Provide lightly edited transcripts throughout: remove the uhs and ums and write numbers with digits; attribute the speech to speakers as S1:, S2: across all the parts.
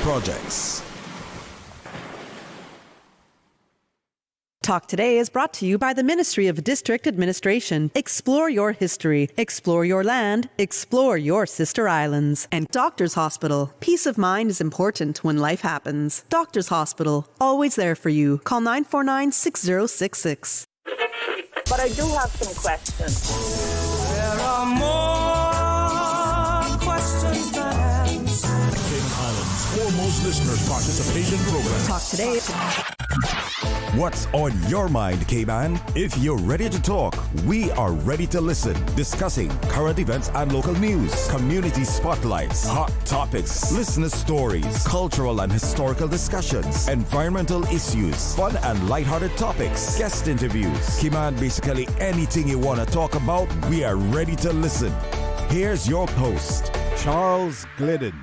S1: projects.
S2: Talk Today is brought to you by the Ministry of District Administration. Explore your history. Explore your land. Explore your sister islands. And Doctors Hospital. Peace of mind is important when life happens. Doctors Hospital. Always there for you. Call 949-6066.
S3: But I do have some questions.
S4: There are more questions than answers.
S1: Cayman Islands' foremost listeners' participation program.
S2: Talk Today.
S1: What's on your mind, Cayman? If you're ready to talk, we are ready to listen. Discussing current events and local news, community spotlights, hot topics, listener stories, cultural and historical discussions, environmental issues, fun and lighthearted topics, guest interviews. Cayman, basically anything you want to talk about, we are ready to listen. Here's your host, Charles Glidden.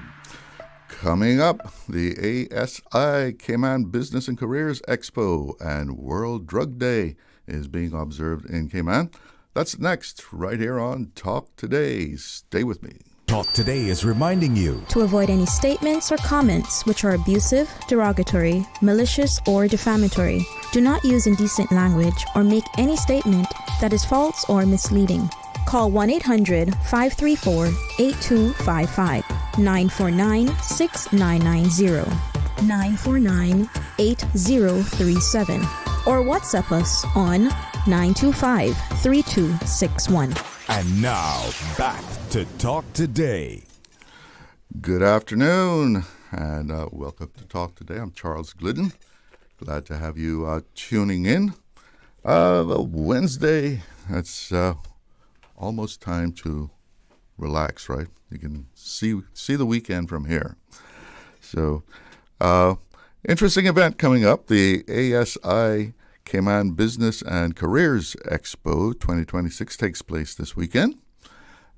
S5: Coming up, the ASI Cayman Business and Careers Expo and World Drug Day is being observed in Cayman. That's next, right here on Talk Today. Stay with me.
S1: Talk Today is reminding you
S6: to avoid any statements or comments which are abusive, derogatory, malicious, or defamatory. Do not use indecent language or make any statement that is false or misleading. Call 1-800-534-8255, 949-6990, 949-8037, or WhatsApp us on 925-3261.
S1: And now, back to Talk Today.
S5: Good afternoon, and welcome to Talk Today. I'm Charles Glidden. Glad to have you tuning in. Wednesday, it's almost time to relax, right? You can see the weekend from here. So, interesting event coming up. The ASI Cayman Business and Careers Expo 2026 takes place this weekend.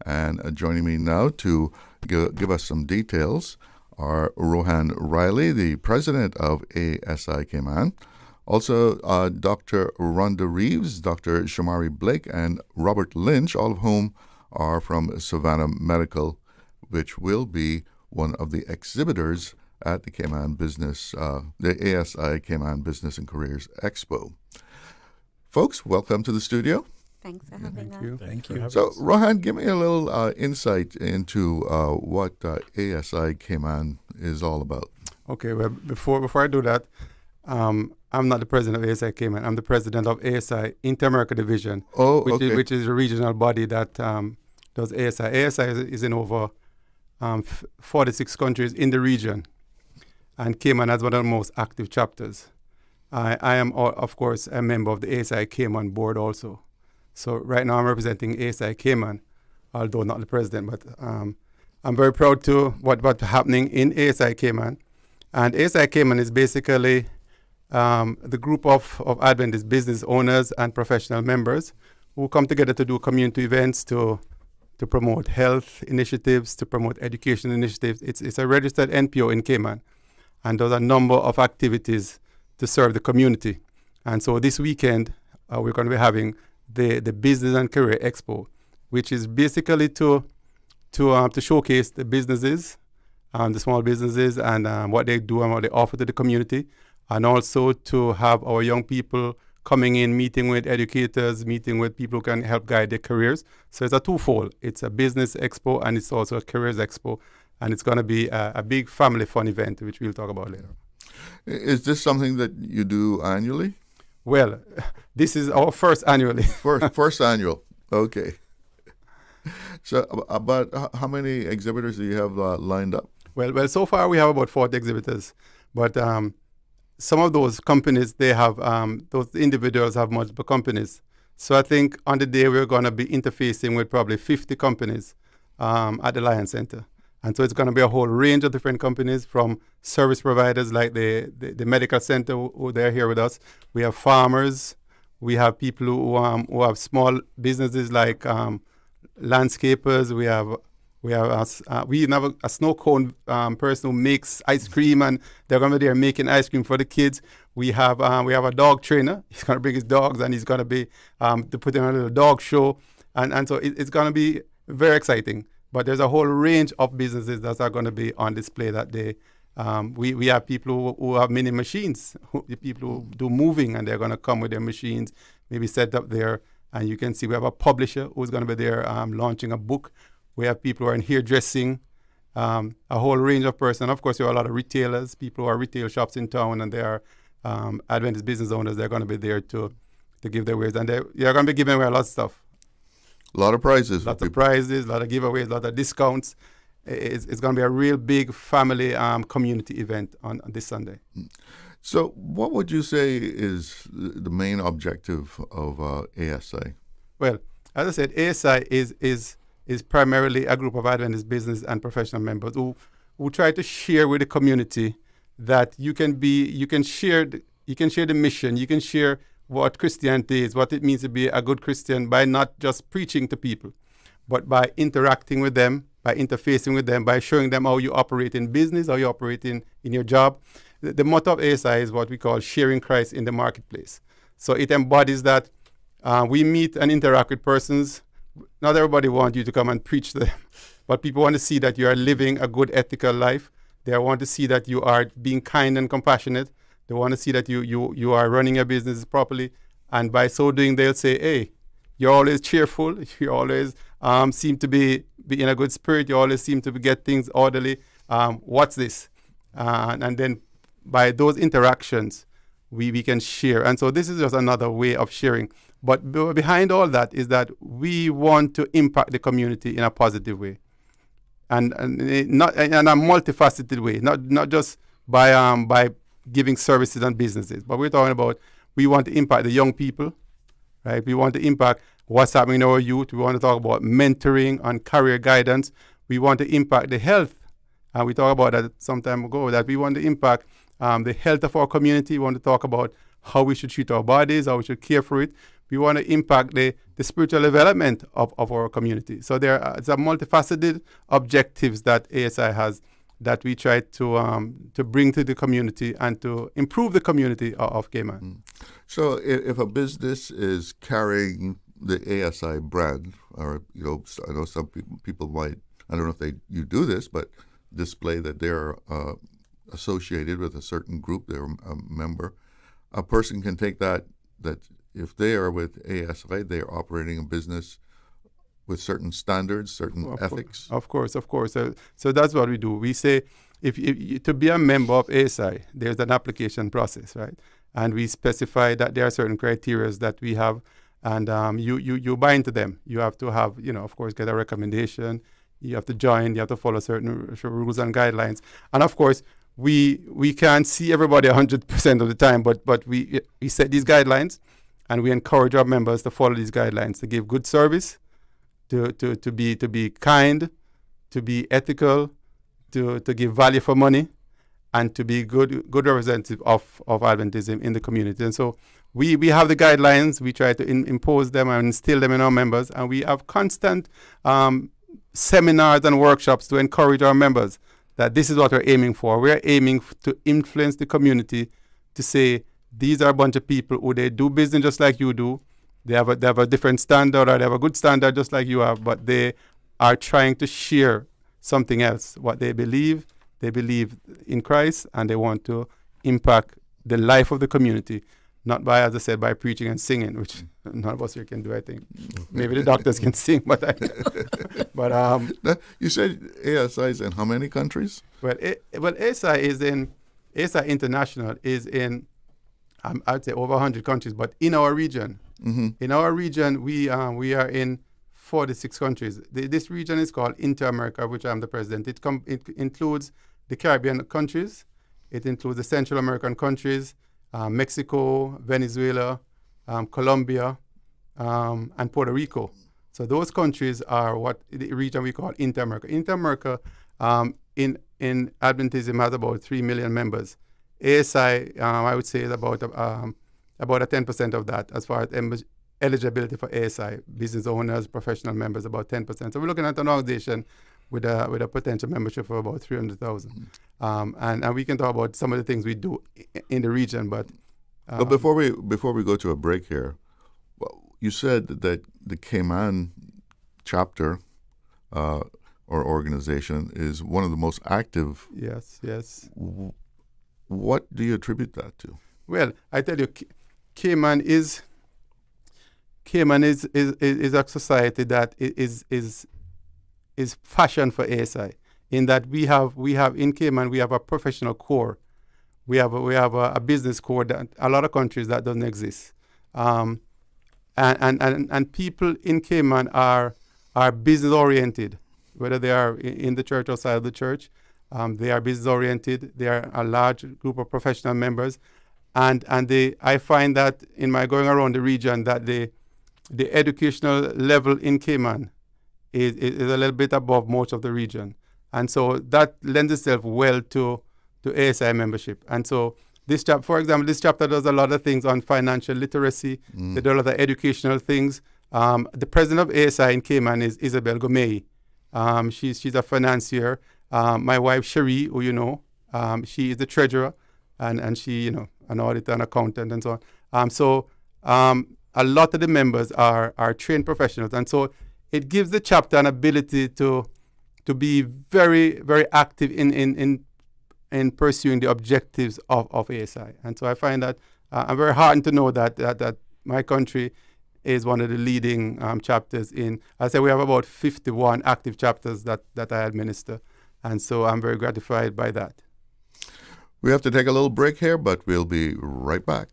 S5: And joining me now to give us some details are Rohan Riley, the president of ASI Cayman. Also, Dr. Rhonda Reeves, Dr. Shamari Blake, and Robert Lynch, all of whom are from Savannah Medical, which will be one of the exhibitors at the Cayman Business, the ASI Cayman Business and Careers Expo. Folks, welcome to the studio.
S7: Thanks for having us.
S8: Thank you.
S5: So, Rohan, give me a little insight into what ASI Cayman is all about.
S8: Okay, well, before I do that, I'm not the president of ASI Cayman. I'm the president of ASI Inter-America Division, which is a regional body that does ASI. ASI is in over 46 countries in the region, and Cayman has one of the most active chapters. I am, of course, a member of the ASI Cayman board also. So right now I'm representing ASI Cayman, although not the president, but I'm very proud to what's happening in ASI Cayman. And ASI Cayman is basically the group of Adventist business owners and professional members who come together to do community events, to promote health initiatives, to promote education initiatives. It's a registered NPO in Cayman, and does a number of activities to serve the community. And so this weekend, we're going to be having the Business and Career Expo, which is basically to showcase the businesses, the small businesses, and what they do and what they offer to the community, and also to have our young people coming in, meeting with educators, meeting with people who can help guide their careers. So it's a twofold. It's a business expo and it's also a careers expo, and it's going to be a big family fun event, which we'll talk about later.
S5: Is this something that you do annually?
S8: Well, this is our first annually.
S5: First annual. Okay. So, about how many exhibitors do you have lined up?
S8: Well, so far we have about 40 exhibitors, but some of those companies, they have, those individuals have multiple companies. So I think on the day we're going to be interfacing with probably 50 companies at the Lion Center. And so it's going to be a whole range of different companies, from service providers like the medical center who they're here with us. We have farmers. We have people who have small businesses like landscapers. We have a snow cone person who makes ice cream, and they're going to be there making ice cream for the kids. We have a dog trainer. He's going to bring his dogs, and he's going to be to put in a little dog show, and so it's going to be very exciting. But there's a whole range of businesses that are going to be on display that day, We have people who have many machines, people who do moving, and they're going to come with their machines, maybe set up there. And you can see we have a publisher who's going to be there launching a book. We have people who are in hairdressing, a whole range of persons. Of course, there are a lot of retailers, people who are retail shops in town, and they are Adventist business owners. They're going to be there to give their ways. And they're going to be giving away a lot of stuff.
S5: A lot of prizes.
S8: Lots of prizes, a lot of giveaways, a lot of discounts. It's going to be a real big family community event on this Sunday.
S5: So what would you say is the main objective of ASI?
S8: Well, as I said, ASI is primarily a group of Adventist business and professional members who try to share with the community that you can share the mission, you can share what Christianity is, what it means to be a good Christian by not just preaching to people, but by interacting with them, by interfacing with them, by showing them how you operate in business, how you operate in your job. The motto of ASI is what we call sharing Christ in the marketplace. So it embodies that we meet and interact with persons. Not everybody wants you to come and preach to them, but people want to see that you are living a good ethical life. They want to see that you are being kind and compassionate. They want to see that you are running your business properly. And by so doing, they'll say, hey, you're always cheerful. You always seem to be in a good spirit. You always seem to get things orderly. What's this? And then by those interactions, we can share. And so this is just another way of sharing. But behind all that is that we want to impact the community in a positive way. And not in a multifaceted way, not just by giving services and businesses, but we're talking about we want to impact the young people, right? We want to impact what's happening in our youth. We want to talk about mentoring and career guidance. We want to impact the health. And we talked about that some time ago, that we want to impact the health of our community. We want to talk about how we should treat our bodies, how we should care for it. We want to impact the spiritual development of our community. So there are some multifaceted objectives that ASI has that we try to bring to the community and to improve the community of Cayman.
S5: So if a business is carrying the ASI brand, or I know some people might, I don't know if you do this, but display that they're associated with a certain group, they're a member. A person can take that if they are with ASI, they are operating a business with certain standards, certain ethics.
S8: Of course. So that's what we do. We say if to be a member of ASI, there's an application process, right? And we specify that there are certain criteria that we have, and you buy into them. You have to have, of course, get a recommendation. You have to join. You have to follow certain rules and guidelines. And of course, we can't see everybody 100% of the time, but we set these guidelines, and we encourage our members to follow these guidelines, to give good service, to be kind, to be ethical, to give value for money, and to be good representative of Adventism in the community. And so we have the guidelines. We try to impose them and instill them in our members, and we have constant seminars and workshops to encourage our members that this is what we're aiming for. We're aiming to influence the community to say, these are a bunch of people who they do business just like you do. They have a different standard, or they have a good standard just like you have, but they are trying to share something else. What they believe in Christ, and they want to impact the life of the community, not by, as I said, by preaching and singing, which none of us here can do, I think. Maybe the doctors can sing, but
S5: you said ASI is in how many countries?
S8: Well, ASI International is in, I'd say over 100 countries, but in our region.
S5: Mm-hmm.
S8: In our region, we are in 46 countries. This region is called Inter-America, which I'm the president. It includes the Caribbean countries. It includes the Central American countries, Mexico, Venezuela, Colombia, and Puerto Rico. So those countries are what the region we call Inter-America. Inter-America in Adventism has about 3 million members. ASI, I would say, is about a 10% of that as far as eligibility for ASI. Business owners, professional members, about 10%. So we're looking at an organization with a potential membership of about 300,000. And we can talk about some of the things we do in the region. But
S5: before we go to a break here, you said that the Cayman chapter or organization, is one of the most active.
S8: Yes.
S5: What do you attribute that to?
S8: Well, I tell you, Cayman is a society that is fashioned for ASI. In that we have in Cayman we have a professional core, we have a business core that a lot of countries that doesn't exist, and people in Cayman are business oriented, whether they are in the church or outside of the church. They are business oriented. They are a large group of professional members, and I find that in my going around the region that the educational level in Cayman is a little bit above most of the region, and so that lends itself well to ASI membership. And so this chapter, for example, this chapter does a lot of things on financial literacy. They do a lot of educational things. The president of ASI in Cayman is Isabel Gomei. She's a financier. My wife Cherie, who you know, she is the treasurer, and she, an auditor and accountant and so on. A lot of the members are trained professionals, and so it gives the chapter an ability to be very, very active in pursuing the objectives of ASI. And so I find that I'm very heartened to know that my country is one of the leading chapters in. I say we have about 51 active chapters that I administer, and so I'm very gratified by that.
S5: We have to take a little break here, but we'll be right back.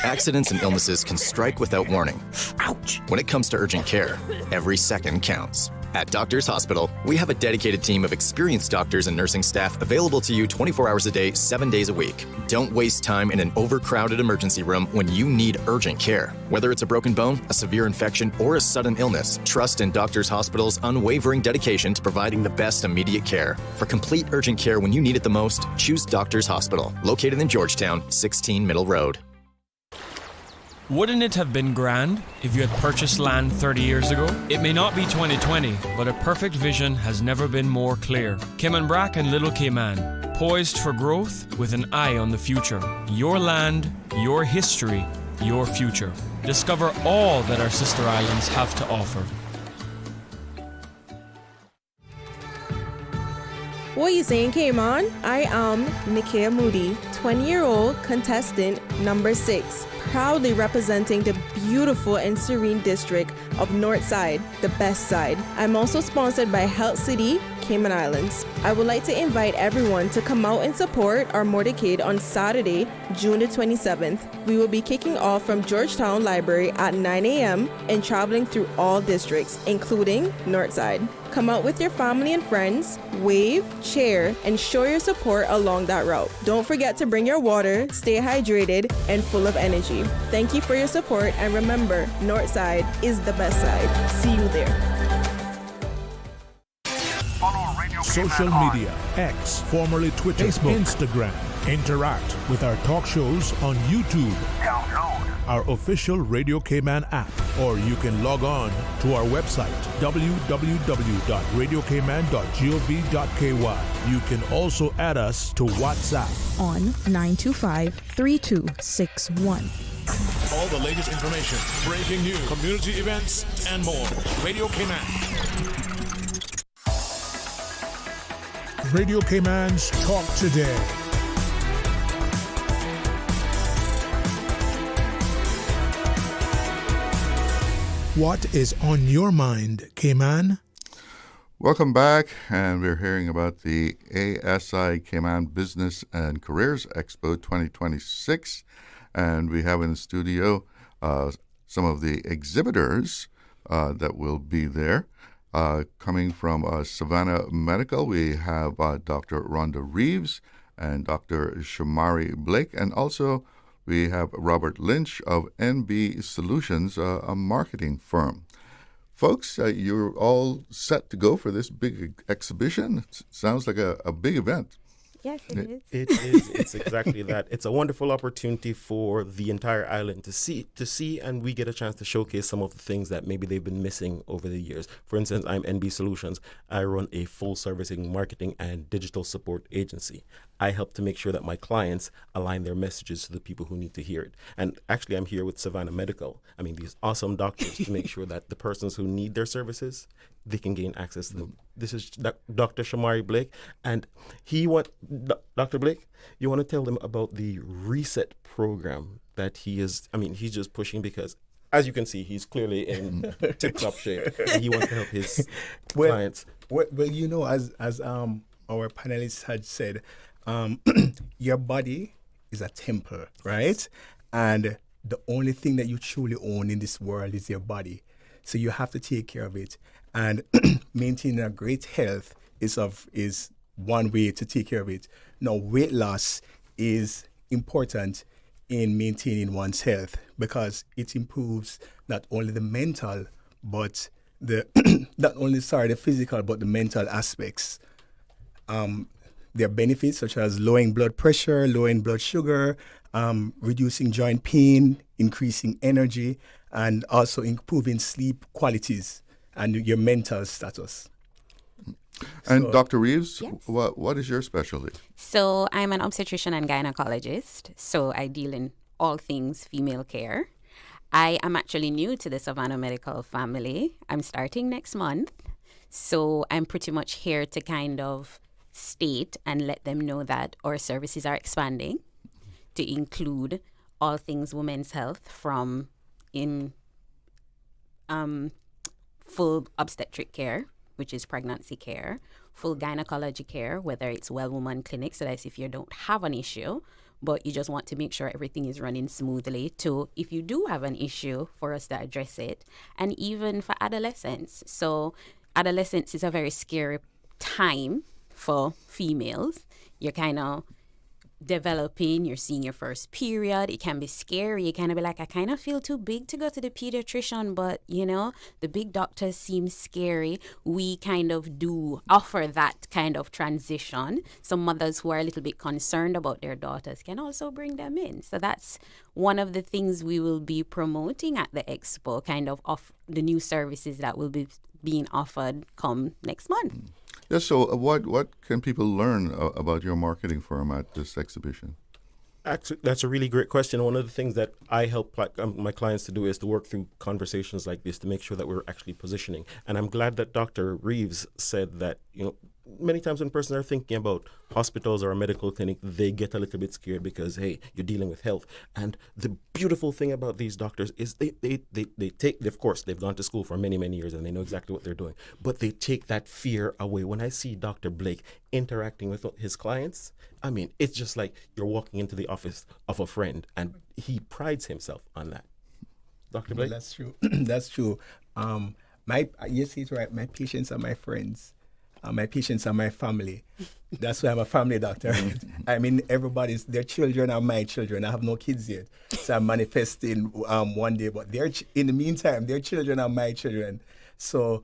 S7: Accidents and illnesses can strike without warning. Ouch! When it comes to urgent care, every second counts. At Doctors Hospital, we have a dedicated team of experienced doctors and nursing staff available to you 24 hours a day, 7 days a week. Don't waste time in an overcrowded emergency room when you need urgent care. Whether it's a broken bone, a severe infection, or a sudden illness, trust in Doctors Hospital's unwavering dedication to providing the best immediate care. For complete urgent care when you need it the most, choose Doctors Hospital, located in Georgetown, 16 Middle Road.
S9: Wouldn't it have been grand if you had purchased land 30 years ago? It may not be 2020, but a perfect vision has never been more clear. Cayman Brac and Little Cayman, poised for growth with an eye on the future. Your land, your history, your future. Discover all that our sister islands have to offer.
S10: What you saying, Cayman? I am Nikia Moody, 20-year-old contestant number 6, proudly representing the beautiful and serene district of Northside, the best side. I'm also sponsored by Health City, Cayman Islands. I would like to invite everyone to come out and support our motorcade on Saturday, June the 27th. We will be kicking off from Georgetown Library at 9 a.m. and traveling through all districts, including Northside. Come out with your family and friends, wave, cheer, and show your support along that route. Don't forget to bring your water, stay hydrated, and full of energy. Thank you for your support, and remember, Northside is the best side. See you there.
S11: Social media, X, formerly Twitter, Facebook, Instagram. Interact with our talk shows on YouTube. Download our official Radio Cayman app, or you can log on to our website, www.radiocayman.gov.ky. You can also add us to WhatsApp
S6: on 925-3261.
S11: All the latest information, breaking news, community events, and more. Radio Cayman. Radio Cayman's Talk Today. What is on your mind, Cayman?
S5: Welcome back, and we're hearing about the ASI Cayman Business and Careers Expo 2026, and we have in the studio some of the exhibitors that will be there. Coming from Savannah Medical, we have Dr. Rhonda Reeves and Dr. Shamari Blake, and also we have Robert Lynch of NB Solutions, a marketing firm. Folks, you're all set to go for this big exhibition. It sounds like a big event.
S12: Yes, it is. It is. It's exactly that. It's a wonderful opportunity for the entire island to see, and we get a chance to showcase some of the things that maybe they've been missing over the years. For instance, I'm NB Solutions. I run a full-servicing marketing and digital support agency. I help to make sure that my clients align their messages to the people who need to hear it. And actually, I'm here with Savannah Medical. I mean, these awesome doctors to make sure that the persons who need their services, they can gain access to them. This is Dr. Shamari Blake, and Dr. Blake, you want to tell them about the Reset program that he's just pushing because, as you can see, he's clearly in tip-top shape, and he wants to help his clients.
S13: Well, as our panelists had said, your body is a temple, right? And the only thing that you truly own in this world is your body. So you have to take care of it. And maintaining a great health is one way to take care of it. Now, weight loss is important in maintaining one's health because it improves not only the mental, but the physical, but the mental aspects. There are benefits such as lowering blood pressure, lowering blood sugar, reducing joint pain, increasing energy, and also improving sleep qualities and your mental status.
S5: And
S13: So-
S5: Dr. Reeves,
S14: Yes.
S5: what is your specialty?
S14: So I'm an obstetrician and gynecologist. So I deal in all things female care. I am actually new to the Savannah Medical family. I'm starting next month. So I'm pretty much here to kind of state and let them know that our services are expanding to include all things women's health from full obstetric care, which is pregnancy care, full gynecology care, whether it's Well Woman Clinic, so that's if you don't have an issue, but you just want to make sure everything is running smoothly, to if you do have an issue, for us to address it, and even for adolescents. So adolescence is a very scary time for females. You're kind of developing, you're seeing your first period. It can be scary. You kind of be like, I kind of feel too big to go to the pediatrician, but the big doctors seem scary. We kind of do offer that kind of transition. Some mothers who are a little bit concerned about their daughters can also bring them in. So that's one of the things we will be promoting at the expo, kind of the new services that will be being offered come next month.
S5: Yes, so what can people learn about your marketing firm at this exhibition?
S12: Actually, that's a really great question. One of the things that I help my clients to do is to work through conversations like this to make sure that we're actually positioning. And I'm glad that Dr. Reeves said that, many times when persons are thinking about hospitals or a medical clinic, they get a little bit scared because, hey, you're dealing with health. And the beautiful thing about these doctors is they take, of course, they've gone to school for many, many years and they know exactly what they're doing, but they take that fear away. When I see Dr. Blake interacting with his clients, I mean, it's just like you're walking into the office of a friend, and he prides himself on that. Dr. Blake?
S13: That's true. That's true. You see it right. My patients are my friends. My patients are my family. That's why I'm a family doctor. I mean, their children are my children. I have no kids yet. So I'm manifesting one day, but in the meantime, their children are my children. So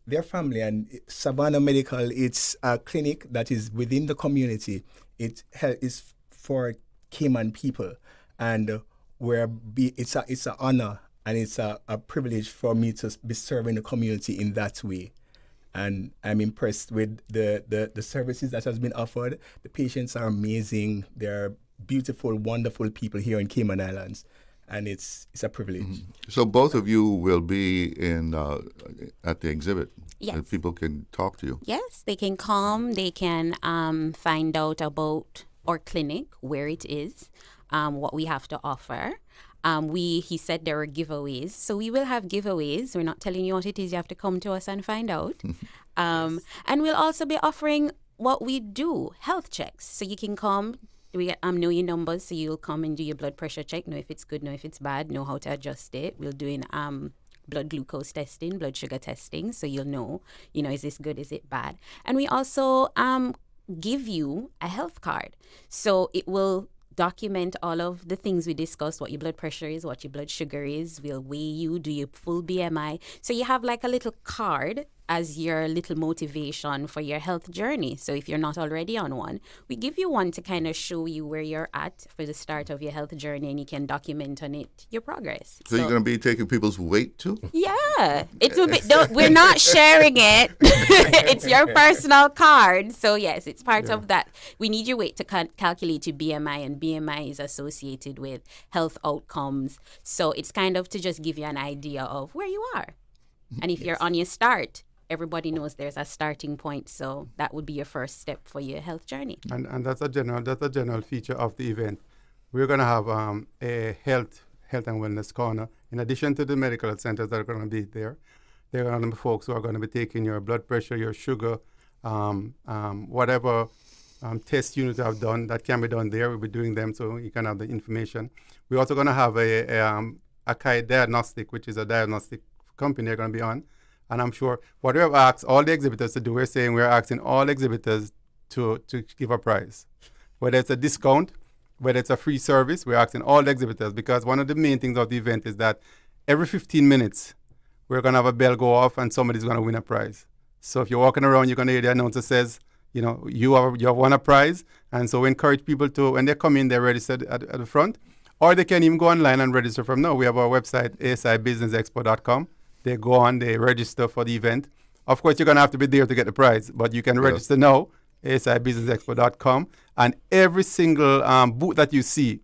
S13: their family. And Savannah Medical, it's a clinic that is within the community. It is for Cayman people. And it's an honor and it's a privilege for me to be serving the community in that way. And I'm impressed with the services that has been offered. The patients are amazing. They're beautiful, wonderful people here in Cayman Islands, and it's a privilege.
S5: Mm-hmm. So both of you will be at the exhibit.
S14: Yes.
S5: People can talk to you.
S14: Yes, they can come. They can find out about our clinic, where it is, what we have to offer. He said there are giveaways. So we will have giveaways. We're not telling you what it is. You have to come to us and find out. And we'll also be offering what we do, health checks. So you can come. We know your numbers, so you'll come and do your blood pressure check, know if it's good, know if it's bad, know how to adjust it. We're doing blood glucose testing, blood sugar testing, so you'll know, is this good, is it bad? And we also give you a health card. So it will document all of the things we discussed, what your blood pressure is, what your blood sugar is. We'll weigh you, do your full BMI. So you have like a little card as your little motivation for your health journey. So if you're not already on one, we give you one to kind of show you where you're at for the start of your health journey, and you can document on it your progress.
S5: So you're going to be taking people's weight too?
S14: Yeah, it's a bit. We're not sharing it. It's your personal card. So yes, it's part of that. We need your weight to calculate your BMI, and BMI is associated with health outcomes. So it's kind of to just give you an idea of where you are. And if you're on your start, everybody knows there's a starting point. So that would be your first step for your health journey.
S8: And that's a general feature of the event. We're going to have a health and wellness corner. In addition to the medical centers that are going to be there, there are going to be folks who are going to be taking your blood pressure, your sugar, whatever test units have done that can be done there. We'll be doing them so you can have the information. We're also going to have a Kai Diagnostic, which is a diagnostic company they're going to be on. And I'm sure what we have asked all the exhibitors to do, we're asking all exhibitors to give a prize. Whether it's a discount, whether it's a free service, we're asking all the exhibitors, because one of the main things of the event is that every 15 minutes, we're going to have a bell go off and somebody's going to win a prize. So if you're walking around, you're going to hear the announcer says, you have won a prize. And so we encourage people to, when they come in, they're registered at the front, or they can even go online and register from now. We have our website, asibusinessexpo.com. They go on, they register for the event. Of course, you're going to have to be there to get the prize, but you can register now, asibusinessexpo.com. And every single booth that you see,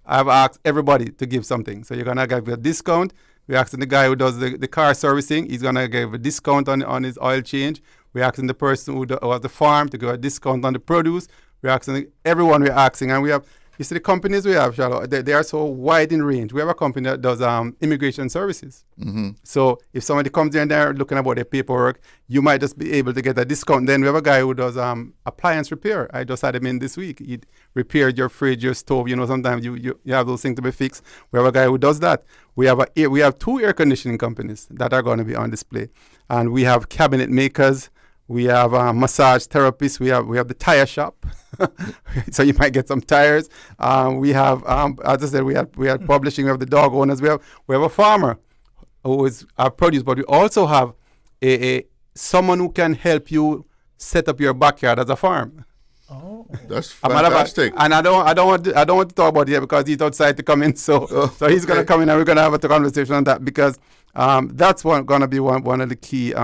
S8: I've asked everybody to give something. So you're going to give a discount. We're asking the guy who does the car servicing, he's going to give a discount on his oil change. We're asking the person who has the farm to give a discount on the produce. We're asking everyone, and we have, you see the companies we have, Charlotte, they are so wide in range. We have a company that does immigration services. Mm-hmm. So if somebody comes in there looking about their paperwork, you might just be able to get a discount. Then we have a guy who does appliance repair. I just had him in this week. He repaired your fridge, your stove. Sometimes you have those things to be fixed. We have a guy who does that. We have 2 air conditioning companies that are going to be on display. And we have cabinet makers. We have massage therapists. We have the tire shop, so you might get some tires. We have, as I said, we have publishing. We have the dog owners. We have a farmer who is our produce, but we also have someone who can help you set up your backyard as a farm.
S5: Oh, that's fantastic!
S8: And I don't want to talk about it yet because he's outside to come in. So he's going to come in and we're going to have a conversation on that, because that's going to be one of the key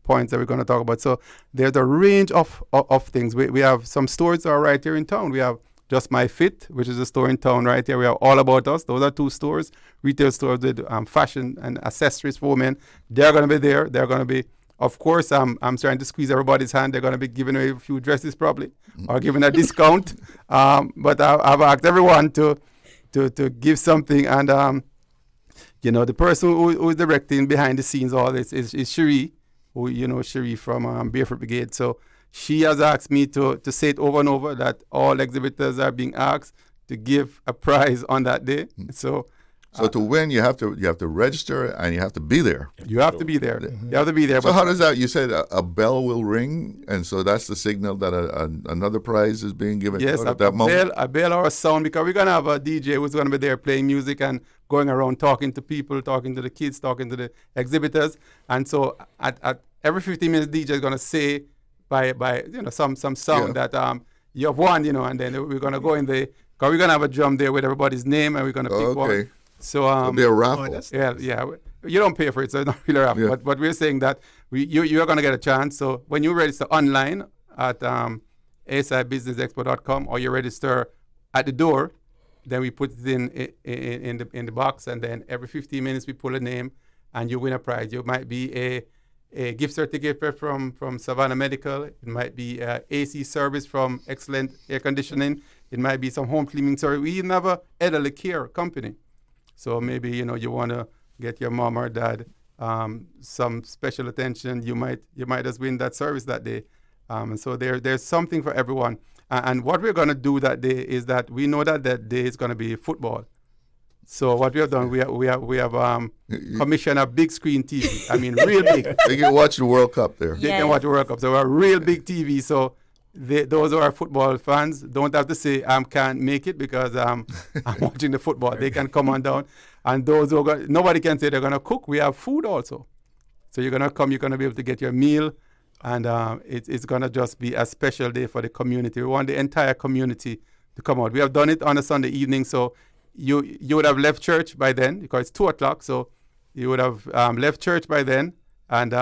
S8: points that we're going to talk about. So there's a range of things. We have some stores that are right here in town. We have Just My Fit, which is a store in town right here. We have All About Us. Those are 2 stores, retail stores with fashion and accessories for women. They're going to be there. They're going to be, of course, I'm trying to squeeze everybody's hand. They're going to be giving away a few dresses probably, or giving a discount. But I've asked everyone to give something. And, the person who is directing behind the scenes all this is Cherie. Cherie from Barefoot Brigade. So she has asked me to say it over and over that all exhibitors are being asked to give a prize on that day. So
S5: to win, you have to register and you have to be there.
S8: You have to be there. You have to be there.
S5: So how does that? You said a bell will ring, and so that's the signal that another prize is being given.
S8: Yes,
S5: at that moment.
S8: A bell or a sound, because we're gonna have a DJ who's gonna be there playing music and going around talking to people, talking to the kids, talking to the exhibitors. And so at every 15 minutes, DJ is gonna say by some sound that you have won, and then we're gonna go in because we're gonna have a drum there with everybody's name, and we're gonna pick one. So
S5: it'll be a raffle.
S8: Yeah. You don't pay for it, so it's not really a raffle. Yeah. But we're saying that you're going to get a chance. So when you register online at asibusinessexpo.com, or you register at the door, then we put it in the box, and then every 15 minutes we pull a name, and you win a prize. You might be a gift certificate from Savannah Medical. It might be AC service from Excellent Air Conditioning. It might be some home cleaning service. We even have a elderly care company. So maybe, you want to get your mom or dad some special attention. You might just win that service that day. And so there's something for everyone. And what we're going to do that day is that we know that day is going to be football. So what we have done, we have commissioned a big screen TV. I mean, real big.
S5: They can watch the World Cup there.
S8: They can watch the World Cup. So a real big TV. So those who are football fans don't have to say I can't make it because I'm watching the football. They can come on down. And those who nobody can say they're going to cook. We have food also. So you're going to come, you're going to be able to get your meal, and it's going to just be a special day for the community. We want the entire community to come out. We have done it on a Sunday evening, so you would have left church by then, because it's 2 o'clock, so you would have left church by then, and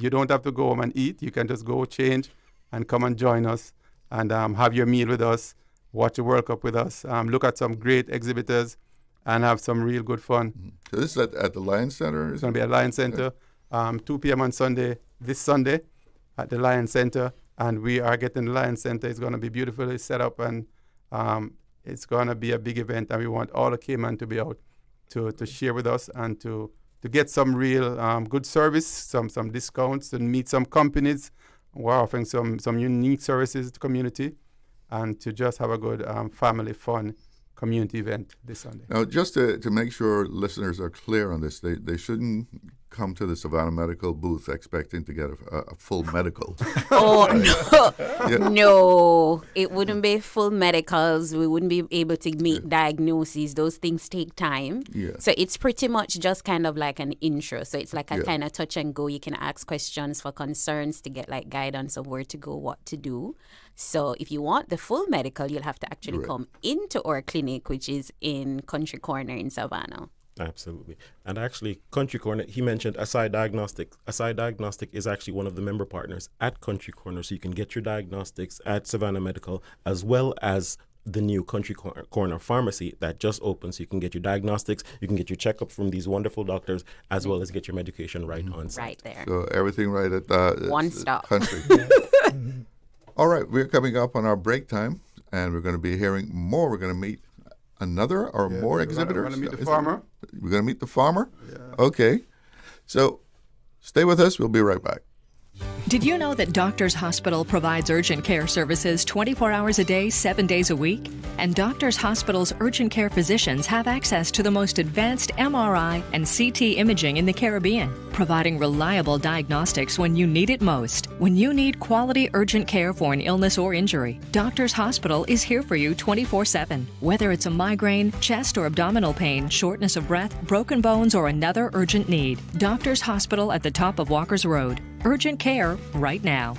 S8: you don't have to go home and eat. You can just go change and come and join us and have your meal with us, watch the World Cup with us, look at some great exhibitors, and have some real good fun.
S5: So this is at the Lions Center?
S8: It's going to be at Lions Center, 2 p.m. on Sunday, this Sunday, at the Lions Center. And we are getting the Lions Center. It's going to be beautifully set up, and it's going to be a big event. And we want all the Cayman to be out to share with us and to get some real good service, some discounts, and meet some companies who are offering some unique services to the community, and to just have a good family fun community event this Sunday.
S5: Now, just to make sure listeners are clear on this, they shouldn't come to the Savannah Medical booth expecting to get a full medical.
S14: Oh, no. No, it wouldn't be full medicals. We wouldn't be able to make diagnoses. Those things take time.
S5: Yeah.
S14: So it's pretty much just kind of like an intro. So it's like a kind of touch and go. You can ask questions for concerns to get like guidance of where to go, what to do. So if you want the full medical, you'll have to actually come into our clinic, which is in Country Corner in Savannah.
S12: Absolutely. And actually, Country Corner, he mentioned Asai Diagnostic. Asai Diagnostic is actually one of the member partners at Country Corner. So you can get your diagnostics at Savannah Medical, as well as the new Country Corner Pharmacy that just opened. So you can get your diagnostics, you can get your checkup from these wonderful doctors, as well as get your medication right on site.
S14: Right there.
S5: So everything right at
S14: one stop.
S5: Country. All right, we're coming up on our break time, and we're going to be hearing more. We're going to meet another or more exhibitors.
S8: We're going to meet the farmer.
S5: We're going to meet the farmer?
S8: Yeah.
S5: Okay. So stay with us. We'll be right back.
S15: Did you know that Doctors Hospital provides urgent care services 24 hours a day, 7 days a week? And Doctors Hospital's urgent care physicians have access to the most advanced MRI and CT imaging in the Caribbean, providing reliable diagnostics when you need it most. When you need quality urgent care for an illness or injury, Doctors Hospital is here for you 24/7. Whether it's a migraine, chest or abdominal pain, shortness of breath, broken bones, or another urgent need, Doctors Hospital at the top of Walker's Road. Urgent care right now.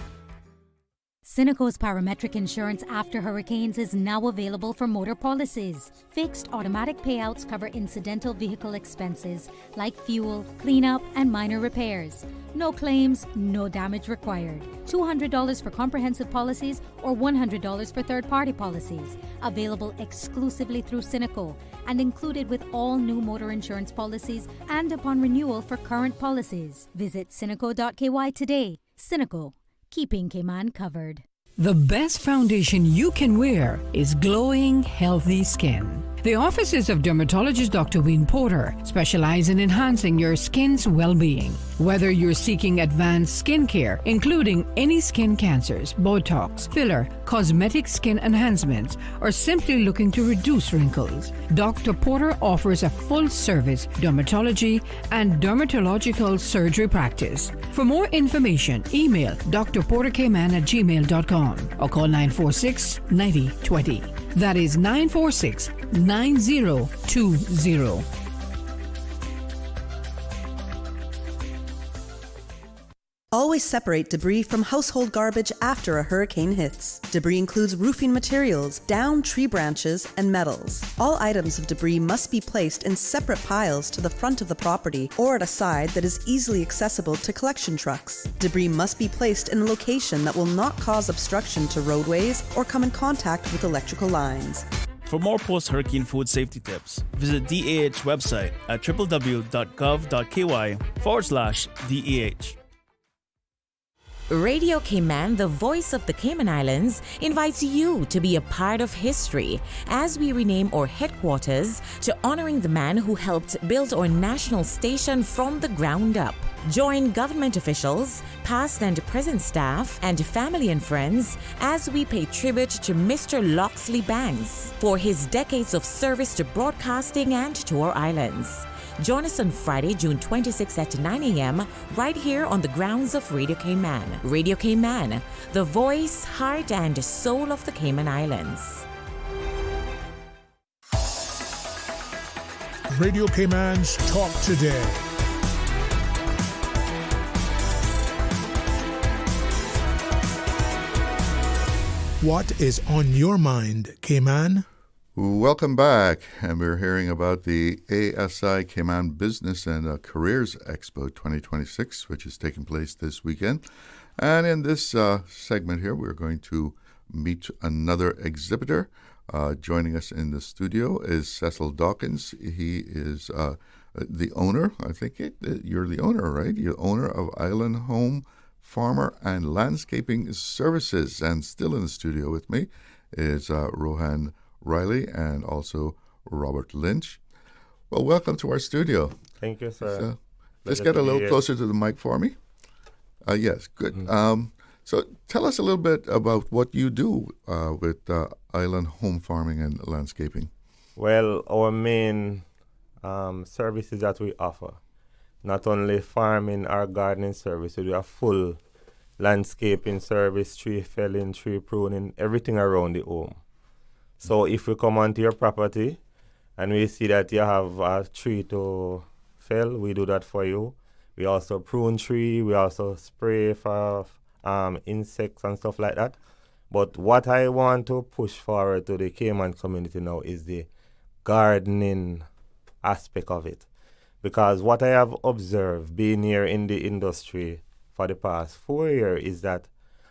S16: Cineco's parametric insurance after hurricanes is now available for motor policies. Fixed automatic payouts cover incidental vehicle expenses like fuel, cleanup, and minor repairs. No claims, no damage required. $200 for comprehensive policies or $100 for third-party policies. Available exclusively through Cineco and included with all new motor insurance policies and upon renewal for current policies. Visit Cineco.ky today. Cineco, keeping Cayman covered.
S17: The best foundation you can wear is glowing, healthy skin. The offices of dermatologist Dr. Wayne Porter specialize in enhancing your skin's well-being. Whether you're seeking advanced skincare, including any skin cancers, Botox, filler, cosmetic skin enhancements, or simply looking to reduce wrinkles, Dr. Porter offers a full-service dermatology and dermatological surgery practice. For more information, email drporterkman@gmail.com or call 946-9020. That is 946-9020.
S2: Always separate debris from household garbage after a hurricane hits. Debris includes roofing materials, downed tree branches, and metals. All items of debris must be placed in separate piles to the front of the property or at a side that is easily accessible to collection trucks. Debris must be placed in a location that will not cause obstruction to roadways or come in contact with electrical lines.
S18: For more post-hurricane food safety tips, visit DAH website at www.gov.ky/DAH.
S19: Radio Cayman, the voice of the Cayman Islands, invites you to be a part of history as we rename our headquarters to honoring the man who helped build our national station from the ground up. Join government officials, past and present staff, and family and friends as we pay tribute to Mr. Loxley Banks for his decades of service to broadcasting and to our islands. Join us on Friday, June 26 at 9 a.m. right here on the grounds of Radio Cayman. Radio Cayman, the voice, heart, and soul of the Cayman Islands.
S11: Radio Cayman's Talk Today. What is on your mind, Cayman?
S5: Welcome back, and we're hearing about the ASI Cayman Business and Careers Expo 2026, which is taking place this weekend. And in this segment here, we're going to meet another exhibitor. Joining us in the studio is Cecil Dawkins. He is the owner. I think you're the owner, right? You're owner of Island Home Farmer and Landscaping Services. And still in the studio with me is Rohan Riley and also Robert Lynch. Well, welcome to our studio.
S20: Thank you, sir.
S5: Let's get a little closer to the mic for me. Yes, good. Mm-hmm. So tell us a little bit about what you do with Island Home Farming and Landscaping.
S20: Well, our main services that we offer, not only farming or gardening service, we do a full landscaping service, tree felling, tree pruning, everything around the home. So if we come onto your property and we see that you have a tree to fell, we do that for you. We also prune tree, we also spray for insects and stuff like that. But what I want to push forward to the Cayman community now is the gardening aspect of it. Because what I have observed being here in the industry for the past 4 years is that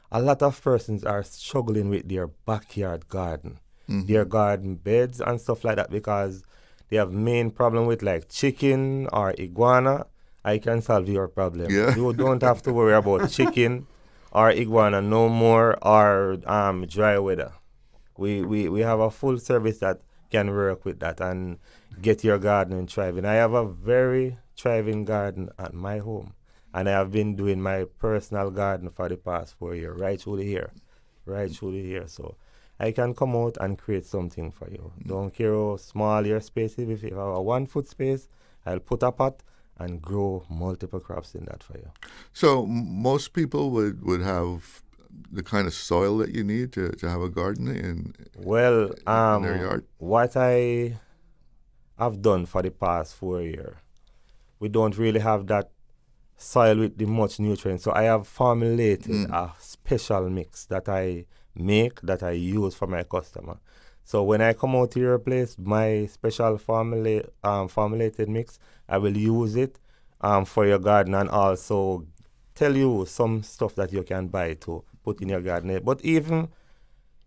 S20: a lot of persons are struggling with their backyard garden. Mm-hmm. Their garden beds and stuff like that, because they have main problem with like chicken or iguana. I can solve your problem.
S5: Yeah.
S20: You don't have to worry about chicken or iguana no more, or dry weather. We have a full service that can work with that and get your garden thriving. I have a very thriving garden at my home, and I have been doing my personal garden for the past 4 years, right through the year. So I can come out and create something for you. Don't care how small your space is. If you have a 1 foot space, I'll put a pot and grow multiple crops in that for you.
S5: So most people would have the kind of soil that you need to have a garden in their yard?
S20: What I have done for the past 4 years, we don't really have that soil with the much nutrients. So I have formulated a special mix that I make, that I use for my customer. So when I come out to your place, my special formulated mix, I will use it for your garden, and also tell you some stuff that you can buy to put in your garden. But even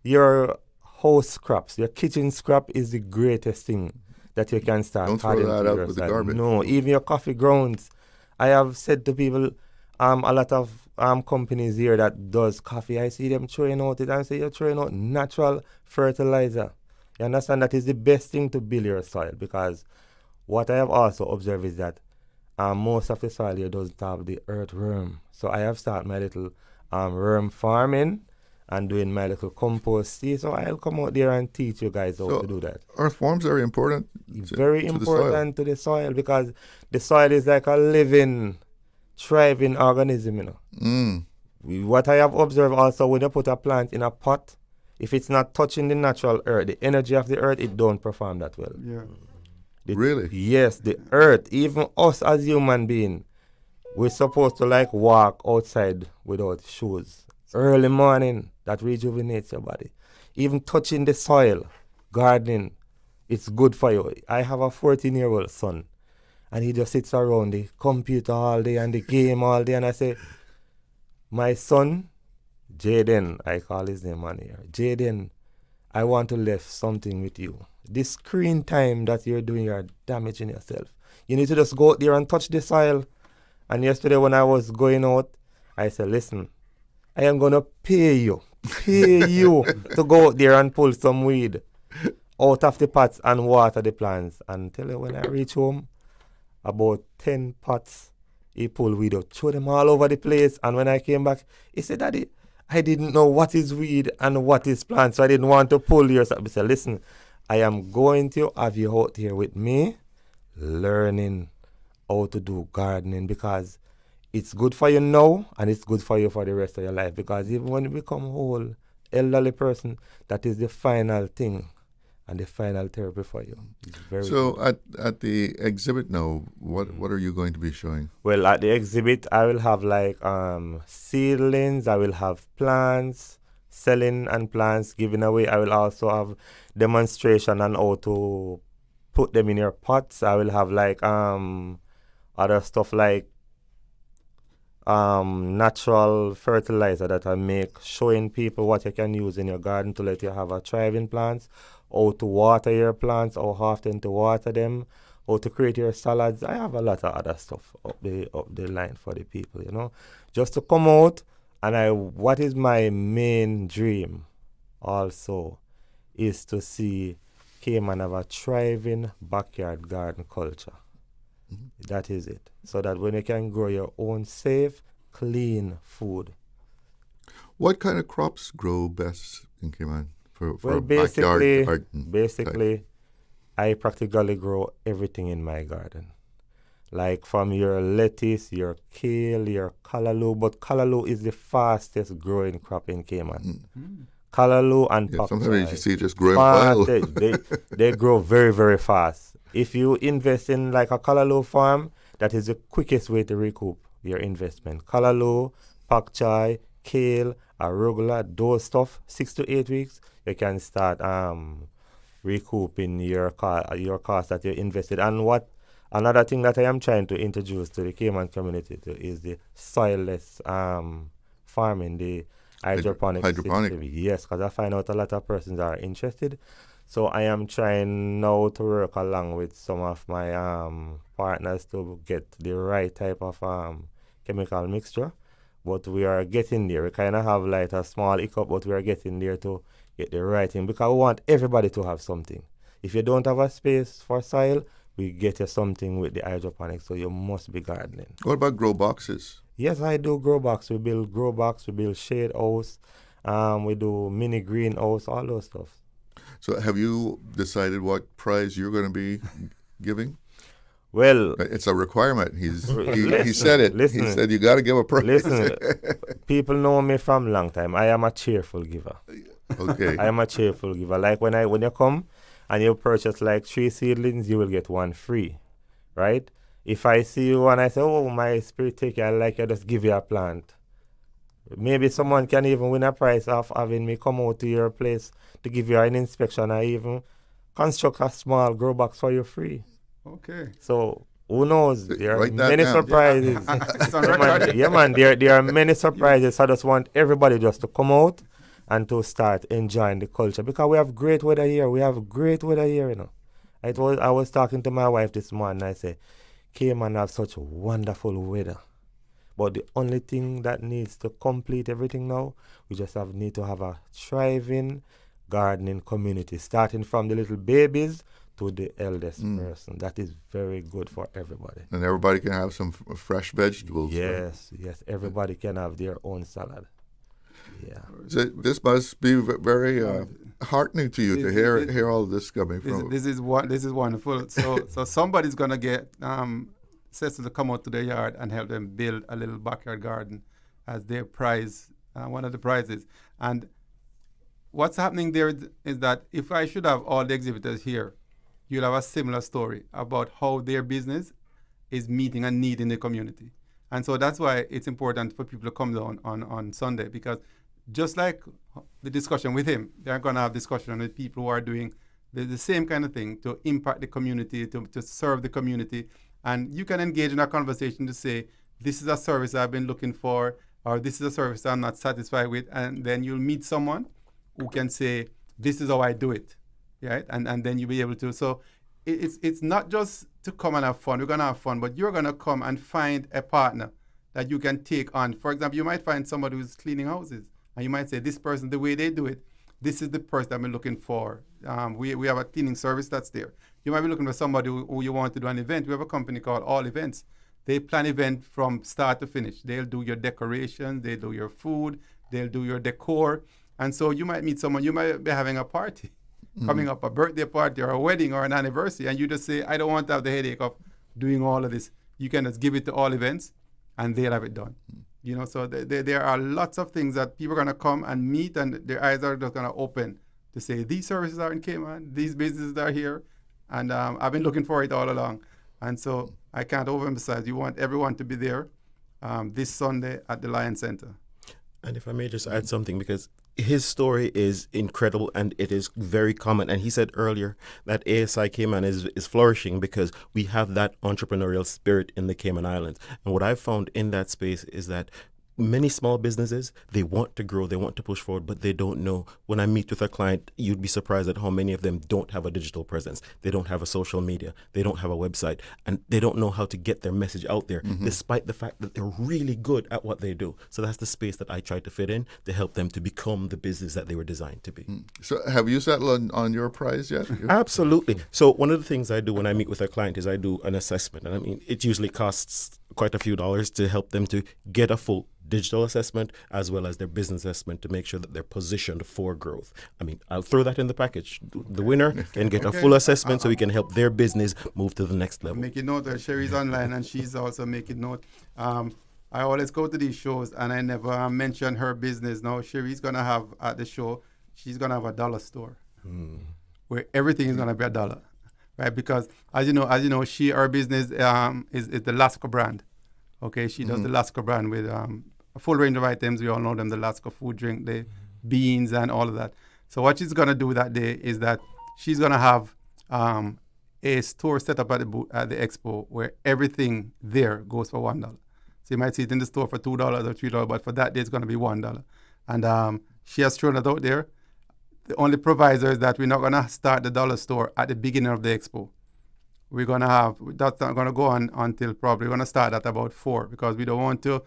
S20: your house scraps, your kitchen scrap is the greatest thing that you can start.
S5: Don't throw that out with the garbage.
S20: No, even your coffee grounds. I have said to people, a lot of companies here that does coffee, I see them throwing out it and say you're throwing out natural fertilizer. You understand? That is the best thing to build your soil, because what I have also observed is that most of the soil here doesn't have the earthworm. So I have started my little worm farming and doing my little compost tea. So I'll come out there and teach you guys how to do that.
S5: Earthworms are important.
S20: Very important to the soil, because the soil is like a living, thriving organism, you know. What I have observed also, when you put a plant in a pot, if it's not touching the natural earth, the energy of the earth, it don't perform that well.
S8: Yeah.
S5: Really?
S20: Yes, the earth, even us as human beings, we're supposed to like walk outside without shoes. Early morning, that rejuvenates your body. Even touching the soil, gardening, it's good for you. I have a 14-year-old son, and he just sits around the computer all day and the game all day. And I say, my son, Jaden, I call his name on here. Jaden, I want to leave something with you. This screen time that you're doing, you're damaging yourself. You need to just go out there and touch the soil. And yesterday when I was going out, I said, listen, I am going to pay you to go out there and pull some weed out of the pots and water the plants. And tell you, when I reach home, about 10 pots, he pulled weed out, threw them all over the place. And when I came back, he said, Daddy, I didn't know what is weed and what is plant, so I didn't want to pull yours. I said, listen, I am going to have you out here with me, learning how to do gardening, because it's good for you now and it's good for you for the rest of your life. Because even when you become old, elderly person, that is the final thing and the final therapy for you. It's very
S5: good. At the exhibit now, what are you going to be showing?
S20: Well, at the exhibit, I will have like seedlings, I will have plants, selling and plants, giving away. I will also have demonstration on how to put them in your pots. I will have like other stuff like natural fertilizer that I make, showing people what you can use in your garden to let you have a thriving plants, how to water your plants, how often to water them, how to create your salads. I have a lot of other stuff up the line for the people, you know. Just to come out, and what is my main dream also is to see Cayman have a thriving backyard garden culture. That is it. So that when you can grow your own safe, clean food.
S5: What kind of crops grow best in Cayman for
S20: Well,
S5: backyard garden?
S20: basically, I practically grow everything in my garden. Like from your lettuce, your kale, your callaloo. But callaloo is the fastest growing crop in Cayman. Callaloo and pak
S5: sometimes
S20: chai.
S5: you see it just growing wild.
S20: They grow very, very fast. If you invest in like a callaloo farm, that is the quickest way to recoup your investment. Callaloo, pak chai, kale, arugula, those stuff, 6 to 8 weeks, you can start recouping your cost that you invested. And another thing that I am trying to introduce to the Cayman community is the soilless farming, the hydroponic system. Yes, because I find out a lot of persons are interested. So I am trying now to work along with some of my partners to get the right type of chemical mixture. But we are getting there. We kind of have like a small hiccup, but we are getting there to get the right thing, because we want everybody to have something. If you don't have a space for soil, we get you something with the hydroponics, so you must be gardening.
S5: What about grow boxes?
S20: Yes, I do grow box. We build grow box, we build shade house, we do mini greenhouse, all those stuff.
S5: So have you decided what prize you're going to be giving?
S20: Well,
S5: it's a requirement. He said it.
S20: Listen,
S5: he said you got to give a prize.
S20: Listen, people know me from a long time. I am a cheerful giver.
S5: Okay.
S20: I am a cheerful giver. Like when you come and you purchase like 3 seedlings, you will get 1 free, right? If I see you and I say, oh, my spirit take you, I like you, just give you a plant. Maybe someone can even win a prize of having me come out to your place to give you an inspection, or even construct a small grow box for you free.
S8: Okay.
S20: So who knows? There are
S5: Write that
S20: many
S5: down.
S20: surprises.
S8: It's on record.
S20: Yeah, man. There are many surprises. So I just want everybody just to come out and to start enjoying the culture, because we have great weather here. You know. I was talking to my wife this morning. I said, Cayman have such wonderful weather. But the only thing that needs to complete everything now, we just need to have a thriving gardening community, starting from the little babies to the eldest person. That is very good for everybody.
S5: And everybody can have some fresh vegetables.
S20: Yes, right? Yes. Everybody can have their own salad. Yeah.
S5: So this must be very heartening to you to hear all this coming from.
S8: This is wonderful. So somebody's gonna get citizens to come out to their yard and help them build a little backyard garden as their prize, one of the prizes. And what's happening there is that if I should have all the exhibitors here, you'll have a similar story about how their business is meeting a need in the community. And so that's why it's important for people to come down on Sunday, because just like the discussion with him, they're going to have discussion with people who are doing the same kind of thing to impact the community, to serve the community. And you can engage in a conversation to say, this is a service I've been looking for, or this is a service I'm not satisfied with. And then you'll meet someone who can say, this is how I do it, right? And then you'll be able to. So it's not just to come and have fun. We're going to have fun, but you're going to come and find a partner that you can take on. For example, you might find somebody who's cleaning houses, and you might say, this person, the way they do it, this is the person I've been looking for. We have a cleaning service that's there. You might be looking for somebody who you want to do an event. We have a company called All Events. They plan event from start to finish. They'll do your decorations, they'll do your food, they'll do your decor. And so you might meet someone, you might be having a party, coming up, a birthday party or a wedding or an anniversary, and you just say, I don't want to have the headache of doing all of this. You can just give it to All Events, and they'll have it done. You know, so there are lots of things that people are going to come and meet, and their eyes are just going to open to say, these services are in Cayman, these businesses are here, and I've been looking for it all along. And so I can't overemphasize, you want everyone to be there this Sunday at the Lion Center.
S12: And if I may just add something, because his story is incredible, and it is very common. And he said earlier that ASI Cayman is flourishing because we have that entrepreneurial spirit in the Cayman Islands. And what I've found in that space is that many small businesses, they want to grow, they want to push forward, but they don't know. When I meet with a client, you'd be surprised at how many of them don't have a digital presence. They don't have a social media. They don't have a website. And they don't know how to get their message out there, despite the fact that they're really good at what they do. So that's the space that I try to fit in to help them to become the business that they were designed to be.
S5: So have you settled on your price yet?
S12: Absolutely. So one of the things I do when I meet with a client is I do an assessment. And I mean, it usually costs quite a few dollars to help them to get a full digital assessment as well as their business assessment to make sure that they're positioned for growth. I mean, I'll throw that in the package. The winner can get a full assessment so we can help their business move to the next level.
S8: Making note that Sherry's online and she's also making note. I always go to these shows and I never mention her business. Now, Sherry's going to have at the show, she's going to have a dollar store where everything is going to be $1, right? Because as you know, her business is the Lasco brand. Okay, she does the Lasco brand with a full range of items. We all know them, the Lasco food, drink, the beans and all of that. So what she's going to do that day is that she's going to have a store set up at the expo where everything there goes for $1. So you might see it in the store for $2 or $3, but for that day it's going to be $1. And she has thrown it out there. The only proviso is that we're not going to start the dollar store at the beginning of the expo. We're going to have, that's not going to go on until probably we're going to start at about 4 because we don't want to,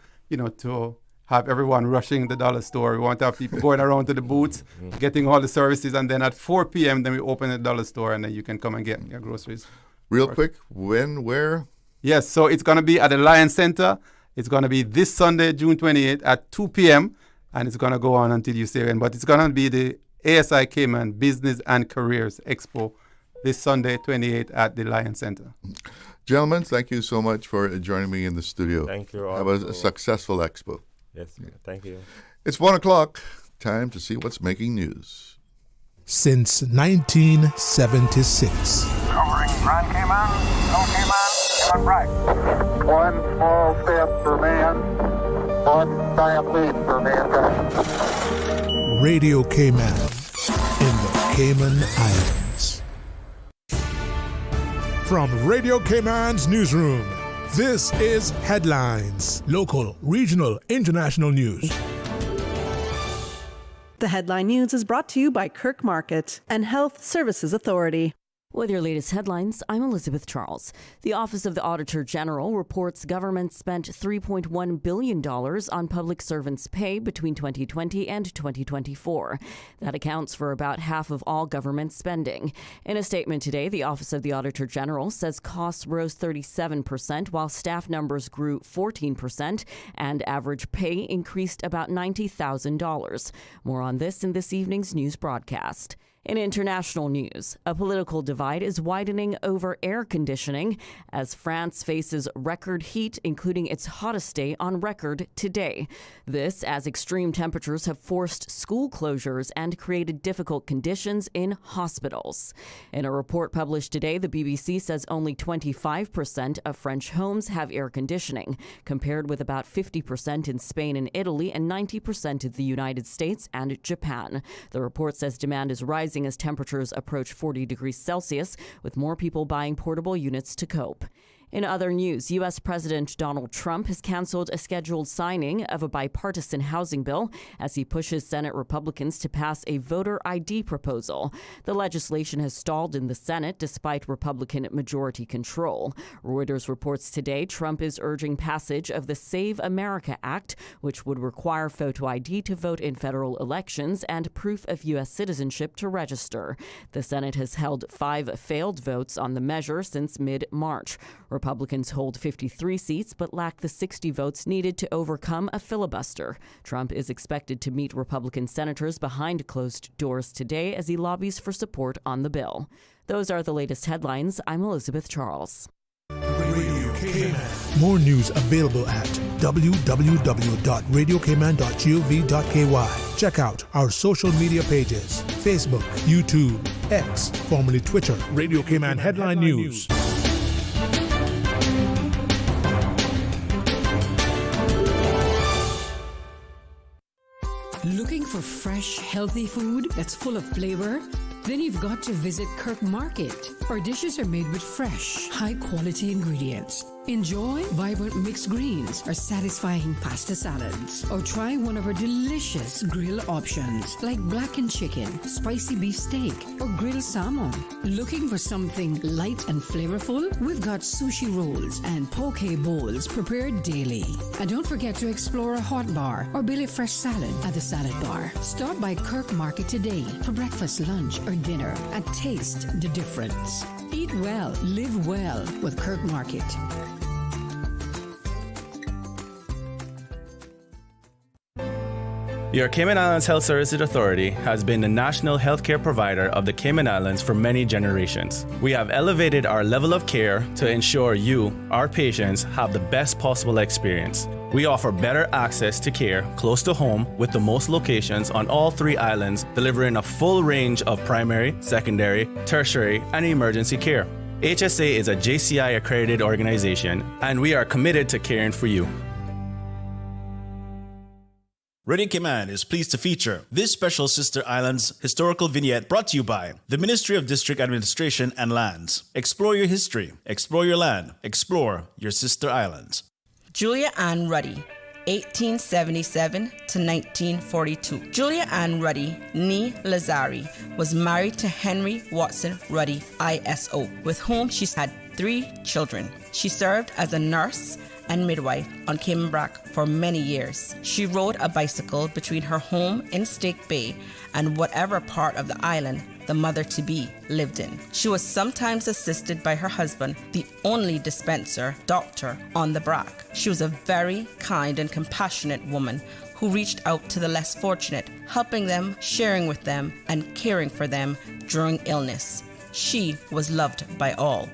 S8: to have everyone rushing the dollar store. We want to have people going around to the booths, getting all the services, and then at 4 p.m. then we open the dollar store and then you can come and get your groceries.
S5: Real quick, when, where?
S8: Yes, so it's going to be at the Lion Center. It's going to be this Sunday, June 28th at 2 p.m. and it's going to go on until you say when. But it's going to be the ASI Cayman Business and Careers Expo this Sunday, 28th at the Lion Center.
S5: Gentlemen, thank you so much for joining me in the studio.
S20: Thank you.
S5: Have a successful expo.
S20: Yes, thank you.
S5: It's 1 o'clock. Time to see what's making news.
S11: Since 1976.
S21: Covering Grand Cayman, Little Cayman, Cayman right. One small step for man, one giant leap for mankind.
S11: Radio Cayman in the Cayman Islands. From Radio Cayman's newsroom, this is Headlines. Local, regional, international news.
S2: The Headline News is brought to you by Kirk Market and Health Services Authority.
S22: With your latest headlines, I'm Elizabeth Charles. The Office of the Auditor General reports government spent $3.1 billion on public servants' pay between 2020 and 2024. That accounts for about half of all government spending. In a statement today, the Office of the Auditor General says costs rose 37%, while staff numbers grew 14%, and average pay increased about $90,000. More on this in this evening's news broadcast. In international news, a political divide is widening over air conditioning as France faces record heat, including its hottest day on record today. This as extreme temperatures have forced school closures and created difficult conditions in hospitals. In a report published today, the BBC says only 25% of French homes have air conditioning, compared with about 50% in Spain and Italy and 90% in the United States and Japan. The report says demand is rising as temperatures approach 40 degrees Celsius, with more people buying portable units to cope. In other news, U.S. President Donald Trump has canceled a scheduled signing of a bipartisan housing bill as he pushes Senate Republicans to pass a voter ID proposal. The legislation has stalled in the Senate despite Republican majority control. Reuters reports today Trump is urging passage of the Save America Act, which would require photo ID to vote in federal elections and proof of U.S. citizenship to register. The Senate has held 5 failed votes on the measure since mid-March. Republicans hold 53 seats but lack the 60 votes needed to overcome a filibuster. Trump is expected to meet Republican senators behind closed doors today as he lobbies for support on the bill. Those are the latest headlines. I'm Elizabeth Charles.
S11: More news available at www.radiocayman.gov.ky. Check out our social media pages: Facebook, YouTube, X, formerly Twitter, Radio Cayman Headline News.
S17: Looking for fresh, healthy food that's full of flavor? Then you've got to visit Kirk Market. Our dishes are made with fresh, high-quality ingredients. Enjoy vibrant mixed greens or satisfying pasta salads. Or try one of our delicious grill options like blackened chicken, spicy beef steak, or grilled salmon. Looking for something light and flavorful? We've got sushi rolls and poke bowls prepared daily. And don't forget to explore a hot bar or Billy Fresh salad at the salad bar. Stop by Kirk Market today for breakfast, lunch, or dinner and taste the difference. Eat well, live well with Kirk Market.
S18: Your Cayman Islands Health Services Authority has been the national healthcare provider of the Cayman Islands for many generations. We have elevated our level of care to ensure you, our patients, have the best possible experience. We offer better access to care close to home with the most locations on all 3 islands, delivering a full range of primary, secondary, tertiary, and emergency care. HSA is a JCI accredited organization, and we are committed to caring for you. Radio Cayman is pleased to feature this special Sister Islands historical vignette brought to you by the Ministry of District Administration and Lands. Explore your history, explore your land, explore your Sister Islands.
S3: Julia Ann Ruddy, 1877 to 1942. Julia Ann Ruddy, née Lazari, was married to Henry Watson Ruddy, ISO, with whom she had 3 children. She served as a nurse and midwife on Cayman Brac for many years. She rode a bicycle between her home in Stake Bay and whatever part of the island the mother-to-be lived in. She was sometimes assisted by her husband, the only dispenser doctor on the Brac. She was a very kind and compassionate woman who reached out to the less fortunate, helping them, sharing with them, and caring for them during illness. She was loved by all.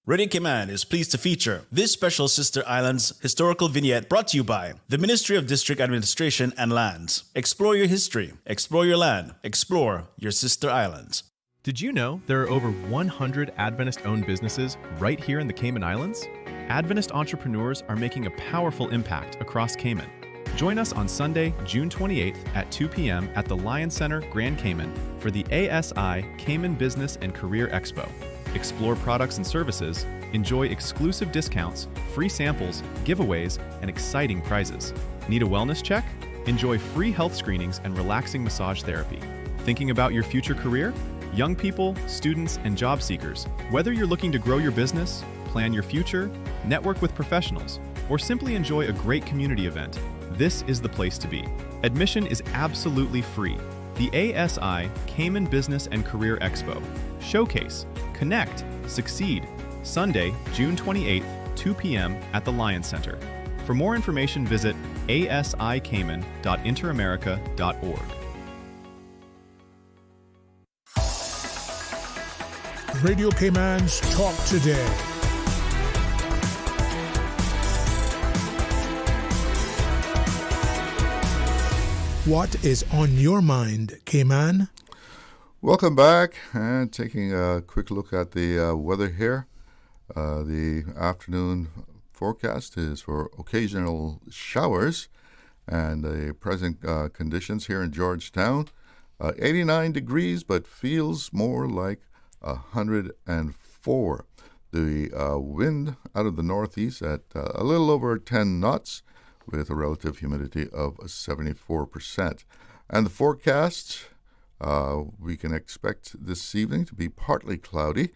S18: Radio Cayman is pleased to feature this special Sister Islands historical vignette brought to you by the Ministry of District Administration and Lands. Explore your history, explore your land, explore your Sister Islands.
S4: Did you know there are over 100 Adventist-owned businesses right here in the Cayman Islands? Adventist entrepreneurs are making a powerful impact across Cayman. Join us on Sunday, June 28th at 2 p.m. at the Lion Center, Grand Cayman for the ASI Cayman Business and Career Expo. Explore products and services, enjoy exclusive discounts, free samples, giveaways, and exciting prizes. Need a wellness check? Enjoy free health screenings and relaxing massage therapy. Thinking about your future career? Young people, students, and job seekers, whether you're looking to grow your business, plan your future, network with professionals, or simply enjoy a great community event, this is the place to be. Admission is absolutely free. The ASI Cayman Business and Career Expo. Showcase, connect, succeed. Sunday, June 28th, 2 p.m. at the Lion Center. For more information, visit asikayman.interamerica.org.
S11: Radio Cayman's Talk Today. What is on your mind, Cayman?
S5: Welcome back, and taking a quick look at the weather here. The afternoon forecast is for occasional showers, and the present conditions here in Georgetown, 89 degrees, but feels more like 104. The wind out of the northeast at a little over 10 knots, with a relative humidity of 74%. And the forecast, we can expect this evening to be partly cloudy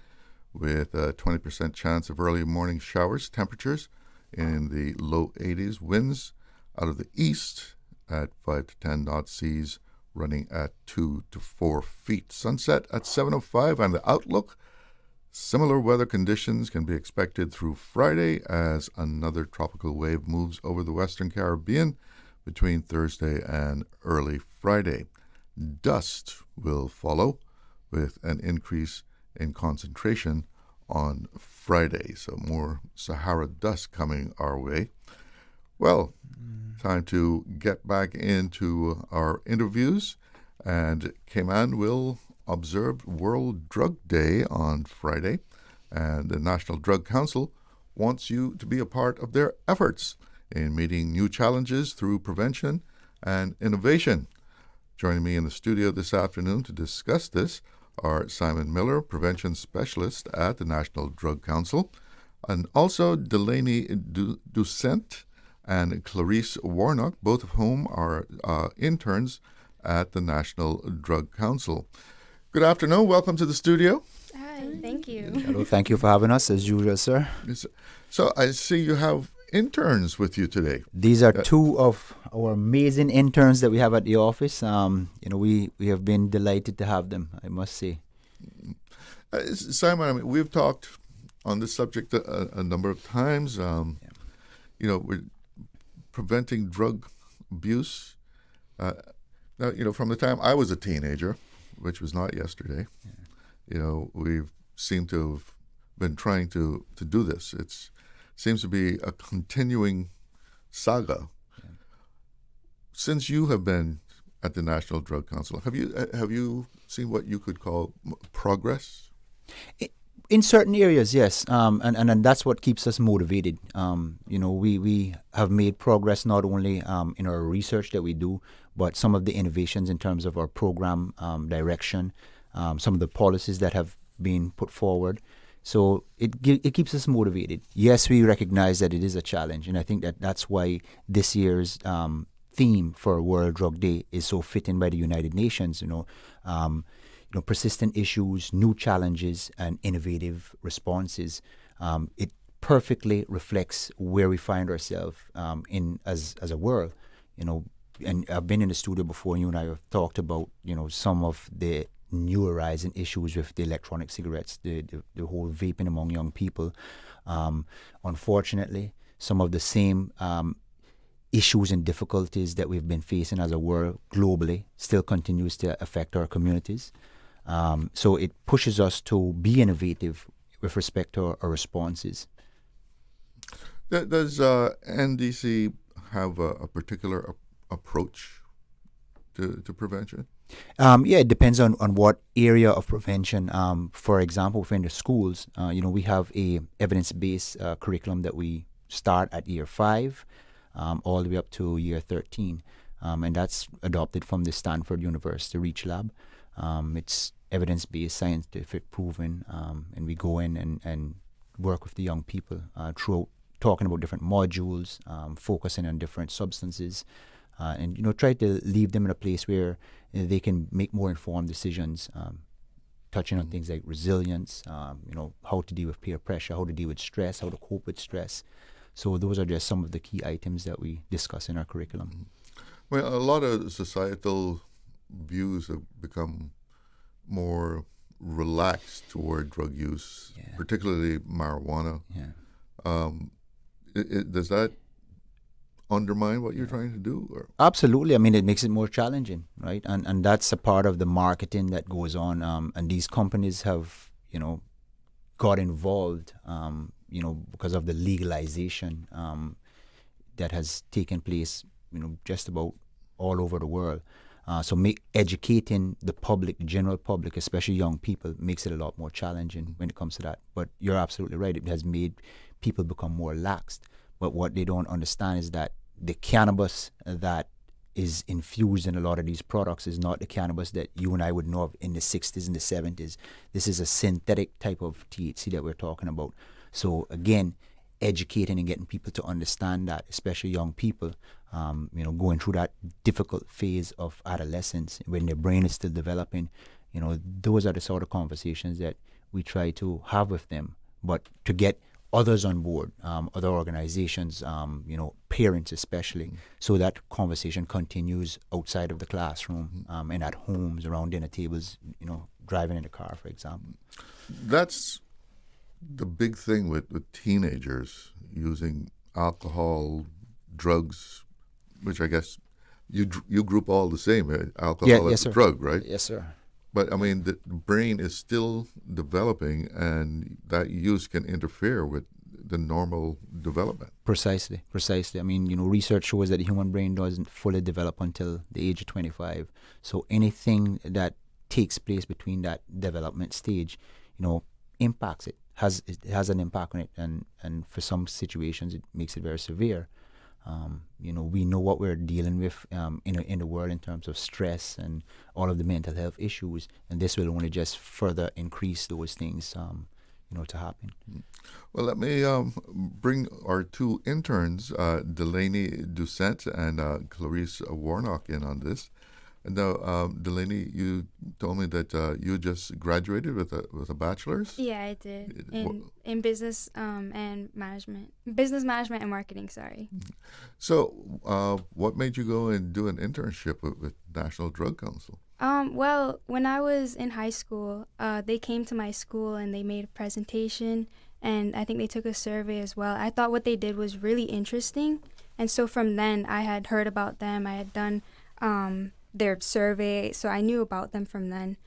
S5: with a 20% chance of early morning showers. Temperatures in the low 80s. Winds out of the east at 5 to 10 knot, seas running at 2 to 4 feet. Sunset at 7:05, and the outlook. Similar weather conditions can be expected through Friday as another tropical wave moves over the Western Caribbean between Thursday and early Friday. Dust will follow with an increase in concentration on Friday, so more Sahara dust coming our way. Well, time to get back into our interviews, and Cayman will observe World Drug Day on Friday, and the National Drug Council wants you to be a part of their efforts in meeting new challenges through prevention and innovation. Joining me in the studio this afternoon to discuss this are Simon Miller, Prevention Specialist at the National Drug Council, and also Delaney Ducent and Clarice Warnock, both of whom are interns at the National Drug Council. Good afternoon. Welcome to the studio.
S1: Hi, thank you.
S7: Hello, thank you for having us, as usual, sir.
S5: So I see you have interns with you today.
S7: These are two of our amazing interns that we have at the office. We have been delighted to have them, I must say.
S5: Simon, I mean, we've talked on this subject a number of times. We're preventing drug abuse. Now, from the time I was a teenager, which was not yesterday, we've seemed to have been trying to do this. It seems to be a continuing saga. Yeah. Since you have been at the National Drug Council, have you seen what you could call progress?
S7: In certain areas, yes, and that's what keeps us motivated. We have made progress not only in our research that we do, but some of the innovations in terms of our program direction, some of the policies that have been put forward. So it keeps us motivated. Yes, we recognize that it is a challenge, and I think that's why this year's theme for World Drug Day is so fitting by the United Nations. Persistent issues, new challenges, and innovative responses. It perfectly reflects where we find ourselves as a world. And I've been in the studio before. You and I have talked about some of the new arising issues with the electronic cigarettes, the whole vaping among young people. Unfortunately, some of the same issues and difficulties that we've been facing as a world globally still continues to affect our communities. So it pushes us to be innovative with respect to our responses.
S5: Does NDC have a particular approach to prevention?
S7: It depends on what area of prevention. For example, within the schools, we have a evidence-based curriculum that we start at year 5 all the way up to year 13. And that's adopted from the Stanford University Reach Lab. It's evidence-based, scientific, proven, and we go in and work with the young people throughout talking about different modules, focusing on different substances, and try to leave them in a place where they can make more informed decisions, touching on things like resilience, how to deal with peer pressure, how to deal with stress, how to cope with stress. So those are just some of the key items that we discuss in our curriculum.
S5: Well, a lot of societal views have become more relaxed toward drug use, particularly marijuana. Does that undermine what you're trying to do? Or?
S7: Absolutely. I mean, it makes it more challenging, right? And that's a part of the marketing that goes on. And these companies have, got involved, because of the legalization that has taken place, just about all over the world. So educating the public, the general public, especially young people, makes it a lot more challenging when it comes to that. But you're absolutely right. It has made people become more laxed. But what they don't understand is that the cannabis that is infused in a lot of these products is not the cannabis that you and I would know of in the 60s and the 70s. This is a synthetic type of THC that we're talking about. So again, educating and getting people to understand that, especially young people, going through that difficult phase of adolescence when their brain is still developing, those are the sort of conversations that we try to have with them. But to get others on board, other organizations, parents especially, so that conversation continues outside of the classroom and at homes, around dinner tables, driving in the car, for example.
S5: That's the big thing with teenagers using alcohol, drugs, which I guess you group all the same. Alcohol as a drug, right?
S7: Yes, sir.
S5: But I mean, the brain is still developing, and that use can interfere with the normal development.
S7: Precisely. I mean, research shows that the human brain doesn't fully develop until the age of 25. So anything that takes place between that development stage, impacts it. It has an impact on it, and for some situations it makes it very severe. We know what we're dealing with in the world in terms of stress and all of the mental health issues, and this will only just further increase those things, to happen.
S5: Well, let me bring our two interns, Delaney Doucette and Clarice Warnock, in on this. And now, Delaney, you told me that you just graduated with a bachelor's.
S1: Yeah, I did in business and management, business management and marketing. Sorry.
S5: So, what made you go and do an internship with National Drug Council?
S1: Well, when I was in high school, they came to my school and they made a presentation, and I think they took a survey as well. I thought what they did was really interesting, and so from then I had heard about them. I had done their survey, so I knew about them from then.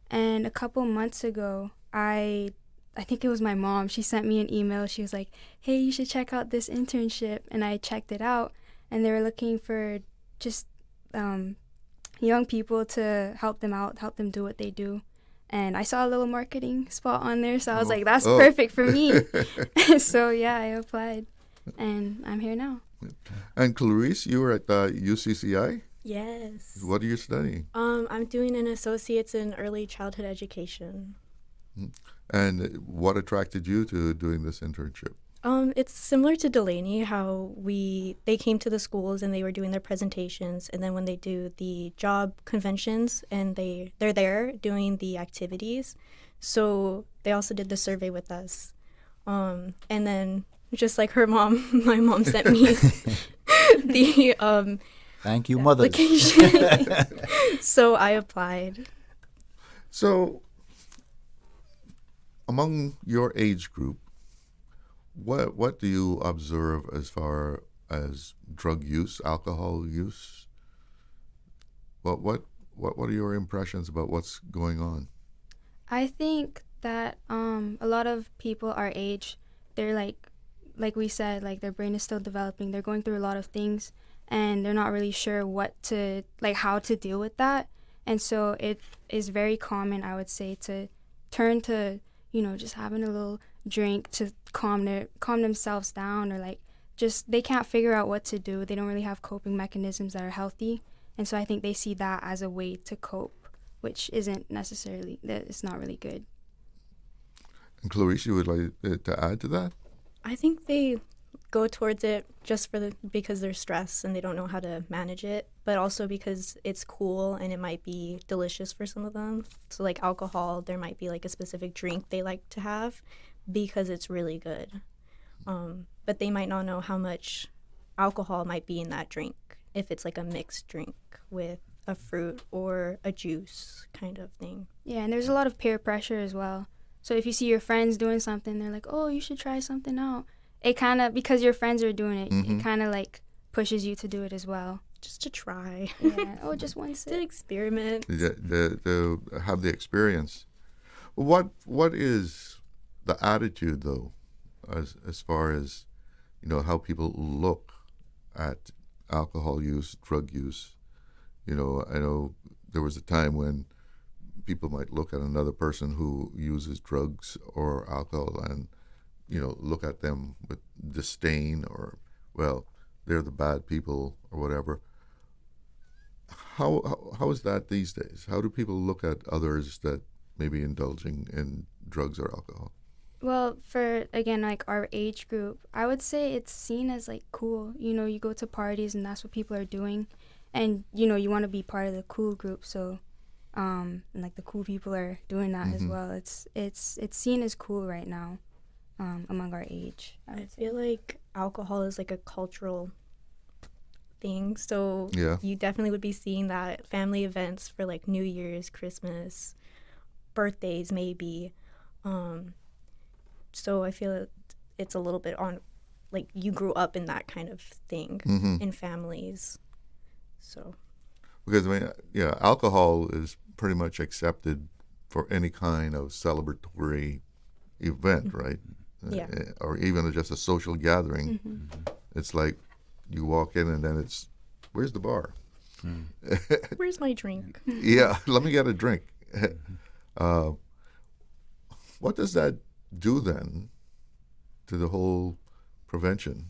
S1: And a couple months ago, I think it was my mom, she sent me an email. She was like, hey, you should check out this internship. And I checked it out, and they were looking for just young people to help them out, help them do what they do. And I saw a little marketing spot on there, so I was like, that's perfect for me. So yeah, I applied, and I'm here now.
S5: And Clarice, you were at UCCI?
S9: Yes.
S5: What are you studying?
S9: I'm doing an associate's in early childhood education.
S5: And what attracted you to doing this internship?
S9: It's similar to Delaney, how they came to the schools and they were doing their presentations, and then when they do the job conventions and they're there doing the activities. So they also did the survey with us. And then just like her mom, my mom sent me the
S7: thank you, mother.
S9: So I applied.
S5: So, among your age group, what do you observe as far as drug use, alcohol use? What are your impressions about what's going on?
S1: I think that a lot of people our age, they're like we said, like their brain is still developing. They're going through a lot of things, and they're not really sure how to deal with that. And so it is very common, I would say, to turn to, just having a little drink to calm themselves down, or they can't figure out what to do. They don't really have coping mechanisms that are healthy. And so I think they see that as a way to cope, which isn't necessarily, it's not really good.
S5: And Clarice, you would like to add to that?
S9: I think they go towards it just because they're stressed and they don't know how to manage it, but also because it's cool and it might be delicious for some of them. So like alcohol, there might be like a specific drink they like to have because it's really good. But they might not know how much alcohol might be in that drink if it's like a mixed drink with a fruit or a juice kind of thing.
S1: Yeah, and there's a lot of peer pressure as well. So if you see your friends doing something, they're like, oh, you should try something out. It kind of, because your friends are doing it, it kind of pushes you to do it as well.
S9: Just to try.
S1: Yeah. Oh, just one sip.
S9: To experiment.
S5: To have the experience. What is the attitude, though, as far as, how people look at alcohol use, drug use? I know there was a time when people might look at another person who uses drugs or alcohol and look at them with disdain, or, well, they're the bad people or whatever. How is that these days? How do people look at others that may be indulging in drugs or alcohol?
S1: Well, for, again, our age group, I would say it's seen as, cool. You go to parties and that's what people are doing. And, you want to be part of the cool group. So, and, the cool people are doing that as well. It's seen as cool right now. Among our age.
S9: I feel like alcohol is a cultural thing, so you definitely would be seeing that at family events for New Year's, Christmas, birthdays maybe. So I feel it's a little bit on, you grew up in that kind of thing in families. So
S5: because alcohol is pretty much accepted for any kind of celebratory event, right?
S9: Yeah.
S5: Or even just a social gathering. It's like you walk in and then it's, where's the bar?
S9: Where's my drink?
S5: Yeah, let me get a drink. What does that do then to the whole prevention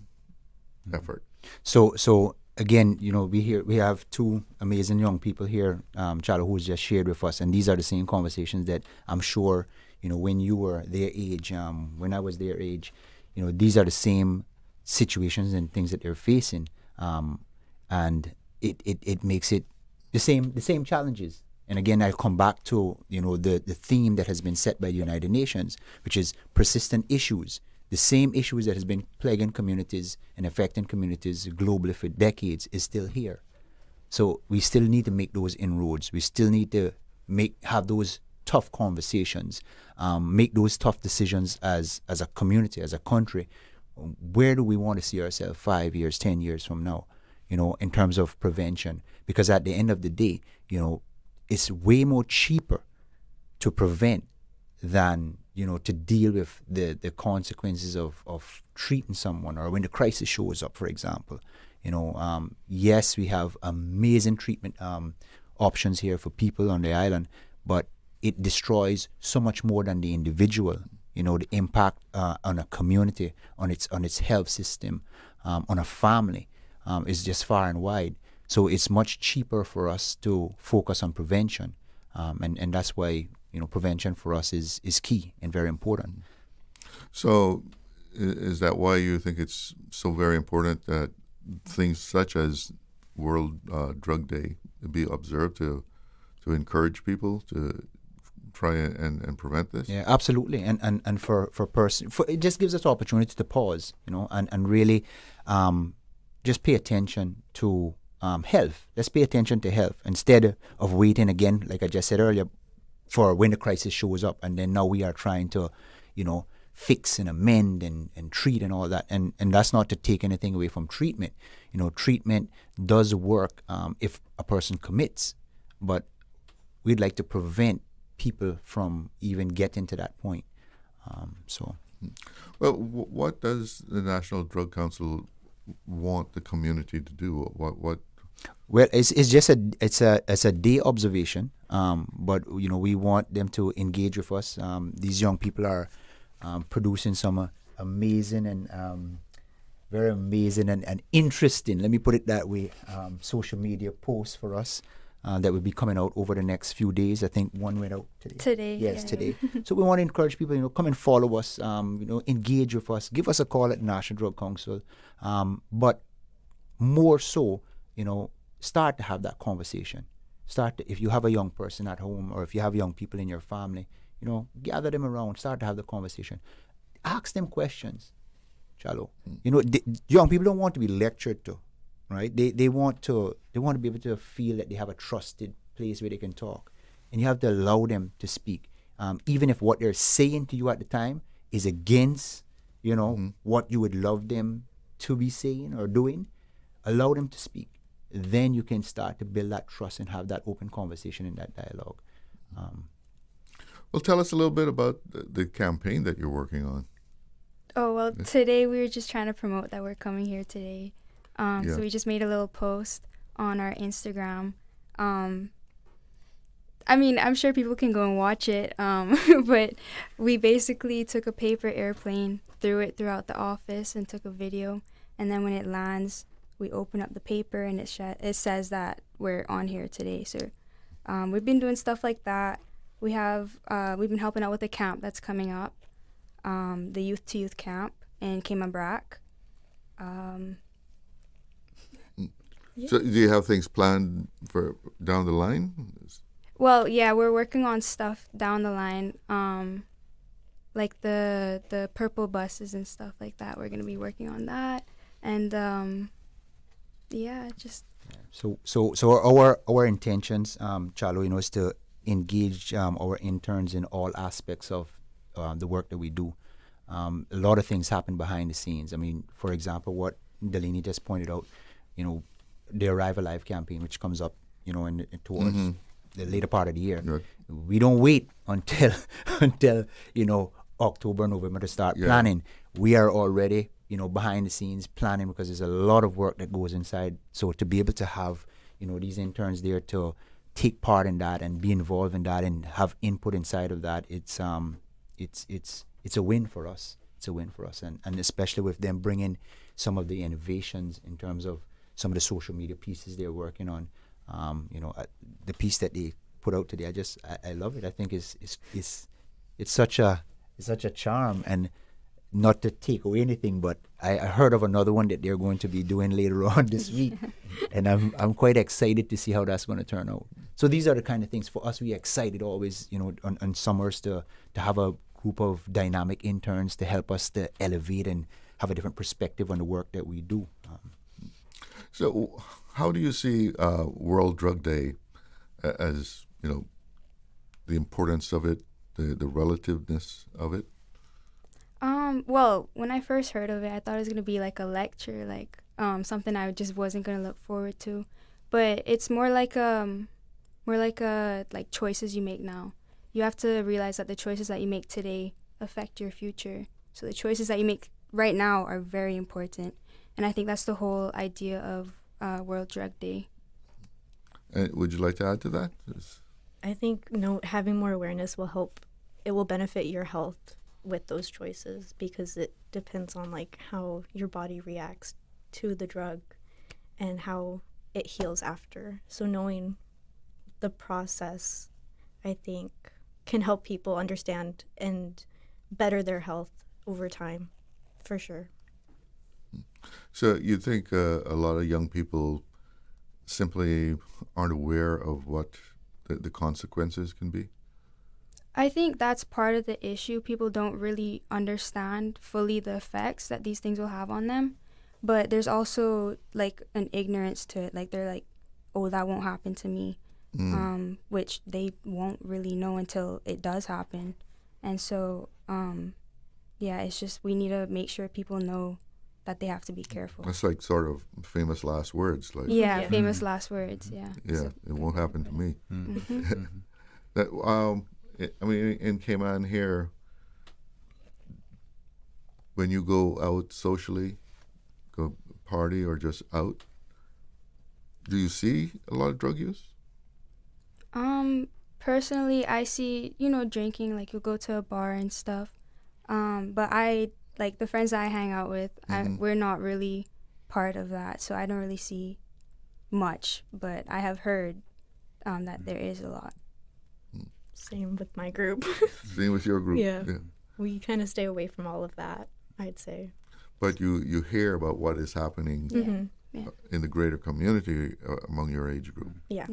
S5: effort?
S7: So again, we have two amazing young people here, Chalo, who's just shared with us, and these are the same conversations that I'm sure, when you were their age, when I was their age, these are the same situations and things that they're facing, and it makes it the same challenges. And again, I'll come back to the theme that has been set by the United Nations, which is persistent issues. The same issues that has been plaguing communities and affecting communities globally for decades is still here. So we still need to make those inroads. We still need to have those tough conversations, make those tough decisions as a community, as a country. Where do we want to see ourselves 5 years, 10 years from now, in terms of prevention? Because at the end of the day, it's way more cheaper to prevent than to deal with the consequences of treating someone, or when the crisis shows up, for example. Yes, we have amazing treatment options here for people on the island, but it destroys so much more than the individual. The impact on a community, on its health system, on a family, is just far and wide. So it's much cheaper for us to focus on prevention, and that's why prevention for us is key and very important.
S5: So is that why you think it's so very important that things such as World Drug Day be observed to encourage people to try and prevent this?
S7: Yeah, absolutely. And for it just gives us opportunity to pause, and really just pay attention to health. Let's pay attention to health instead of waiting again, like I just said earlier, for when the crisis shows up, and then now we are trying to, fix and amend and treat and all that. And that's not to take anything away from treatment. Treatment does work if a person commits, but we'd like to prevent people from even getting to that point.
S5: Well, what does the National Drug Council want the community to do? What?
S7: Well, it's just a day observation, but we want them to engage with us. These young people are producing some amazing and very amazing and interesting, let me put it that way, social media posts for us that will be coming out over the next few days. I think one went out today.
S1: Today.
S7: Yes,
S1: yeah.
S7: today. So we want to encourage people, come and follow us, engage with us, give us a call at the National Drug Council, but more so, start to have that conversation. If you have a young person at home, or if you have young people in your family, gather them around, start to have the conversation. Ask them questions, Chalo. Young people don't want to be lectured to, right? They want to be able to feel that they have a trusted place where they can talk. And you have to allow them to speak. Even if what they're saying to you at the time is against, what you would love them to be saying or doing, allow them to speak. Then you can start to build that trust and have that open conversation and that dialogue.
S5: Well, tell us a little bit about the campaign that you're working on.
S1: Oh, well, today we were just trying to promote that we're coming here today. So we just made a little post on our Instagram. I'm sure people can go and watch it, but we basically took a paper airplane, threw it throughout the office, and took a video. And then when it lands, we open up the paper, and it says that we're on here today. So we've been doing stuff like that. We've been helping out with a camp that's coming up, the Youth to Youth camp in Cayman Brac.
S5: So do you have things planned for down the line?
S1: Well, yeah, we're working on stuff down the line, like the purple buses and stuff like that. We're going to be working on that. And just...
S7: So our intentions, Chalo, is to engage our interns in all aspects of the work that we do. A lot of things happen behind the scenes. For example, what Delaney just pointed out, the Arrive Alive campaign, which comes up, towards the later part of the year. Right. We don't wait until October, November to start planning. We are already, behind the scenes planning, because there's a lot of work that goes inside. So to be able to have, these interns there to take part in that and be involved in that and have input inside of that, it's a win for us. it's a win for us. And especially with them bringing some of the innovations in terms of some of the social media pieces they're working on. The piece that they put out today, I love it. I think it's such a charm. And not to take away anything, but I heard of another one that they're going to be doing later on this week, and I'm quite excited to see how that's going to turn out. So these are the kind of things for us. We're excited always, on summers to have a group of dynamic interns to help us to elevate and have a different perspective on the work that we do.
S5: So, how do you see World Drug Day as the importance of it, the relativeness of it?
S1: Well, when I first heard of it, I thought it was gonna be like a lecture, like something I just wasn't gonna look forward to. But it's more like choices you make now. You have to realize that the choices that you make today affect your future. So the choices that you make right now are very important, and I think that's the whole idea of World Drug Day.
S5: Would you like to add to that?
S9: I think having more awareness will help. It will benefit your health with those choices, because it depends on like how your body reacts to the drug and how it heals after. So knowing the process, I think, can help people understand and better their health over time, for sure.
S5: So you think a lot of young people simply aren't aware of what the consequences can be?
S1: I think that's part of the issue. People don't really understand fully the effects that these things will have on them. But there's also like an ignorance to it. Like they're like, oh, that won't happen to me, which they won't really know until it does happen. And so, it's just we need to make sure people know that they have to be careful.
S5: That's like sort of famous last words. Like
S1: famous last words, yeah.
S5: Yeah,
S1: so,
S5: it won't happen to me.
S1: Mm-hmm.
S5: In Cayman here, when you go out socially, go party or just out, do you see a lot of drug use?
S1: Personally, I see, drinking, like you'll go to a bar and stuff. But like the friends that I hang out with, we're not really part of that, so I don't really see much, but I have heard that there is a lot.
S9: Same with my group.
S5: Same with your group.
S9: Yeah. We kind of stay away from all of that, I'd say.
S5: But you hear about what is happening in the greater community among your age group.
S9: Yeah.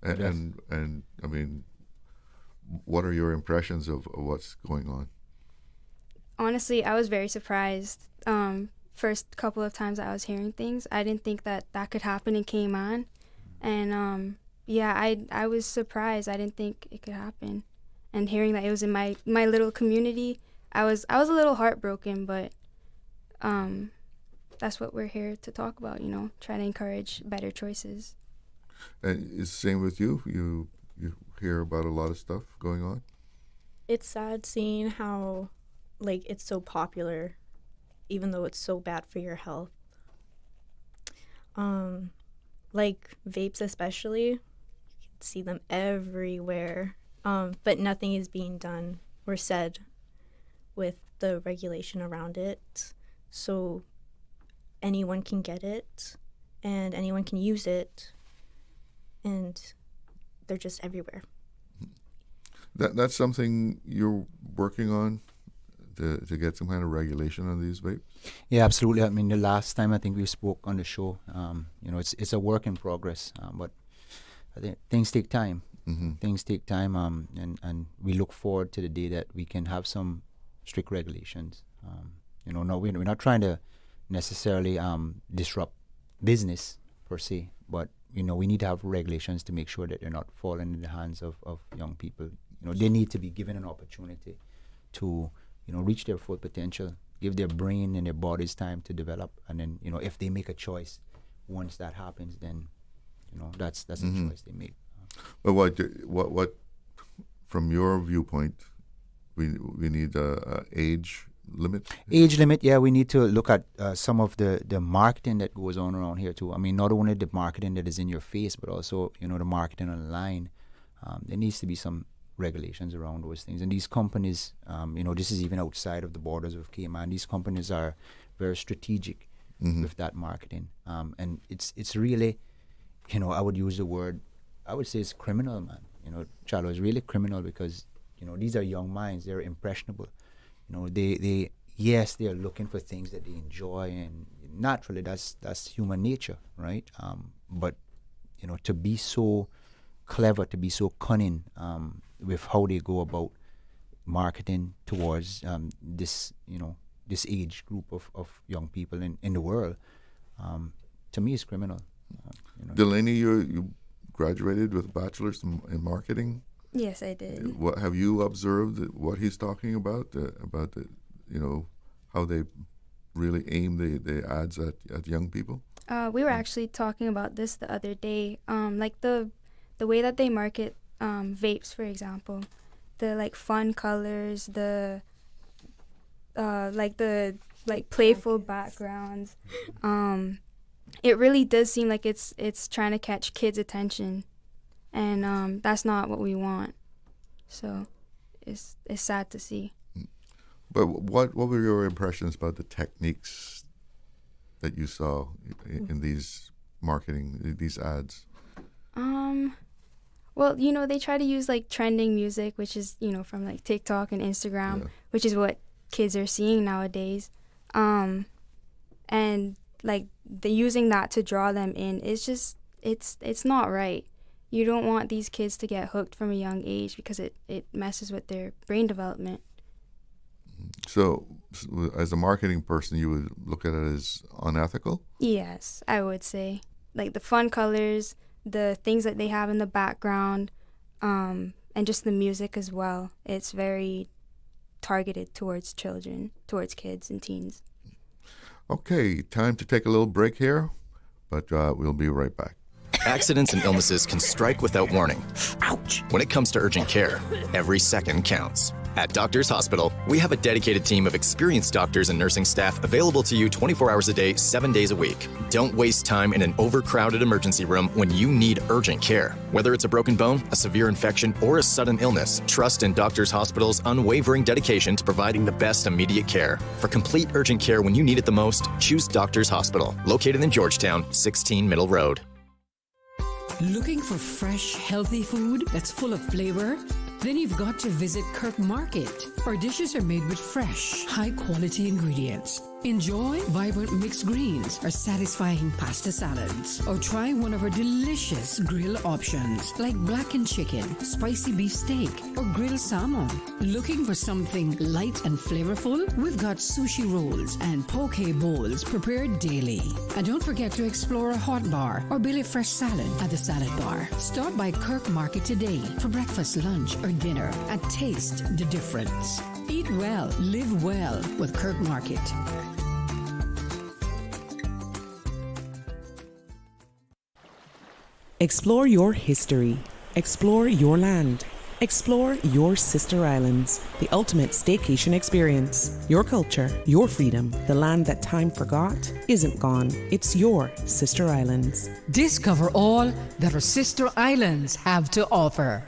S5: And I mean, what are your impressions of what's going on?
S1: Honestly, I was very surprised. First couple of times I was hearing things, I didn't think that could happen in Cayman. And I was surprised. I didn't think it could happen. And hearing that it was in my little community, I was a little heartbroken, but that's what we're here to talk about, try to encourage better choices.
S5: And it's the same with you? You hear about a lot of stuff going on?
S9: It's sad seeing how it's so popular, even though it's so bad for your health. Like vapes especially, you can see them everywhere, but nothing is being done or said with the regulation around it. So anyone can get it and anyone can use it, and they're just everywhere.
S5: That's something you're working on, to get some kind of regulation on these vapes?
S7: Yeah, absolutely. I mean, the last time I think we spoke on the show, it's a work in progress, but I think things take time.
S5: Mm-hmm.
S7: Things take time, and we look forward to the day that we can have some strict regulations. We're not trying to necessarily disrupt business per se, but we need to have regulations to make sure that they're not falling in the hands of young people. They need to be given an opportunity to reach their full potential, give their brain and their bodies time to develop, and then if they make a choice, once that happens, then that's a choice they make.
S5: But what from your viewpoint, we need a age limit?
S7: Age limit, yeah. We need to look at some of the marketing that goes on around here too. I mean, not only the marketing that is in your face, but also the marketing online. There needs to be some regulations around those things. And these companies, this is even outside of the borders of Cayman. These companies are very strategic with that marketing, and it's really, I would use the word, I would say it's criminal, man. Charlo, is really criminal because these are young minds. They're impressionable. They are looking for things that they enjoy, and naturally that's human nature, right? But to be so clever, to be so cunning with how they go about marketing towards this age group of young people in the world, to me is criminal.
S5: Delaney, you graduated with a bachelor's in marketing.
S1: Yes, I did.
S5: What have you observed? What he's talking about how they really aim the ads at young people?
S1: We were actually talking about this the other day. Like the way that they market vapes, for example, the fun colors, the playful backgrounds. It really does seem like it's trying to catch kids' attention, and that's not what we want. So it's sad to see.
S5: But what were your impressions about the techniques that you saw in these marketing, these ads?
S1: Well, they try to use trending music, which is, from TikTok and Instagram, which is what kids are seeing nowadays. And the using that to draw them in is just, it's not right. You don't want these kids to get hooked from a young age because it messes with their brain development.
S5: So, as a marketing person, you would look at it as unethical?
S1: Yes, I would say. The fun colors, the things that they have in the background, and just the music as well. It's very targeted towards children, towards kids and teens.
S5: Okay, time to take a little break here, but we'll be right back.
S6: Accidents and illnesses can strike without warning. Ouch! When it comes to urgent care, every second counts. At Doctors Hospital, we have a dedicated team of experienced doctors and nursing staff available to you 24 hours a day, 7 days a week. Don't waste time in an overcrowded emergency room when you need urgent care. Whether it's a broken bone, a severe infection, or a sudden illness, trust in Doctors Hospital's unwavering dedication to providing the best immediate care. For complete urgent care when you need it the most, choose Doctors Hospital, located in Georgetown, 16 Middle Road.
S17: Looking for fresh, healthy food that's full of flavor? Then you've got to visit Kirk Market. Our dishes are made with fresh, high-quality ingredients. Enjoy vibrant mixed greens or satisfying pasta salads. Or try one of our delicious grill options like blackened chicken, spicy beef steak, or grilled salmon. Looking for something light and flavorful? We've got sushi rolls and poke bowls prepared daily. And don't forget to explore a hot bar or Billy Fresh salad at the salad bar. Stop by Kirk Market today for breakfast, lunch, or dinner and taste the difference. Eat well, live well with Kirk Market.
S10: Explore your history. Explore your land. Explore your sister islands. The ultimate staycation experience. Your culture, your freedom. The land that time forgot isn't gone. It's your sister islands.
S17: Discover all that our sister islands have to offer.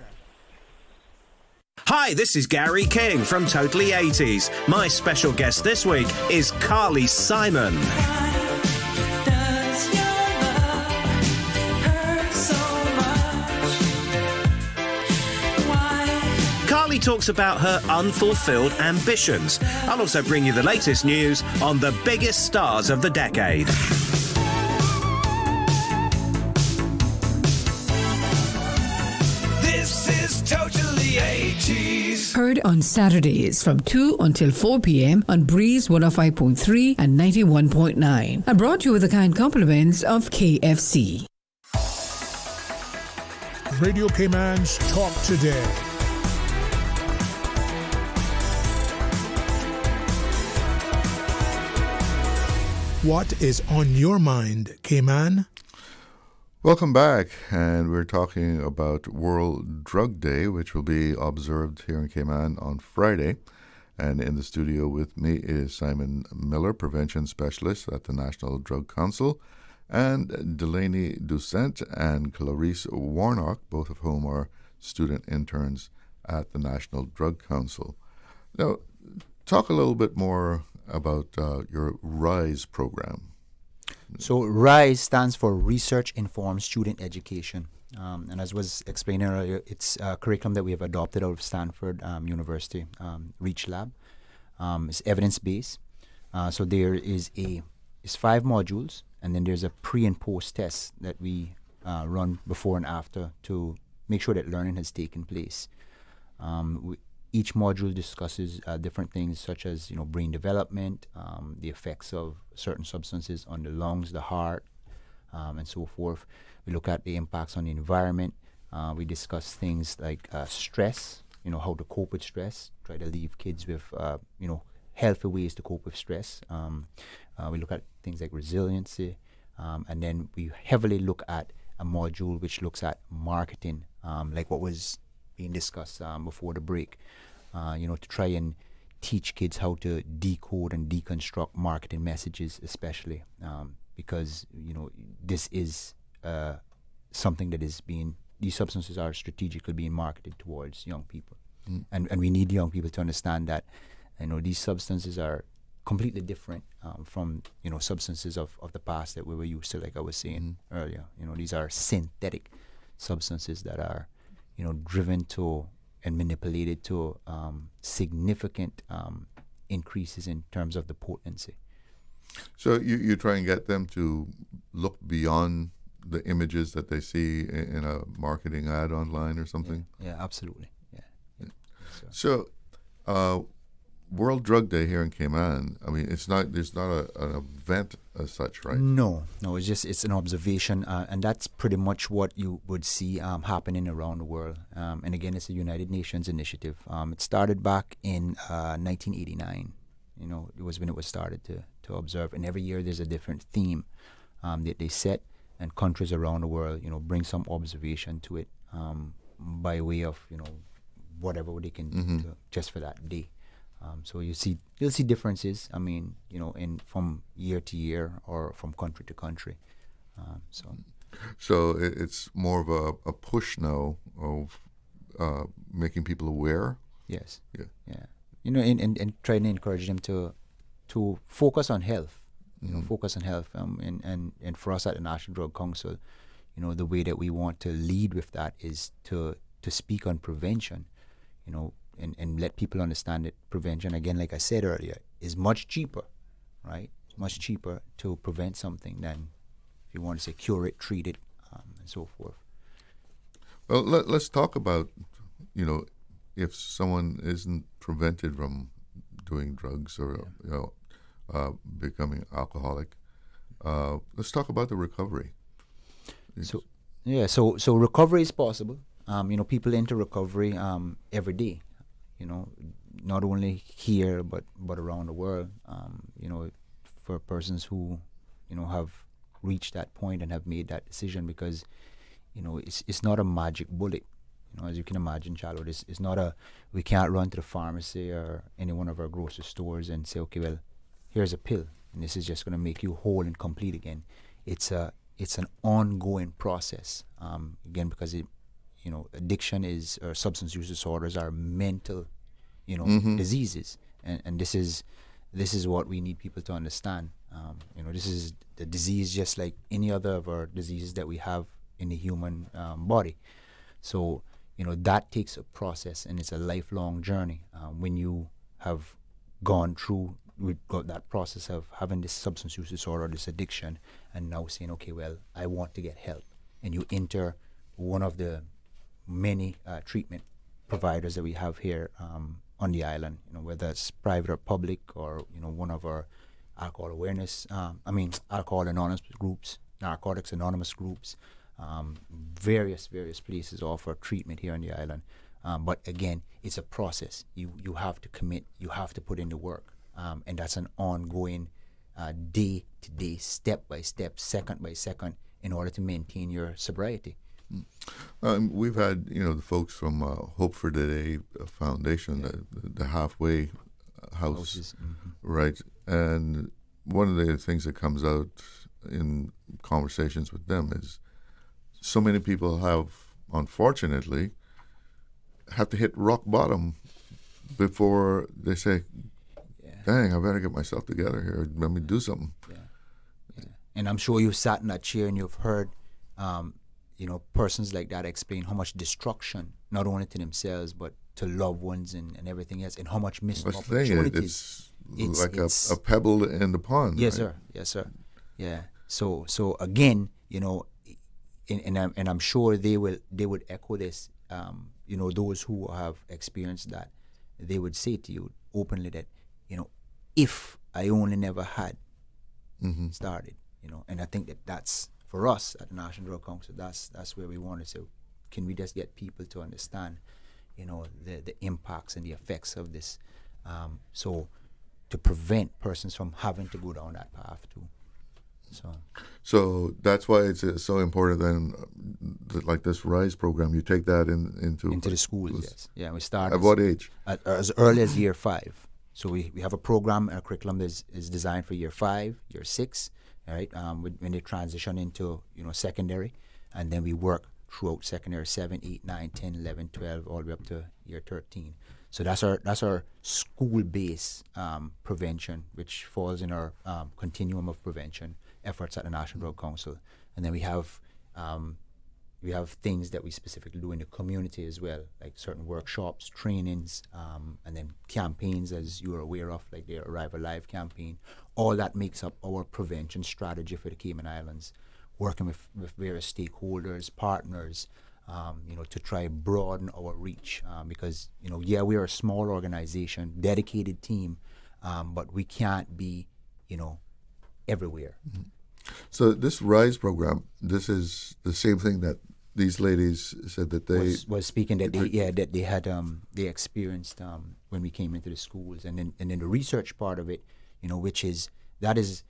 S23: Hi, this is Gary King from Totally 80s. My special guest this week is Carly Simon. Carly talks about her unfulfilled ambitions. I'll also bring you the latest news on the biggest stars of the decade.
S24: This is Totally 80s.
S17: Heard on Saturdays from 2 until 4 p.m. on Breeze 105.3 and 91.9. And brought to you with the kind compliments of KFC.
S11: Radio Cayman's Talk Today. What is on your mind, Cayman?
S5: Welcome back, and we're talking about World Drug Day, which will be observed here in Cayman on Friday. And in the studio with me is Simon Miller, Prevention Specialist at the National Drug Council, and Delaney Doucette and Clarice Warnock, both of whom are student interns at the National Drug Council. Now, talk a little bit more about your RISE program.
S7: So RISE stands for Research Informed Student Education. And as was explained earlier, it's a curriculum that we have adopted out of Stanford University Reach Lab. It's evidence-based. So there is it's 5 modules, and then there's a pre and post test that we run before and after to make sure that learning has taken place. Each module discusses different things such as brain development, the effects of certain substances on the lungs, the heart, and so forth. We look at the impacts on the environment. We discuss things like stress, how to cope with stress, try to leave kids with healthy ways to cope with stress. We look at things like resiliency, and then we heavily look at a module which looks at marketing, like what was being discussed before the break, to try and teach kids how to decode and deconstruct marketing messages, especially because this is something that is these substances are strategically being marketed towards young people, and we need young people to understand that these substances are completely different from substances of the past that we were used to, like I was saying earlier. These are synthetic substances that are driven to and manipulated to significant increases in terms of the potency.
S5: So you try and get them to look beyond the images that they see in a marketing ad online or something?
S7: Yeah, absolutely. Yeah.
S5: So World Drug Day here in Cayman, I mean, there's not an event as such, right?
S7: No, it's an observation, and that's pretty much what you would see happening around the world. And again, it's a United Nations initiative. It started back in 1989. It was when it was started to observe, and every year there's a different theme that they set, and countries around the world, bring some observation to it by way of whatever they can do just for that day. So you'll see differences. I mean, from year to year or from country to country.
S5: So it's more of a push now of making people aware.
S7: Yes. Yeah. And trying to encourage them to focus on health. Focus on health. And for us at the National Drug Council, the way that we want to lead with that is to speak on prevention. And let people understand that prevention, again, like I said earlier, is much cheaper, right? Much cheaper to prevent something than, if you want to say, cure it, treat it, and so forth.
S5: Well, let's talk about, if someone isn't prevented from doing drugs or, becoming alcoholic, let's talk about the recovery.
S7: So recovery is possible. People enter recovery every day. Not only here but around the world. For persons who have reached that point and have made that decision, because it's not a magic bullet. As you can imagine, Charlotte, it's not we can't run to the pharmacy or any one of our grocery stores and say, okay, well, here's a pill and this is just going to make you whole and complete again. It's an ongoing process. Again, because addiction or substance use disorders are mental, diseases, and this is what we need people to understand. This is the disease just like any other of our diseases that we have in the human body. So that takes a process, and it's a lifelong journey. When you have gone through that process of having this substance use disorder, this addiction, and now saying, okay, well, I want to get help, and you enter one of the many treatment providers that we have here on the island, whether it's private or public, or one of our alcohol anonymous groups, narcotics anonymous groups, various places offer treatment here on the island. But again, it's a process. You have to commit. You have to put in the work, and that's an ongoing, day to day, step by step, second by second, in order to maintain your sobriety.
S5: We've had, the folks from Hope for the Day Foundation, the halfway house, right? And one of the things that comes out in conversations with them is so many people have, unfortunately, have to hit rock bottom before they say, dang, I better get myself together here. Let me do something.
S7: And I'm sure you've sat in that chair and you've heard, persons like that explain how much destruction, not only to themselves, but to loved ones and everything else, and how much missed opportunities.
S5: It's like a pebble in the pond.
S7: Yes,
S5: right?
S7: sir. Yes, sir. Yeah. So again, and I'm sure they would echo this. Those who have experienced that, they would say to you openly that, if I only never had started, and I think that's for us at the National Drug Council. That's where we wanted to. Can we just get people to understand, the impacts and the effects of this, so to prevent persons from having to go down that path too.
S5: So that's why it's so important. Then, like this RISE program, you take that into
S7: the schools. Yes, yeah. We start
S5: at what age?
S7: As early as year 5. So we have a program, a curriculum is designed for year 5, year 6, right? When they transition into secondary, and then we work throughout secondary 7, 8, 9, 10, 11, 12, all the way up to year 13. So that's our school-based prevention, which falls in our continuum of prevention efforts at the National Drug Council. And then we have things that we specifically do in the community as well, like certain workshops, trainings, and then campaigns, as you are aware of, like the Arrive Alive campaign. All that makes up our prevention strategy for the Cayman Islands, working with various stakeholders, partners, to try to broaden our reach. Because, we are a small organization, dedicated team, but we can't be, everywhere.
S5: Mm-hmm. So this RISE program, this is the same thing that these ladies said that they
S7: was speaking that they had they experienced when we came into the schools, and then the research part of it, that is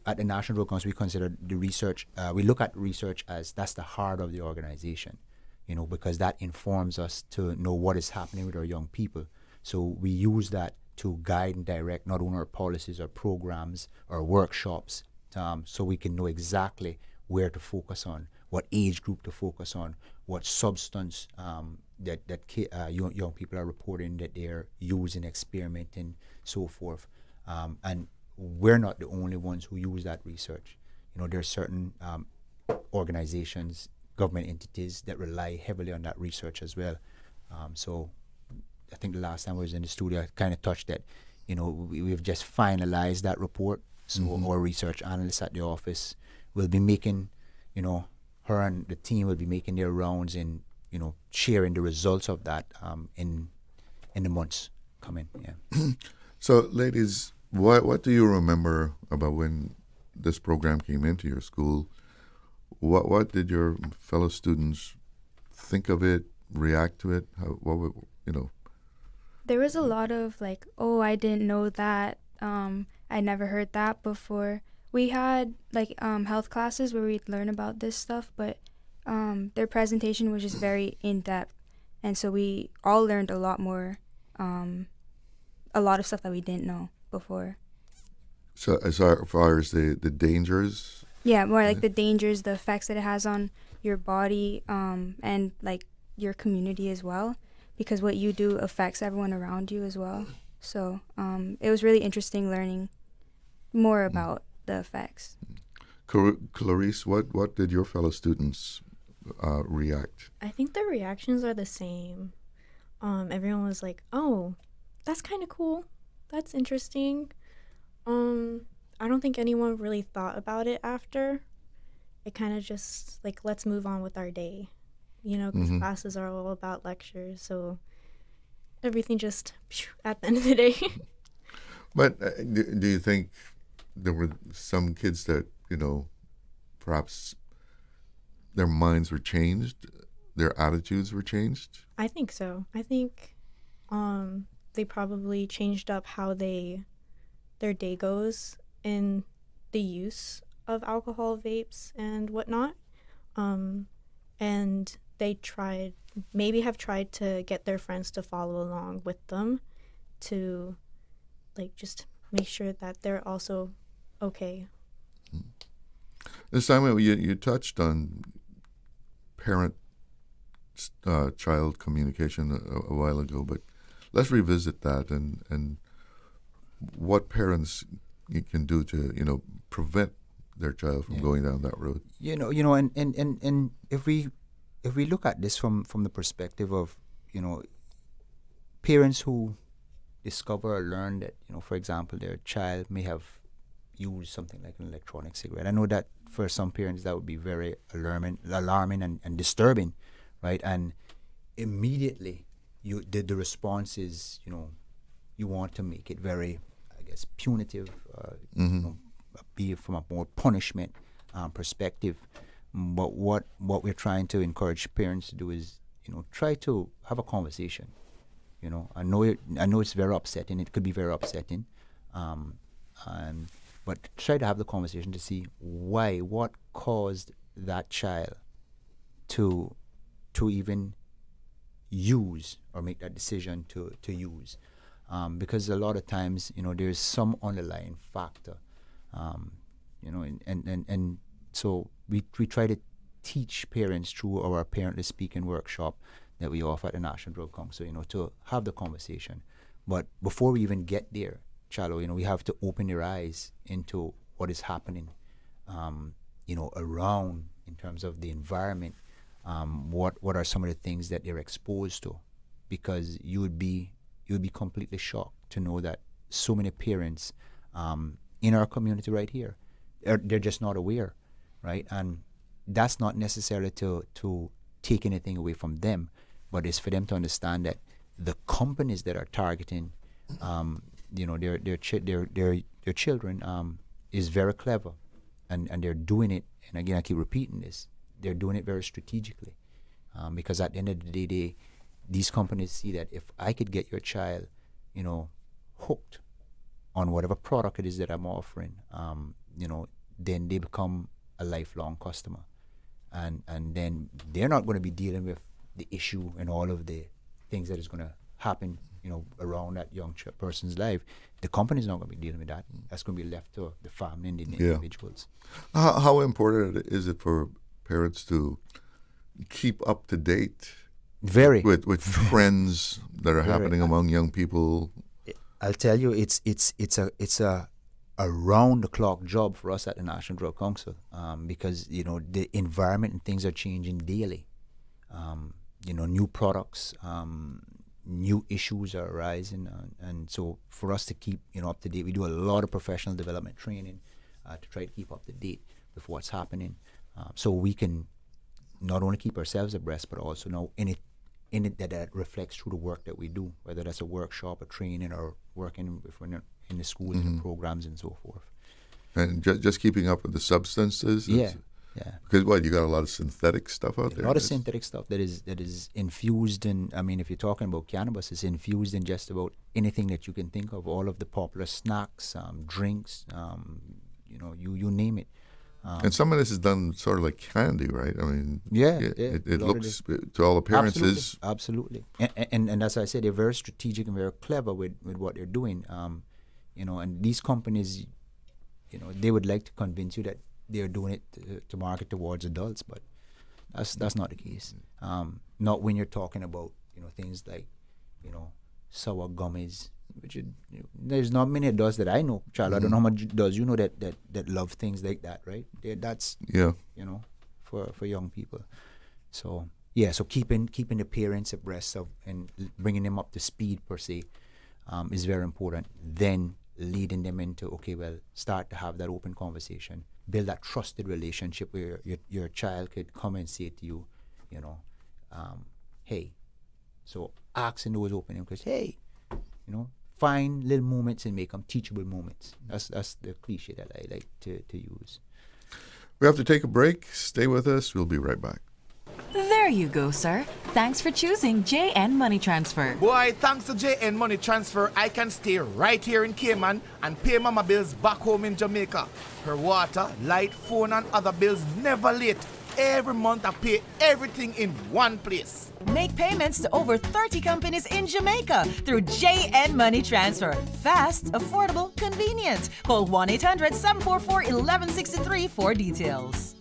S7: at the National Drug Council we consider the research. We look at research as that's the heart of the organization, because that informs us to know what is happening with our young people. So we use that to guide and direct not only our policies or programs or workshops, so we can know exactly where to focus on, what age group to focus on, what substance young people are reporting that they're using, experimenting, so forth. And we're not the only ones who use that research. There's certain organizations, government entities that rely heavily on that research as well. So I think the last time I was in the studio, I kind of touched that, we've just finalized that report. So our research analysts at the office will be making, her and the team will be making their rounds and, sharing the results of that in the months coming. Yeah.
S5: So, ladies, what do you remember about when this program came into your school? What did your fellow students think of it, react to it?
S1: There was a lot of like, oh, I didn't know that. I never heard that before. We had like health classes where we'd learn about this stuff, but their presentation was just very in-depth. And so we all learned a lot more, a lot of stuff that we didn't know before.
S5: So as far as the dangers?
S1: Yeah, more like the dangers, the effects that it has on your body, and like your community as well, because what you do affects everyone around you as well. So it was really interesting learning more about the effects.
S5: Clarice, what did your fellow students react?
S9: I think the reactions are the same. Everyone was like, oh, that's kind of cool. That's interesting. I don't think anyone really thought about it after. It kind of just like, let's move on with our day, because classes are all about lectures. So everything just at the end of the day.
S5: But do you think there were some kids that, perhaps their minds were changed, their attitudes were changed?
S9: I think so. I think they probably changed up how their day goes in the use of alcohol, vapes, and whatnot. And they have tried to get their friends to follow along with them to like just make sure that they're also okay.
S5: This time you touched on parent child communication a while ago, but let's revisit that and what parents can do to prevent their child from going down that road.
S7: And if we look at this from the perspective of parents who discover or learn that for example their child may have used something like an electronic cigarette. I know that for some parents that would be very alarming and disturbing, right? And immediately the response is you want to make it very, I guess, punitive, be it from a more punishment perspective. But what we're trying to encourage parents to do is try to have a conversation. I know it's very upsetting. It could be very upsetting, but try to have the conversation to see what caused that child to even use or make that decision to use, because a lot of times there's some underlying factor, and so we try to teach parents through our parentless speaking workshop that we offer at the National Drug Council, to have the conversation. But before we even get there, Chalo, we have to open their eyes into what is happening, around in terms of the environment. What are some of the things that they're exposed to? Because you would be completely shocked to know that so many parents in our community right here, they're just not aware, right? And that's not necessarily to take anything away from them, but it's for them to understand that the companies that are targeting, their children, is very clever, and they're doing it. And again, I keep repeating this: they're doing it very strategically, because at the end of the day, these companies see that if I could get your child, hooked on whatever product it is that I'm offering, then they become a lifelong customer, and then they're not going to be dealing with the issue and all of the things that is going to happen, around that young person's life. The company's not going to be dealing with that. That's going to be left to the family and the individuals.
S5: How important is it for parents to keep up to date with trends that are happening among young people?
S7: I'll tell you, it's a around the clock job for us at the National Drug Council, because the environment and things are changing daily. New products, new issues are arising, and so for us to keep up to date, we do a lot of professional development training to try to keep up to date with what's happening, so we can not only keep ourselves abreast, but also know in it that reflects through the work that we do, whether that's a workshop, a training, or working in the schools and the programs and so forth.
S5: And just keeping up with the substances.
S7: Yeah.
S5: Because you got a lot of synthetic stuff out there.
S7: A lot of synthetic stuff that is infused in. I mean, if you're talking about cannabis, it's infused in just about anything that you can think of. All of the popular snacks, drinks, you name it.
S5: And some of this is done sort of like candy, right? I mean, it looks to all appearances.
S7: Absolutely. And as I said, they're very strategic and very clever with what they're doing. And these companies, they would like to convince you that they're doing it to market towards adults, but that's not the case. Not when you're talking about things like sour gummies, which there's not many adults that I know, Charles. I don't know how much does you know that love things like that, right? That's for young people. So so keeping the parents abreast of and bringing them up to speed per se is very important. Then leading them into start to have that open conversation, build that trusted relationship where your child could come and say to you, hey. So asking those open questions, hey, find little moments and make them teachable moments. That's the cliche that I like to use.
S5: We have to take a break. Stay with us. We'll be right back.
S13: There you go, sir. Thanks for choosing JN Money Transfer.
S14: Boy, thanks to JN Money Transfer, I can stay right here in Cayman and pay mama bills back home in Jamaica. Her water, light, phone, and other bills never late. Every month I pay everything in one place.
S13: Make payments to over 30 companies in Jamaica through JN Money Transfer. Fast, affordable, convenient. Call 1-800-744-1163 for details.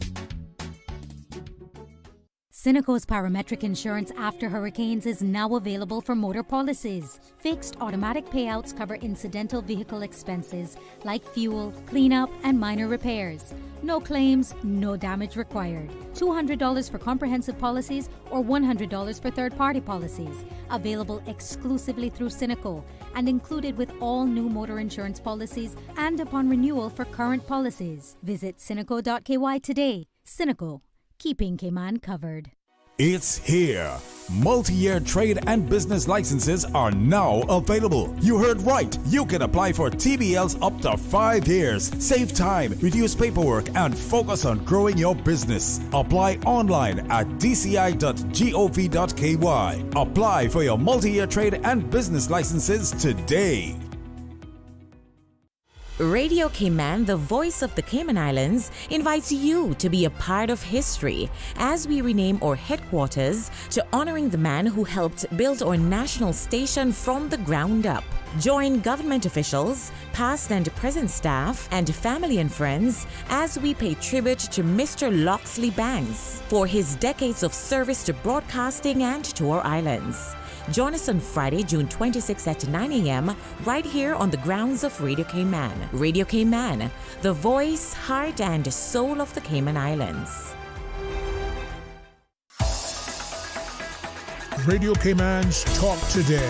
S12: Cineco's parametric insurance after hurricanes is now available for motor policies. Fixed automatic payouts cover incidental vehicle expenses like fuel, cleanup, and minor repairs. No claims, no damage required. $200 for comprehensive policies or $100 for third-party policies. Available exclusively through Cineco and included with all new motor insurance policies and upon renewal for current policies. Visit cineco.ky today. Cineco, keeping Cayman covered.
S15: It's here. Multi-year trade and business licenses are now available. You heard right. You can apply for TBLs up to 5 years. Save time, reduce paperwork, and focus on growing your business. Apply online at dci.gov.ky. Apply for your multi-year trade and business licenses today.
S16: Radio Cayman, the voice of the Cayman Islands, invites you to be a part of history as we rename our headquarters to honoring the man who helped build our national station from the ground up. Join government officials, past and present staff, and family and friends as we pay tribute to Mr. Loxley Banks for his decades of service to broadcasting and to our islands. Join us on Friday, June 26 at 9 a.m. right here on the grounds of Radio Cayman. Radio Cayman, the voice, heart, and soul of the Cayman Islands.
S11: Radio Cayman's Talk Today.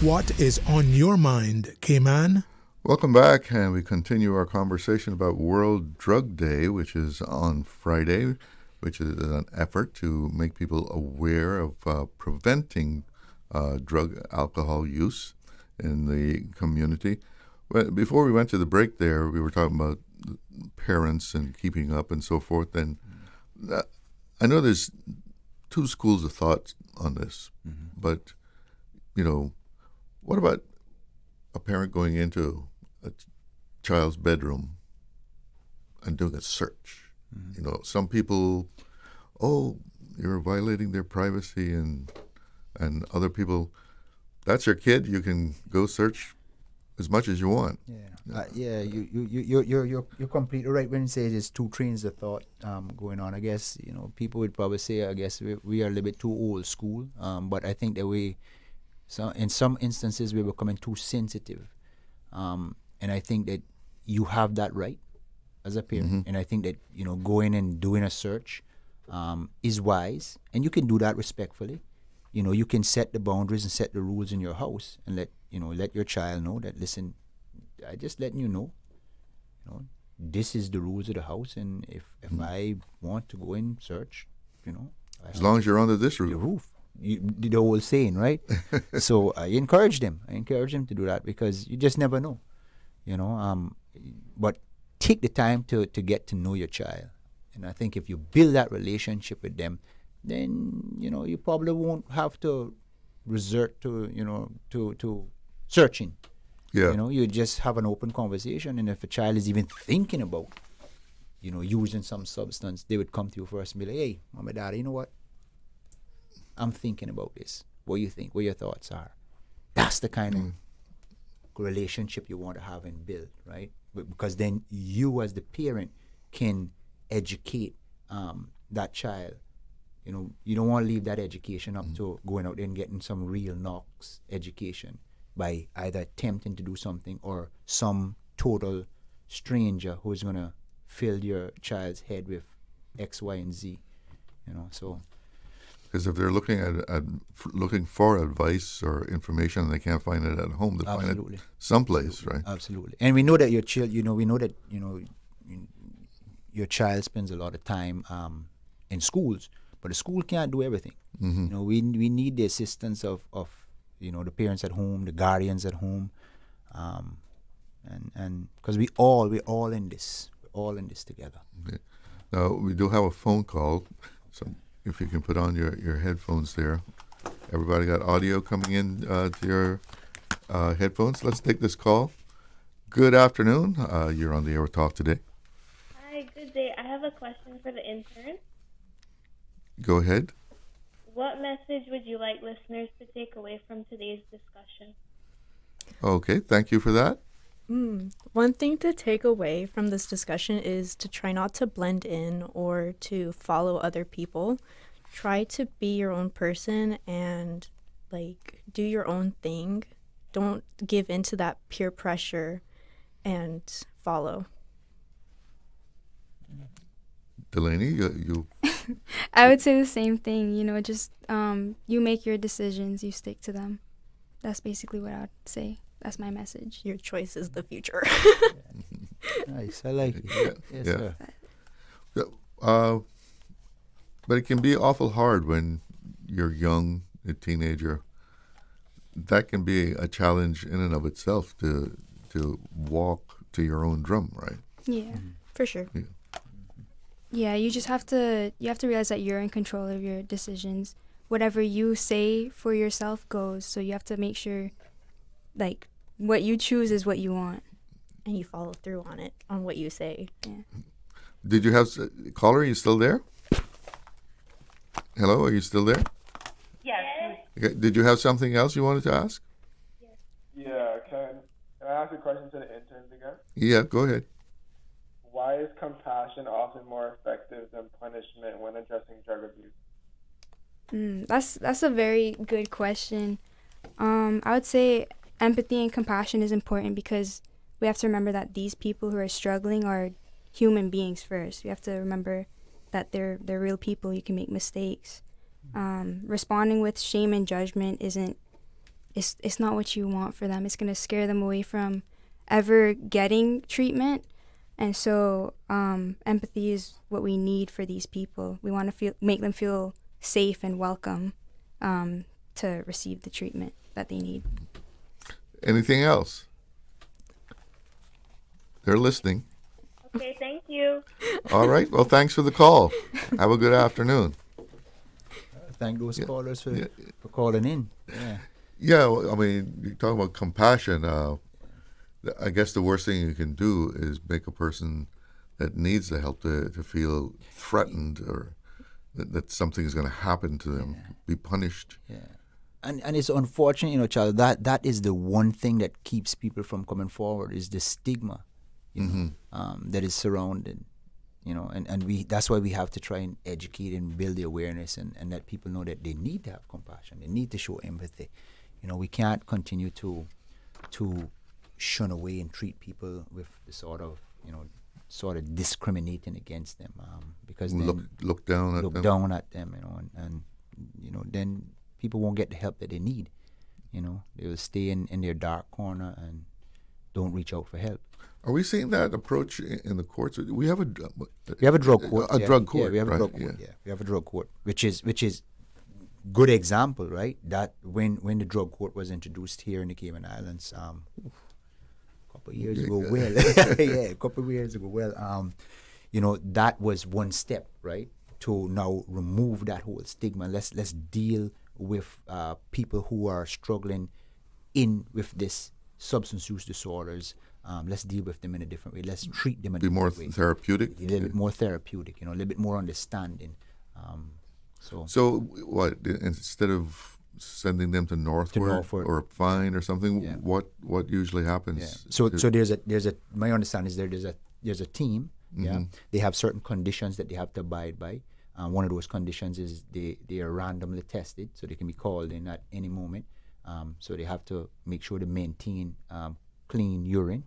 S11: What is on your mind, Cayman?
S5: Welcome back, and we continue our conversation about World Drug Day, which is on Friday, which is an effort to make people aware of preventing drug alcohol use in the community. Well, before we went to the break there, we were talking about parents and keeping up and so forth. And I know there's two schools of thought on this, but, you know, what about a parent going into a child's bedroom and doing a search? You know, some people, oh, you're violating their privacy, and other people, that's your kid. You can go search as much as you want.
S7: You're completely right when you say there's two trains of thought going on. I guess, you know, people would probably say, I guess we are a little bit too old school, but I think that in some instances we're becoming too sensitive. And I think that you have that right as a parent. And I think that, you know, going and doing a search is wise. And you can do that respectfully. You know, you can set the boundaries and set the rules in your house and let your child know that, listen, I just letting you know, this is the rules of the house. And if I want to go and search, you know.
S5: As long as you're under this roof.
S7: The roof. The whole saying, right? So I encourage them to do that, because you just never know, you know. But take the time to get to know your child, and I think if you build that relationship with them, then, you know, you probably won't have to resort to, you know, to searching.
S5: Yeah.
S7: You know, you just have an open conversation, and if a child is even thinking about, you know, using some substance, they would come to you first and be like, hey, mom and dad, you know what? I'm thinking about this. What do you think? What your thoughts are? That's the kind of relationship you want to have and build, right? Because then you as the parent can educate that child. You know, you don't want to leave that education up to going out there and getting some real knocks education by either attempting to do something or some total stranger who's going to fill your child's head with X, Y, and Z. You know, so...
S5: Because if they're looking for advice or information and they can't find it at home, they find it someplace, right?
S7: Absolutely. And we know that your child, your child spends a lot of time in schools, but the school can't do everything. You know, we need the assistance of you know, the parents at home, the guardians at home, and because we're all in this. We're all in this together.
S5: Okay. Now we do have a phone call, so. If you can put on your headphones there. Everybody got audio coming in to your headphones. Let's take this call. Good afternoon. You're on the air with Talk Today.
S19: Hi, good day. I have a question for the intern.
S5: Go ahead.
S19: What message would you like listeners to take away from today's discussion?
S5: Okay, thank you for that.
S9: One thing to take away from this discussion is to try not to blend in or to follow other people. Try to be your own person and like do your own thing. Don't give in to that peer pressure and follow.
S5: Delaney, you
S1: I would say the same thing. You know, just you make your decisions, you stick to them. That's basically what I would say. That's my message.
S9: Your choice is the future.
S7: Nice, I like it. Yes,
S5: yeah.
S7: sir.
S5: But it can be awful hard when you're young, a teenager. That can be a challenge in and of itself to walk to your own drum, right?
S1: Yeah, for sure.
S5: Yeah.
S1: Yeah, you have to realize that you're in control of your decisions. Whatever you say for yourself goes. So you have to make sure, like, what you choose is what you want,
S9: and you follow through on it, on what you say.
S1: Yeah.
S5: Did you have caller? Are you still there? Hello, are you still there?
S2: Yes.
S5: Okay. Did you have something else you wanted to ask?
S2: Yeah. Can I ask a question to the interns again?
S5: Yeah, go ahead.
S2: Why is compassion often more effective than punishment when addressing drug abuse?
S1: That's a very good question. I would say empathy and compassion is important because we have to remember that these people who are struggling are human beings first. We have to remember that they're real people. You can make mistakes. Responding with shame and judgment it's not what you want for them. It's gonna scare them away from ever getting treatment. And so empathy is what we need for these people. We want to make them feel safe and welcome to receive the treatment that they need.
S5: Anything else? They're listening.
S19: Okay, thank you.
S5: All right. Well, thanks for the call. Have a good afternoon.
S7: Thank those callers for calling in. Yeah.
S5: Yeah, well, I mean, you're talking about compassion. I guess the worst thing you can do is make a person that needs the help to feel threatened or that something is going to happen to them, be punished.
S7: Yeah. And it's unfortunate, Charles, that is the one thing that keeps people from coming forward is the stigma, that is surrounded, and that's why we have to try and educate and build the awareness and let people know that they need to have compassion, they need to show empathy. We can't continue to shun away and treat people with the sort of discriminating against them, because then
S5: look down at them,
S7: and then people won't get the help that they need. They will stay in their dark corner and don't reach out for help.
S5: Are we seeing that approach in the courts? We have a drug court.
S7: A drug court.
S5: We have
S7: a drug court. Yeah, we have a drug court, which is good example, right? That when the drug court was introduced here in the Cayman Islands, a couple of years ago, that was one step, right, to now remove that whole stigma. Let's deal with people who are struggling with this substance use disorders. Let's deal with them in a different way. Let's treat them in a different way.
S5: Therapeutic?
S7: A little bit more therapeutic, a little bit more understanding.
S5: So what, instead of sending them to Northward or a fine or something, what usually happens?
S7: Yeah. So there's a my understanding is there's a team. Yeah, they have certain conditions that they have to abide by. One of those conditions is they are randomly tested, so they can be called in at any moment. So they have to make sure to maintain clean urine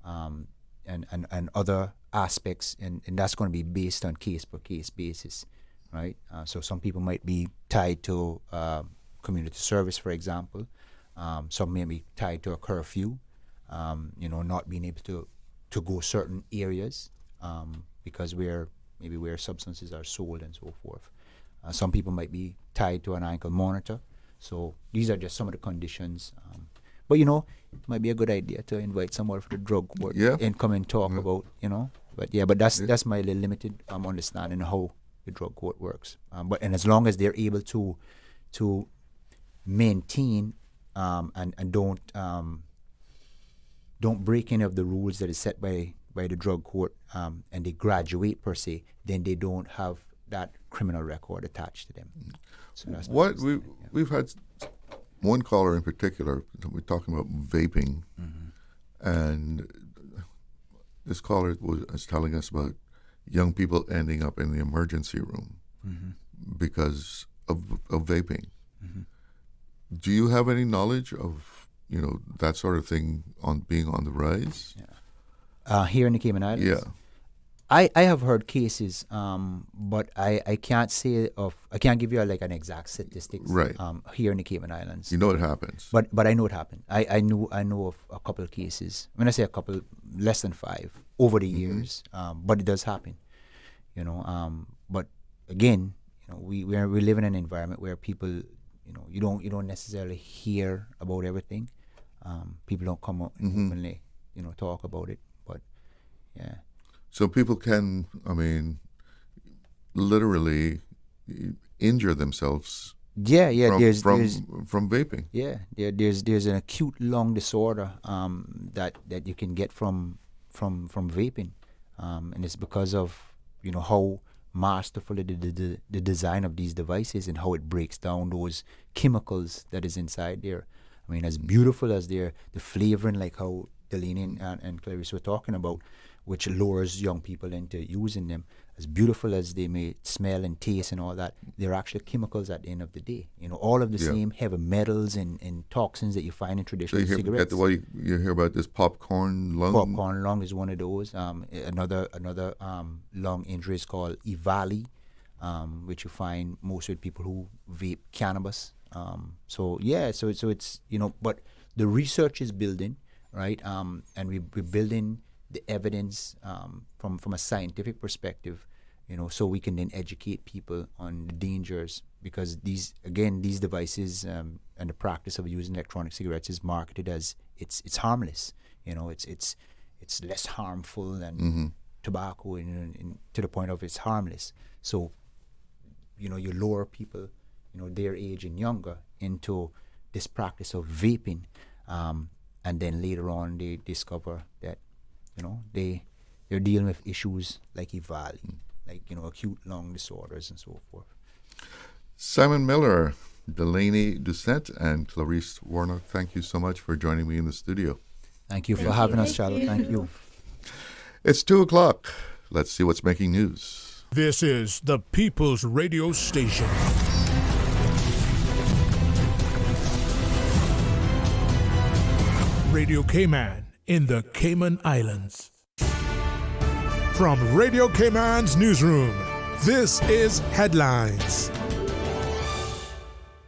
S7: and other aspects, and that's going to be based on case per case basis, right? So some people might be tied to community service, for example. Some may be tied to a curfew, not being able to go certain areas because where substances are sold and so forth. Some people might be tied to an ankle monitor. So these are just some of the conditions. But it might be a good idea to invite someone from the drug court and come and talk about, But that's my limited understanding of how the drug court works. But as long as they're able to maintain and don't break any of the rules that is set by the drug court, and they graduate per se, then they don't have that criminal record attached to them. So that's we've
S5: had one caller in particular. We're talking about vaping, And this caller was telling us about young people ending up in the emergency room because of vaping. Do you have any knowledge of that sort of thing being on the rise?
S7: Here in the Cayman Islands?
S5: Yeah.
S7: I have heard cases, but I can't say I can't give you an exact statistics.
S5: Right.
S7: Here in the Cayman Islands.
S5: You know it happens.
S7: But I know it happened. I know of a couple of cases. When I say a couple, less than 5 over the years. But it does happen. But again, we live in an environment where people, you don't necessarily hear about everything. People don't come out and openly, talk about it. But yeah.
S5: So people can, literally injure themselves.
S7: Yeah.
S5: From vaping.
S7: Yeah, there's an acute lung disorder that you can get from vaping, and it's because of how masterful the design of these devices and how it breaks down those chemicals that is inside there. As beautiful as the flavoring, like how Delaney and Clarice were talking about, which lures young people into using them. As beautiful as they may smell and taste and all that, they're actually chemicals at the end of the day. All of the same heavy metals and toxins that you find in traditional cigarettes.
S5: You hear about this popcorn lung?
S7: Popcorn lung is one of those. Another lung injury is called EVALI, which you find most with people who vape cannabis. So it's, but the research is building, right? And we're building the evidence from a scientific perspective, so we can then educate people on the dangers, because these devices and the practice of using electronic cigarettes is marketed as it's harmless. It's less harmful than tobacco, to the point of it's harmless. So you lure people, their age and younger, into this practice of vaping, and then later on they discover that they're dealing with issues like EVALI, like acute lung disorders and so forth.
S5: Simon Miller, Delaney Doucette, and Clarice Warnock, thank you so much for joining me in the studio.
S7: Thank you for having us, Charlotte. Thank you.
S5: It's 2:00. Let's see what's making news.
S11: This is the People's Radio Station. Radio Cayman in the Cayman Islands. From Radio Cayman's newsroom, this is Headlines.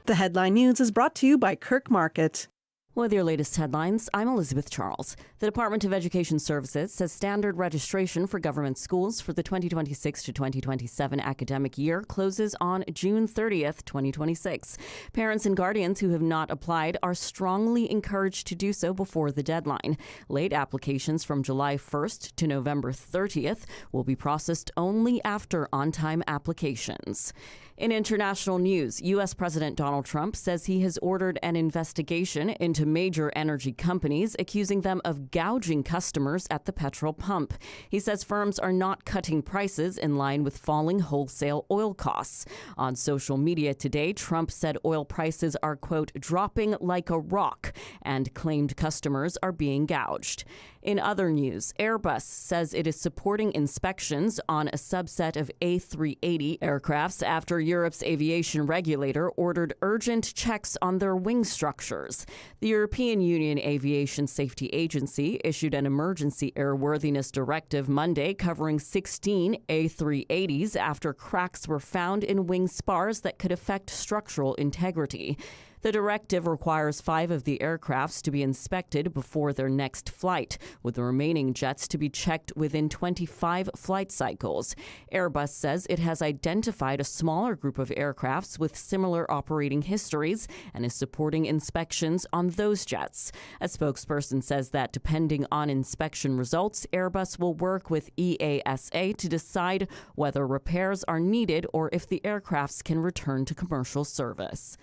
S8: The Headline News is brought to you by Kirk Market.
S20: With your latest headlines, I'm Elizabeth Charles. The Department of Education Services says standard registration for government schools for the 2026 to 2027 academic year closes on June 30th, 2026. Parents and guardians who have not applied are strongly encouraged to do so before the deadline. Late applications from July 1st to November 30th will be processed only after on-time applications. In international news, U.S. President Donald Trump says he has ordered an investigation into major energy companies, accusing them of gouging customers at the petrol pump. He says firms are not cutting prices in line with falling wholesale oil costs. On social media today, Trump said oil prices are, quote, dropping like a rock, and claimed customers are being gouged. In other news, Airbus says it is supporting inspections on a subset of A380 aircrafts after Europe's aviation regulator ordered urgent checks on their wing structures. The European Union Aviation Safety Agency issued an emergency airworthiness directive Monday covering 16 A380s after cracks were found in wing spars that could affect structural integrity. The directive requires 5 of the aircrafts to be inspected before their next flight, with the remaining jets to be checked within 25 flight cycles. Airbus says it has identified a smaller group of aircrafts with similar operating histories and is supporting inspections on those jets. A spokesperson says that depending on inspection results, Airbus will work with EASA to decide whether repairs are needed or if the aircrafts can return to commercial service.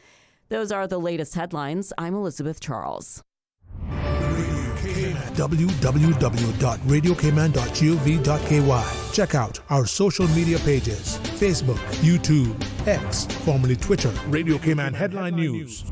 S20: Those are the latest headlines. I'm Elizabeth Charles.
S11: www.radiocayman.gov.ky. Check out our social media pages: Facebook, YouTube, X, formerly Twitter, Radio Cayman Headline News.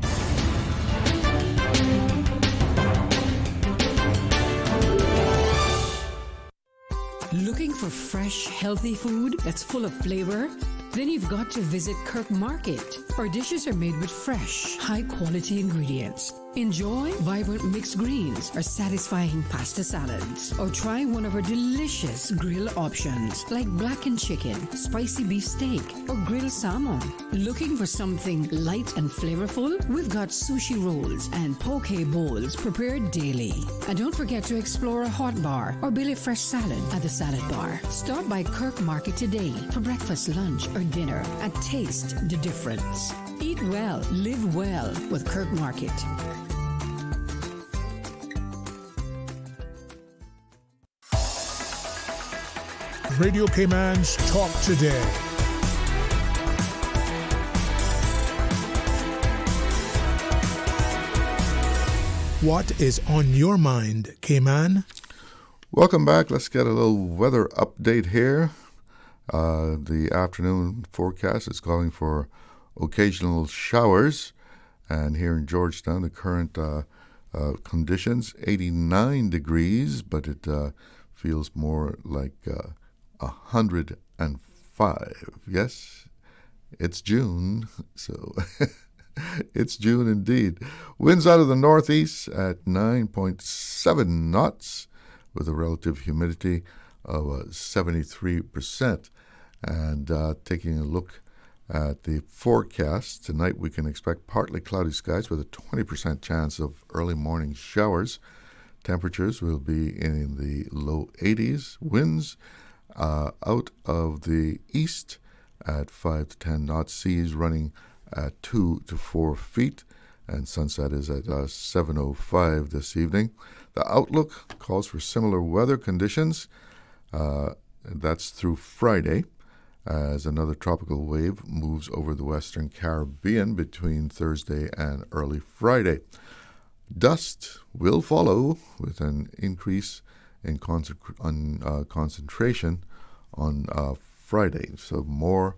S17: Looking for fresh, healthy food that's full of flavor? Then you've got to visit Kirk Market. Our dishes are made with fresh, high-quality ingredients. Enjoy vibrant mixed greens or satisfying pasta salads. Or try one of our delicious grill options like blackened chicken, spicy beef steak, or grilled salmon. Looking for something light and flavorful? We've got sushi rolls and poke bowls prepared daily. And don't forget to explore a hot bar or Billy Fresh salad at the salad bar. Stop by Kirk Market today for breakfast, lunch, or dinner and taste the difference. Eat well, live well with Kirk Market.
S11: Radio Cayman's Talk Today. What is on your mind, Cayman?
S5: Welcome back. Let's get a little weather update here. The afternoon forecast is calling for occasional showers. And here in Georgetown, the current conditions, 89 degrees, but it feels more like 105. Yes, it's June, so it's June indeed. Winds out of the northeast at 9.7 knots with a relative humidity of 73%. And taking a look at the forecast, tonight we can expect partly cloudy skies with a 20% chance of early morning showers. Temperatures will be in the low 80s. Winds out of the east at 5 to 10 knots. Seas running at 2 to 4 feet. And sunset is at 7:05 this evening. The outlook calls for similar weather conditions. That's through Friday, as another tropical wave moves over the western Caribbean between Thursday and early Friday. Dust will follow with an increase in concentration on Friday. So more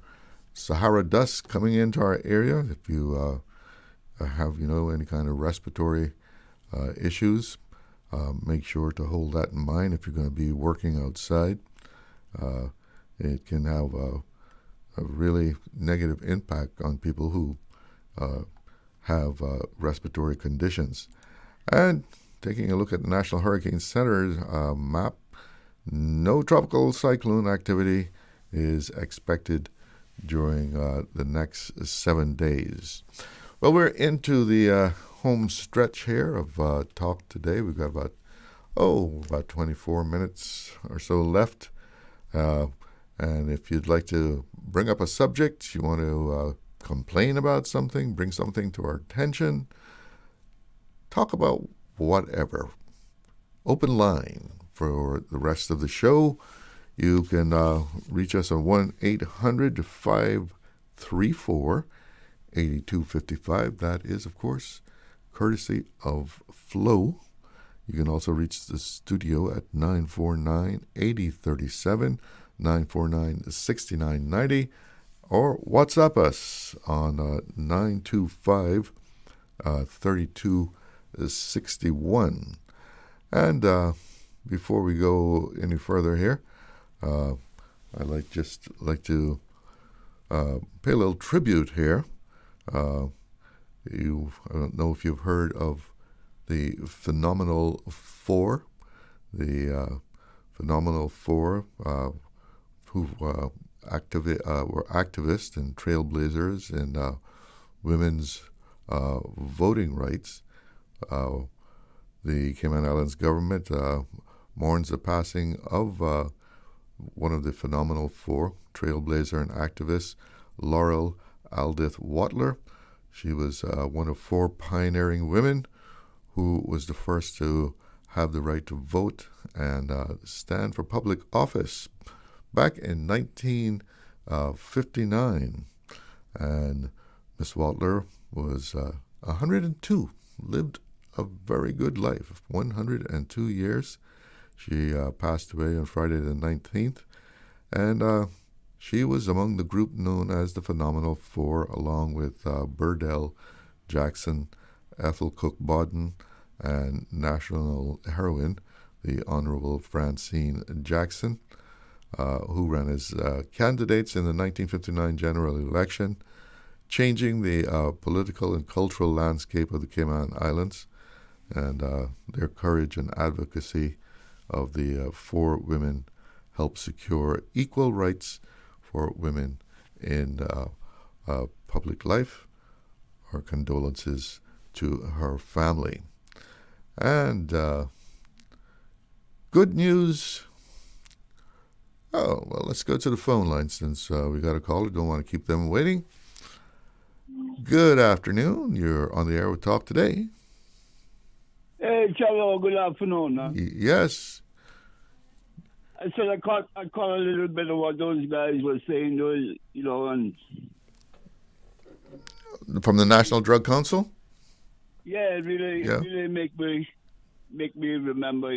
S5: Sahara dust coming into our area. If you have, any kind of respiratory issues, make sure to hold that in mind if you're going to be working outside. It can have a really negative impact on people who have respiratory conditions. And taking a look at the National Hurricane Center's map, no tropical cyclone activity is expected during the next 7 days. Well, we're into the home stretch here of Talk Today. We've got about 24 minutes or so left. And if you'd like to bring up a subject, you want to complain about something, bring something to our attention, talk about whatever. Open line for the rest of the show. You can reach us on 1-800-534-8255. That is, of course, courtesy of Flow. You can also reach the studio at 949-8037, 949-6990, or WhatsApp us on 925-3261. And before we go any further here, I'd like to pay a little tribute here. I don't know if you've heard of the Phenomenal Four. The Phenomenal Four, who were activists and trailblazers in women's voting rights. The Cayman Islands government mourns the passing of one of the Phenomenal Four, trailblazer and activist Laurel Aldith Watler. She was one of four pioneering women who was the first to have the right to vote and stand for public office back in 1959. And Miss Watler was 102, lived a very good life, 102 years. She passed away on Friday the 19th, and she was among the group known as the Phenomenal Four, along with Burdell Jackson, Ethel Cook Bodden, and national heroine, the Honorable Francine Jackson. who ran as candidates in the 1959 general election, changing the political and cultural landscape of the Cayman Islands, and their courage and advocacy of the four women helped secure equal rights for women in public life. Our condolences to her family. And good news. Oh, well, let's go to the phone line since we got a caller. Don't want to keep them waiting. Good afternoon. You're on the air with Talk Today.
S3: Hey, Chalo, good afternoon. Huh?
S5: Yes.
S3: I said I caught a little bit of what those guys were saying, and
S5: from the National Drug Council?
S3: Yeah, it really make me remember,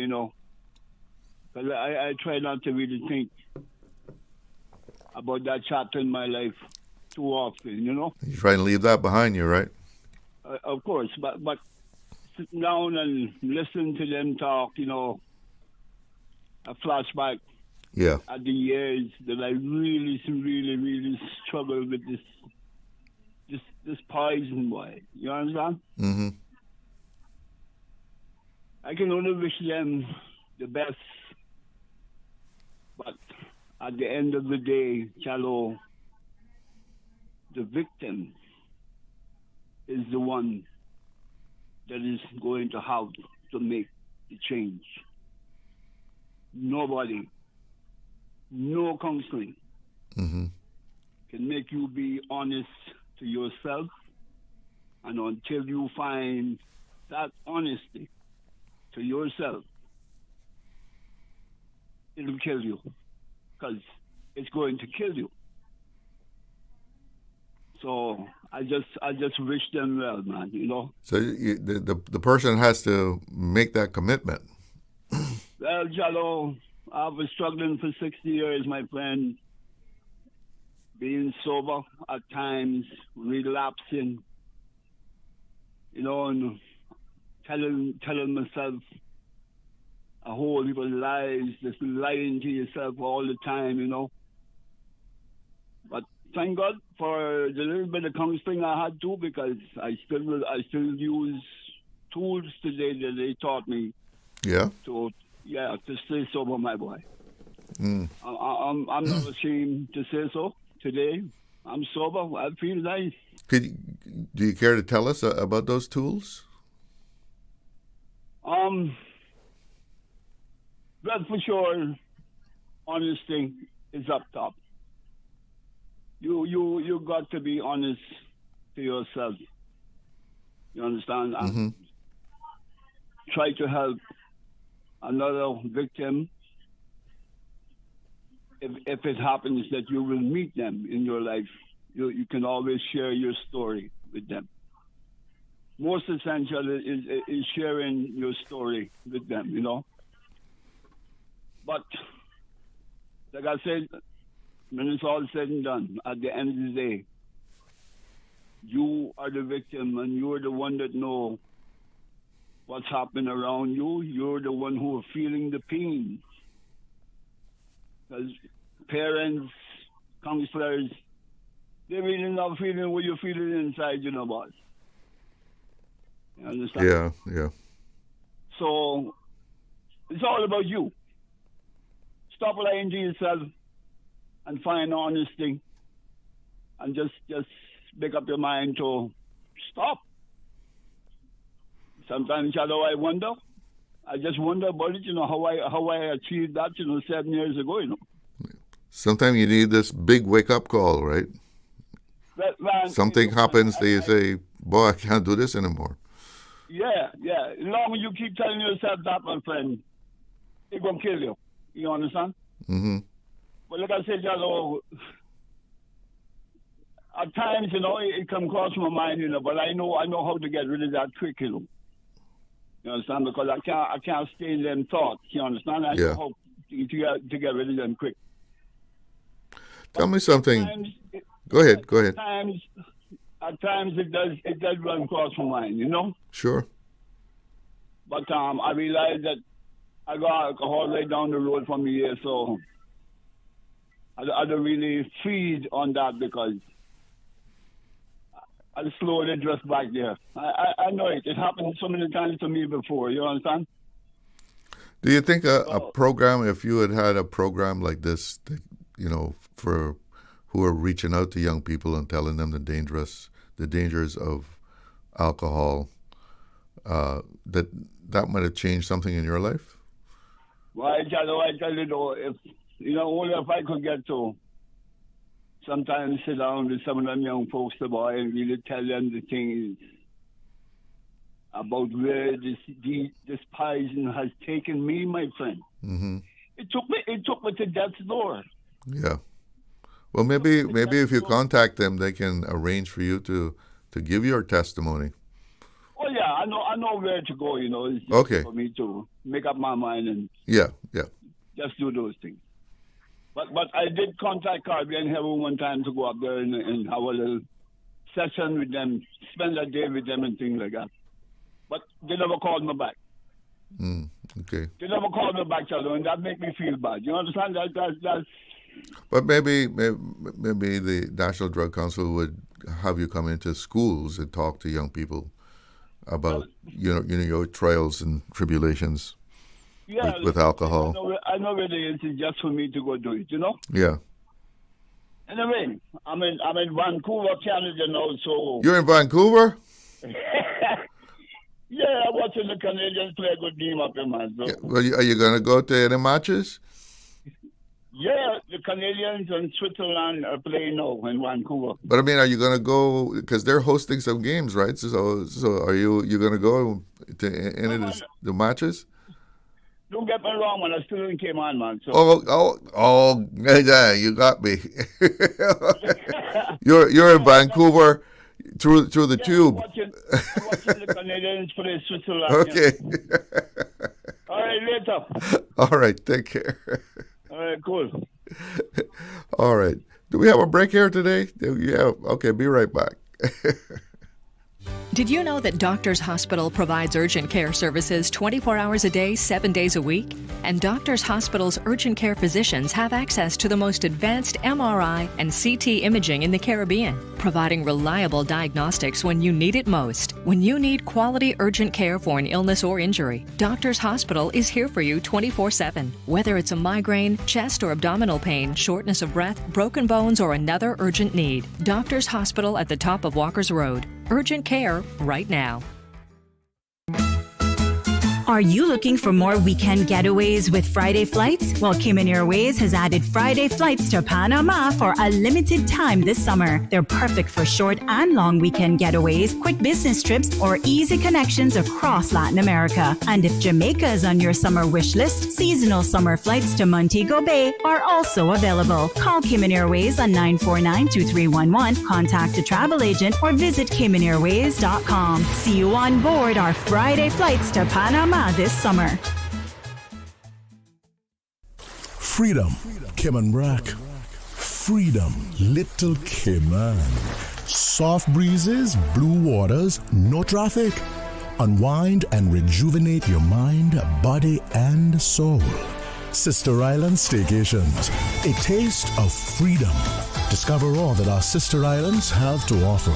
S3: because I try not to really think about that chapter in my life too often,
S5: You try and leave that behind you, right?
S3: Of course, but sitting down and listening to them talk, a flashback.
S5: Yeah.
S3: At the years that I really struggled with this poison, boy. You understand?
S5: Mm-hmm.
S3: I can only wish them the best. But at the end of the day, Chalo, the victim is the one that is going to have to make the change. Nobody, no counseling can make you be honest to yourself. And until you find that honesty to yourself, it'll kill you, because it's going to kill you. So I just wish them well, man.
S5: So the person has to make that commitment.
S3: Well, Jalo, I've been struggling for 60 years, my friend. Being sober at times, relapsing, and telling myself a whole heap of lies, just lying to yourself all the time, But thank God for the little bit of counseling I had too, because I still use tools today that they taught me.
S5: Yeah.
S3: To stay sober, my boy.
S5: Mm.
S3: I'm not ashamed to say so. Today, I'm sober. I feel nice.
S5: Do you care to tell us about those tools?
S3: Well, for sure, honesty is up top. You got to be honest to yourself. You understand?
S5: Mm-hmm.
S3: Try to help another victim. If it happens that you will meet them in your life, you can always share your story with them. Most essential is sharing your story with them, But, like I said, when it's all said and done, at the end of the day, you are the victim and you're the one that know what's happening around you. You're the one who are feeling the pain. Because parents, counselors, they're really not feeling what you're feeling inside, boss. You understand?
S5: Yeah.
S3: So, it's all about you. Stop lying to yourself and find honesty. And just make up your mind to stop. Sometimes, I wonder. I just wonder about it, how I achieved that, 7 years ago,
S5: Sometimes you need this big wake-up call, right?
S3: Man,
S5: something happens, they say, boy, I can't do this anymore.
S3: Yeah. As long as you keep telling yourself that, my friend, it's going to kill you. You understand?
S5: Mm-hmm.
S3: But like I said, at times, it can cross my mind, but I know how to get rid of that quick, You understand? Because I can't stay in them thoughts. You understand? I know how to get rid of them quick.
S5: Tell me something. Go ahead.
S3: At times it does run across my mind,
S5: Sure.
S3: But I realize that I got alcohol right down the road from me here, so I don't really feed on that because I slowly drift back there. I know it. It happened so many times to me before. You understand?
S5: Do you think a program, if you had a program like this, for who are reaching out to young people and telling them the dangers of alcohol, that might have changed something in your life?
S3: Well, I tell you though, only if I could get to sometimes sit down with some of them young folks and really tell them the things about where this poison has taken me, my friend.
S5: Mm-hmm.
S3: It took me to death's door.
S5: Yeah. Well, maybe if you contact them, they can arrange for you to give your testimony.
S3: Oh yeah, I know where to go. It's just
S5: Okay.
S3: for me to make up my mind and just do those things. But I did contact Caribbean Heaven one time to go up there and have a little session with them, spend a day with them and things like that. But they never called me back.
S5: Okay.
S3: They never called me back, Charlie, and that made me feel bad. You understand? That's
S5: But maybe the National Drug Council would have you come into schools and talk to young people about your trials and tribulations with alcohol.
S3: I know where it is just for me to go do it.
S5: Yeah.
S3: Anyway, I'm in Vancouver, Canada now. So
S5: You're in Vancouver?
S3: Yeah, I'm watching the Canadians play a good game up here, man. So.
S5: Yeah. Well, are you going to go to any matches?
S3: Yeah, the Canadians and Switzerland are playing now in Vancouver.
S5: But I mean, are you going to go, because they're hosting some games, right? So are you going to go to any of the matches?
S3: Don't get me wrong, man. I still in Cayman, man. So.
S5: Oh, yeah, you got me. You're in Vancouver through the tube.
S3: I'm watching the Canadians play Switzerland.
S5: Okay.
S3: Yeah. All right, later.
S5: All right, take care.
S3: All right, cool.
S5: All right. Do we have a break here today? Yeah. Okay, be right back.
S4: Did you know that Doctors Hospital provides urgent care services 24 hours a day, 7 days a week? And Doctors Hospital's urgent care physicians have access to the most advanced MRI and CT imaging in the Caribbean, providing reliable diagnostics when you need it most. When you need quality urgent care for an illness or injury, Doctors Hospital is here for you 24/7. Whether it's a migraine, chest or abdominal pain, shortness of breath, broken bones, or another urgent need, Doctors Hospital at the top of Walker's Road. Urgent care right now.
S18: Are you looking for more weekend getaways with Friday flights? Well, Cayman Airways has added Friday flights to Panama for a limited time this summer. They're perfect for short and long weekend getaways, quick business trips, or easy connections across Latin America. And if Jamaica is on your summer wish list, seasonal summer flights to Montego Bay are also available. Call Cayman Airways on 949-2311, contact a travel agent, or visit CaymanAirways.com. See you on board our Friday flights to Panama this summer.
S11: Freedom, Cayman Rack. Freedom, Little Cayman. Soft breezes, blue waters, no traffic. Unwind and rejuvenate your mind, body, and soul. Sister Island Staycations, a taste of freedom. Discover all that our sister islands have to offer.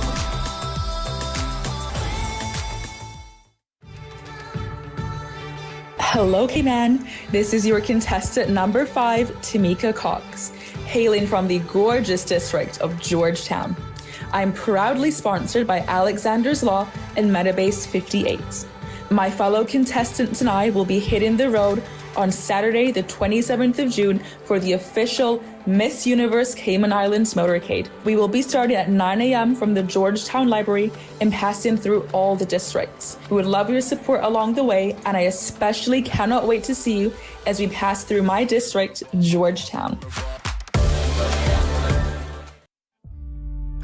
S21: Hello, Cayman. This is your contestant number 5, Tamika Cox, hailing from the gorgeous district of Georgetown. I'm proudly sponsored by Alexander's Law and Metabase 58. My fellow contestants and I will be hitting the road on Saturday, the 27th of June for the official Miss Universe Cayman Islands motorcade. We will be starting at 9 a.m. from the Georgetown Library and passing through all the districts. We would love your support along the way, and I especially cannot wait to see you as we pass through my district, Georgetown.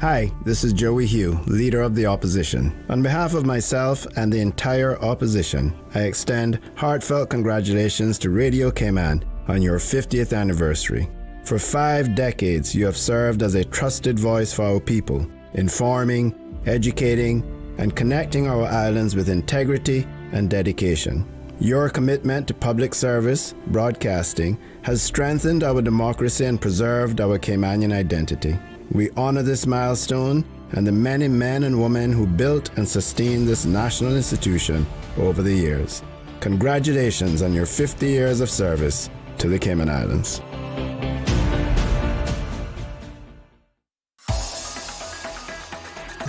S22: Hi, this is Joey Hugh, leader of the opposition. On behalf of myself and the entire opposition, I extend heartfelt congratulations to Radio Cayman on your 50th anniversary. For 5 decades, you have served as a trusted voice for our people, informing, educating, and connecting our islands with integrity and dedication. Your commitment to public service, broadcasting, has strengthened our democracy and preserved our Caymanian identity. We honor this milestone and the many men and women who built and sustained this national institution over the years. Congratulations on your 50 years of service to the Cayman Islands.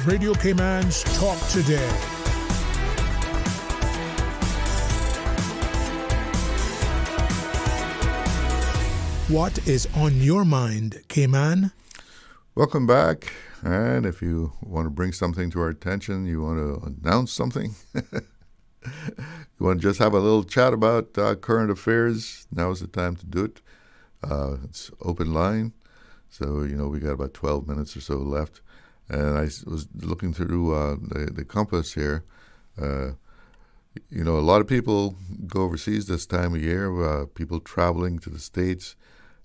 S11: Radio Cayman's Talk Today. What is on your mind, Cayman?
S5: Welcome back. And if you want to bring something to our attention, you want to announce something, you want to just have a little chat about current affairs, now is the time to do it. It's open line. So, we got about 12 minutes or so left. And I was looking through the compass here. A lot of people go overseas this time of year, people traveling to the States.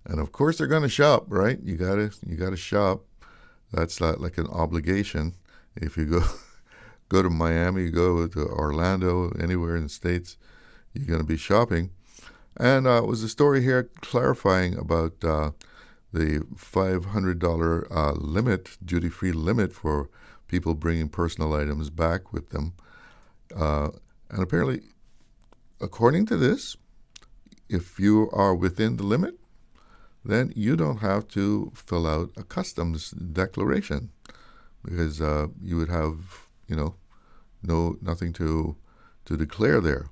S5: And, of course, they're going to shop, right? You gotta shop. That's like an obligation. If you go to Miami, go to Orlando, anywhere in the States, you're going to be shopping. And it was a story here clarifying about the $500 limit, duty-free limit for people bringing personal items back with them. And apparently, according to this, if you are within the limit, then you don't have to fill out a customs declaration because you would have, nothing to declare there.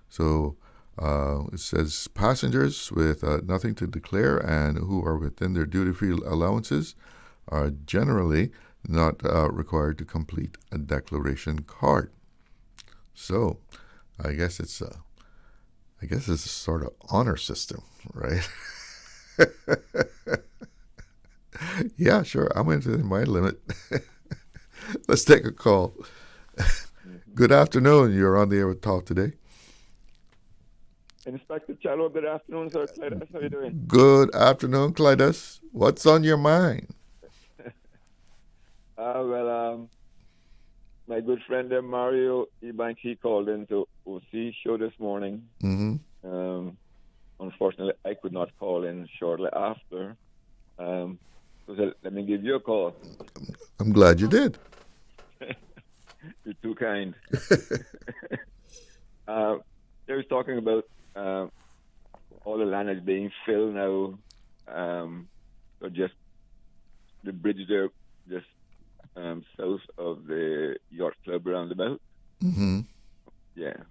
S5: So it says passengers with nothing to declare and who are within their duty-free allowances are generally not required to complete a declaration card. So I guess it's a sort of honor system, right? Yeah, sure. I'm within my limit. Let's take a call. Good afternoon. You're on the air with Talk Today.
S6: Inspector Cello, good afternoon, sir. Clydas, how are you doing?
S5: Good afternoon, Clydas. What's on your mind?
S6: My good friend Mario Ebank, he called into OC show this morning.
S5: Mm-hmm.
S6: Unfortunately, I could not call in shortly after. So let me give you a call.
S5: I'm glad you did.
S6: You're too kind. They was talking about all the land is being filled now. So just the bridge there, just south of the yacht club roundabout.
S5: Mm-hmm.
S6: Yeah.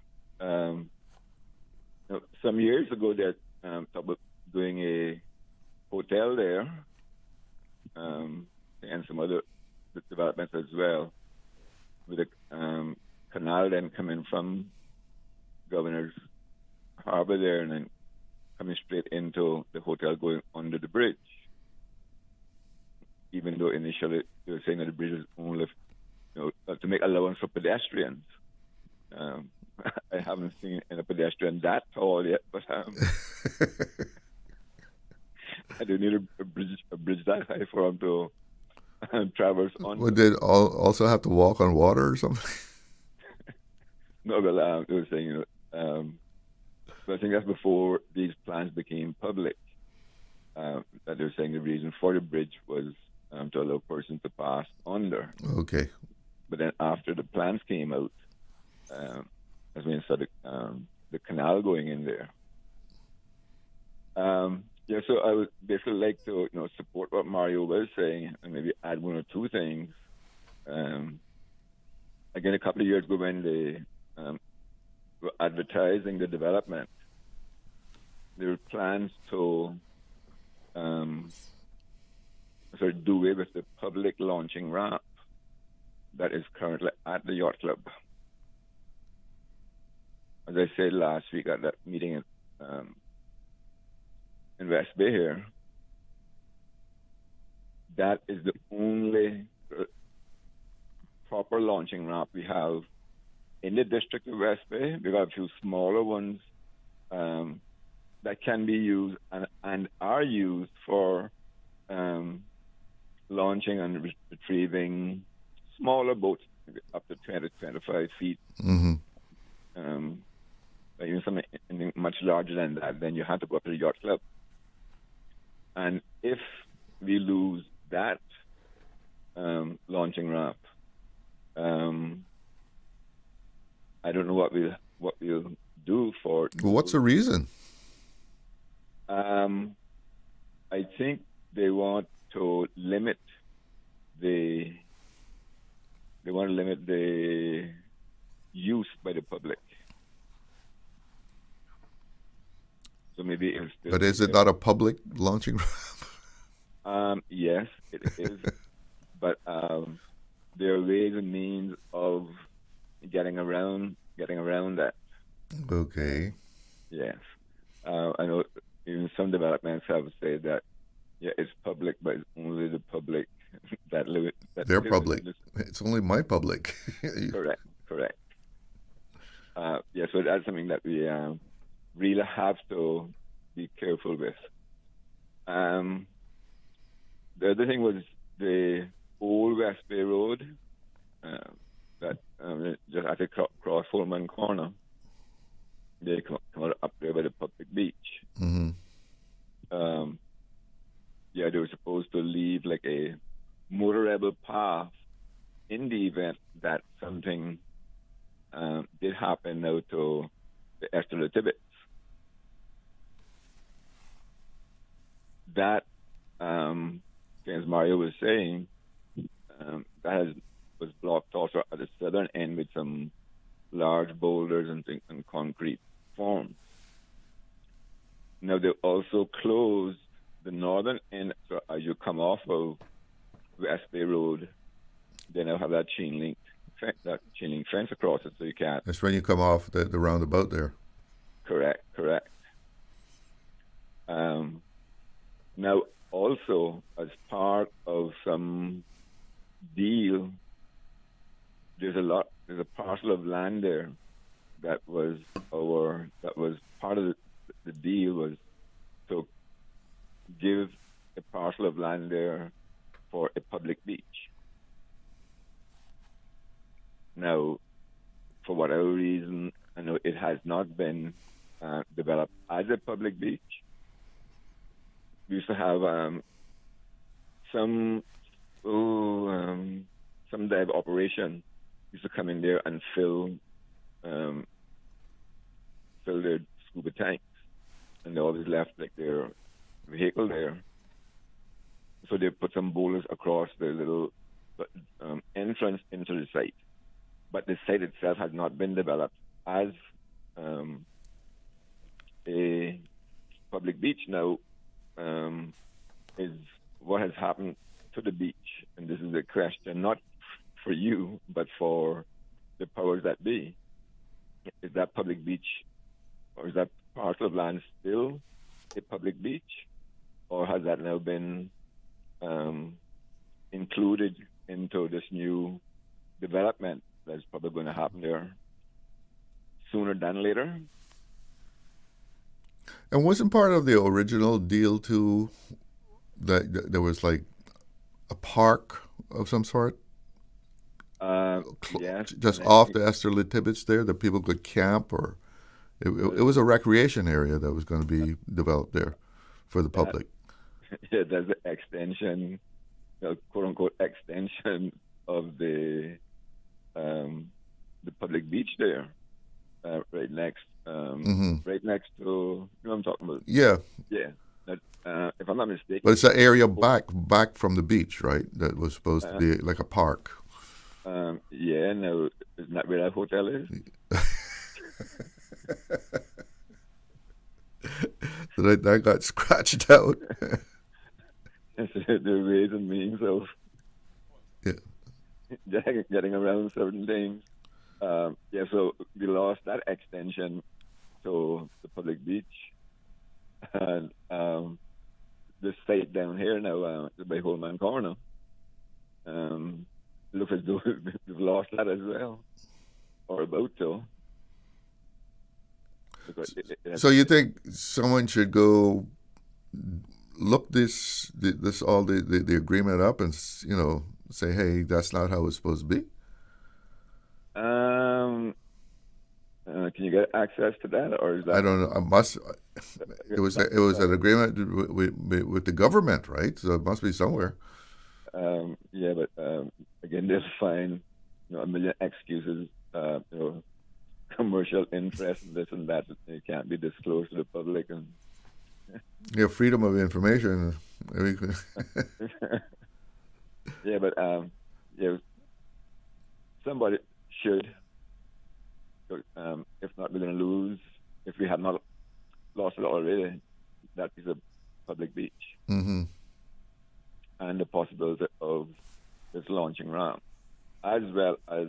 S6: Some years ago, they talked about doing a hotel there, and some other developments as well, with a canal then coming from Governor's Harbor there and then coming straight into the hotel going under the bridge. Even though initially they were saying that the bridge is only to make allowance for pedestrians. I haven't seen a pedestrian that tall yet, but I do need a bridge that high for them to traverse on.
S5: Would they also have to walk on water or something?
S6: No, but they were saying, but I think that's before these plans became public. That they were saying the reason for the bridge was to allow persons to pass under.
S5: Okay.
S6: But then after the plans came out, as we saw the canal going in there. So I would basically like to support what Mario was saying and maybe add one or two things. Again, a couple of years ago when they were advertising the development, there were plans to do away with the public launching ramp that is currently at the yacht club. As I said last week at that meeting in West Bay here, that is the only proper launching ramp we have in the district of West Bay. We've got a few smaller ones that can be used and are used for launching and retrieving smaller boats, maybe up to 20 to 25 feet.
S5: Mm-hmm.
S6: even something much larger than that, then you have to go up to the yacht club. And if we lose that launching ramp, I don't know what we'll do for.
S5: Well, what's the reason?
S6: I think they want to limit the use by the public. So maybe it's still.
S5: But is it not a public launching ramp?
S6: Yes, it is. But there are ways and means of getting around that.
S5: Okay.
S6: Yes. I know even some developments have said that, it's public, but it's only the public that live.
S5: They're public. It's only my public.
S6: Correct. So that's something that we really have to be careful with. The other thing was the old West Bay Road that just at the cross Holman Corner. They come up there by the public beach.
S5: Mm-hmm.
S6: They were supposed to leave like a motorable path in the event that something did happen now to the Esther Tibbets. That, as Mario was saying, that was blocked also at the southern end with some large boulders and concrete forms. Now they also closed the northern end, so as you come off of West Bay Road, they now have that chain link fence across it, so you can't.
S5: That's when you come off the roundabout there.
S6: Correct. Now, also as part of some deal, there's a parcel of land there that was part of the deal was to give a parcel of land there for a public beach. Now, for whatever reason, I know it has not been developed as a public beach. We used to have some dive operation used to come in there and fill their scuba tanks, and they always left like their vehicle there. So they put some boulders across the little entrance into the site, but the site itself has not been developed as a public beach. Now is what has happened to the beach, and this is a question not for you, but for the powers that be. Is that public beach, or is that parcel of land still a public beach, or has that now been included into this new development that's probably going to happen there sooner than later?
S5: And wasn't part of the original deal too that there was like a park of some sort?
S6: Yes.
S5: Just off the Esther Tibbets there that people could camp, or it was a recreation area that was going to be developed there for the public.
S6: Yeah, there's an extension, quote unquote extension of the public beach there, right next to, you know what I'm talking about?
S5: Yeah.
S6: Yeah. If I'm not mistaken.
S5: But it's an area back from the beach, right? That was supposed to be like a park.
S6: Yeah, no, isn't that where that hotel is?
S5: So that got scratched out.
S6: The ways and means of getting around certain things. So we lost that extension to the public beach. And this site down here now, by Holman Corner, looks as though we've lost that as well, or about to.
S5: So you think someone should go look this all the agreement up and say, hey, that's not how it's supposed to be?
S6: Can you get access to that, or is that?
S5: I don't know. It was an agreement with the government, right? So it must be somewhere.
S6: Yeah, but again, they'll find a million excuses. Commercial interest and this and that it can't be disclosed to the public, and
S5: yeah, freedom of information.
S6: Yeah, but somebody should. If not, we're going to lose. If we have not lost it already, that is a public beach,
S5: mm-hmm.
S6: and the possibility of this launching ramp, as well as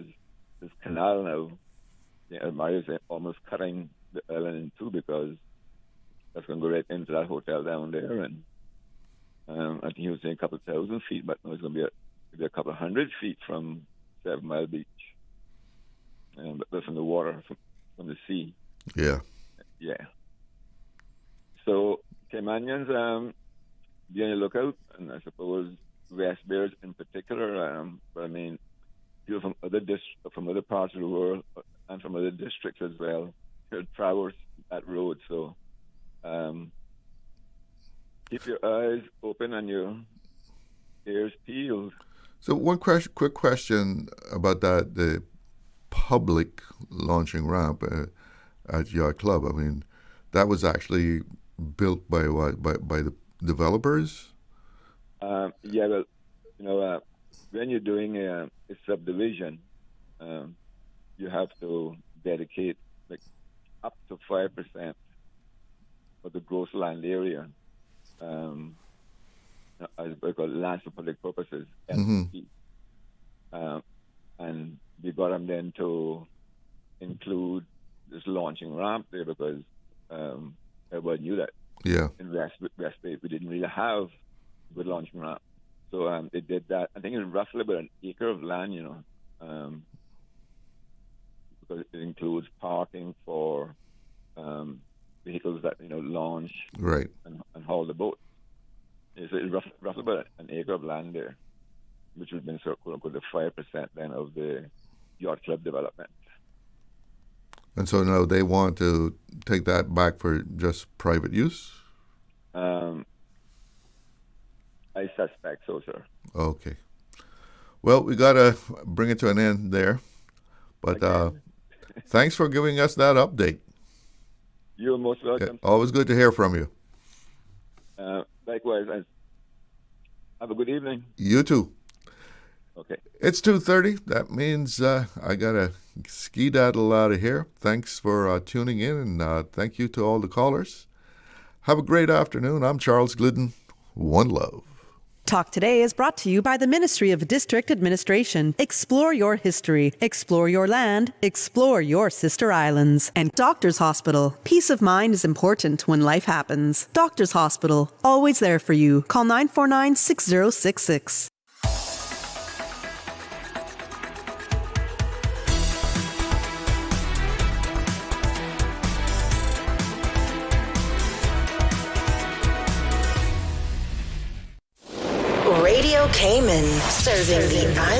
S6: this canal now. Mario's almost cutting the island in two, because that's going to go right into that hotel down there, and I think he was saying a couple of 1,000 feet, but no, it's going to be a couple of 100 feet from 7 Mile Beach, but from the water, from the sea.
S5: Yeah.
S6: Yeah. So Caymanians, be on the lookout, and I suppose West Bears in particular. But I mean, people from other parts of the world and from other districts as well traverse that road. So keep your eyes open and your ears peeled.
S5: So one quick question about that: the public launching ramp at Yacht Club. I mean, that was actually built by what? By the developers?
S6: Yeah, well, when you're doing a subdivision, you have to dedicate like up to 5% of the gross land area as because land for public purposes, LPP. And we got them then to include this launching ramp there because everybody knew that.
S5: Yeah.
S6: In West Bay, we didn't really have a good launching ramp. So they did that. I think it's roughly about an acre of land, because it includes parking for vehicles that, launch
S5: right.
S6: and haul the boat. So it's roughly about an acre of land there, which would have been sort of the 5% then of the yacht club development.
S5: And so now they want to take that back for just private use?
S6: I suspect so, sir.
S5: Okay. Well, we got to bring it to an end there. But thanks for giving us that update.
S6: You're most welcome.
S5: Always good to hear from you.
S6: Likewise. Have a good evening.
S5: You too.
S6: Okay.
S5: It's 2:30. That means I got to ski-daddle out of here. Thanks for tuning in, and thank you to all the callers. Have a great afternoon. I'm Charles Glidden. One love.
S8: Talk Today is brought to you by the Ministry of District Administration. Explore your history. Explore your land. Explore your sister islands. And Doctors Hospital. Peace of mind is important when life happens. Doctors Hospital. Always there for you. Call 949-6066.
S10: Radio Cayman, serving the island.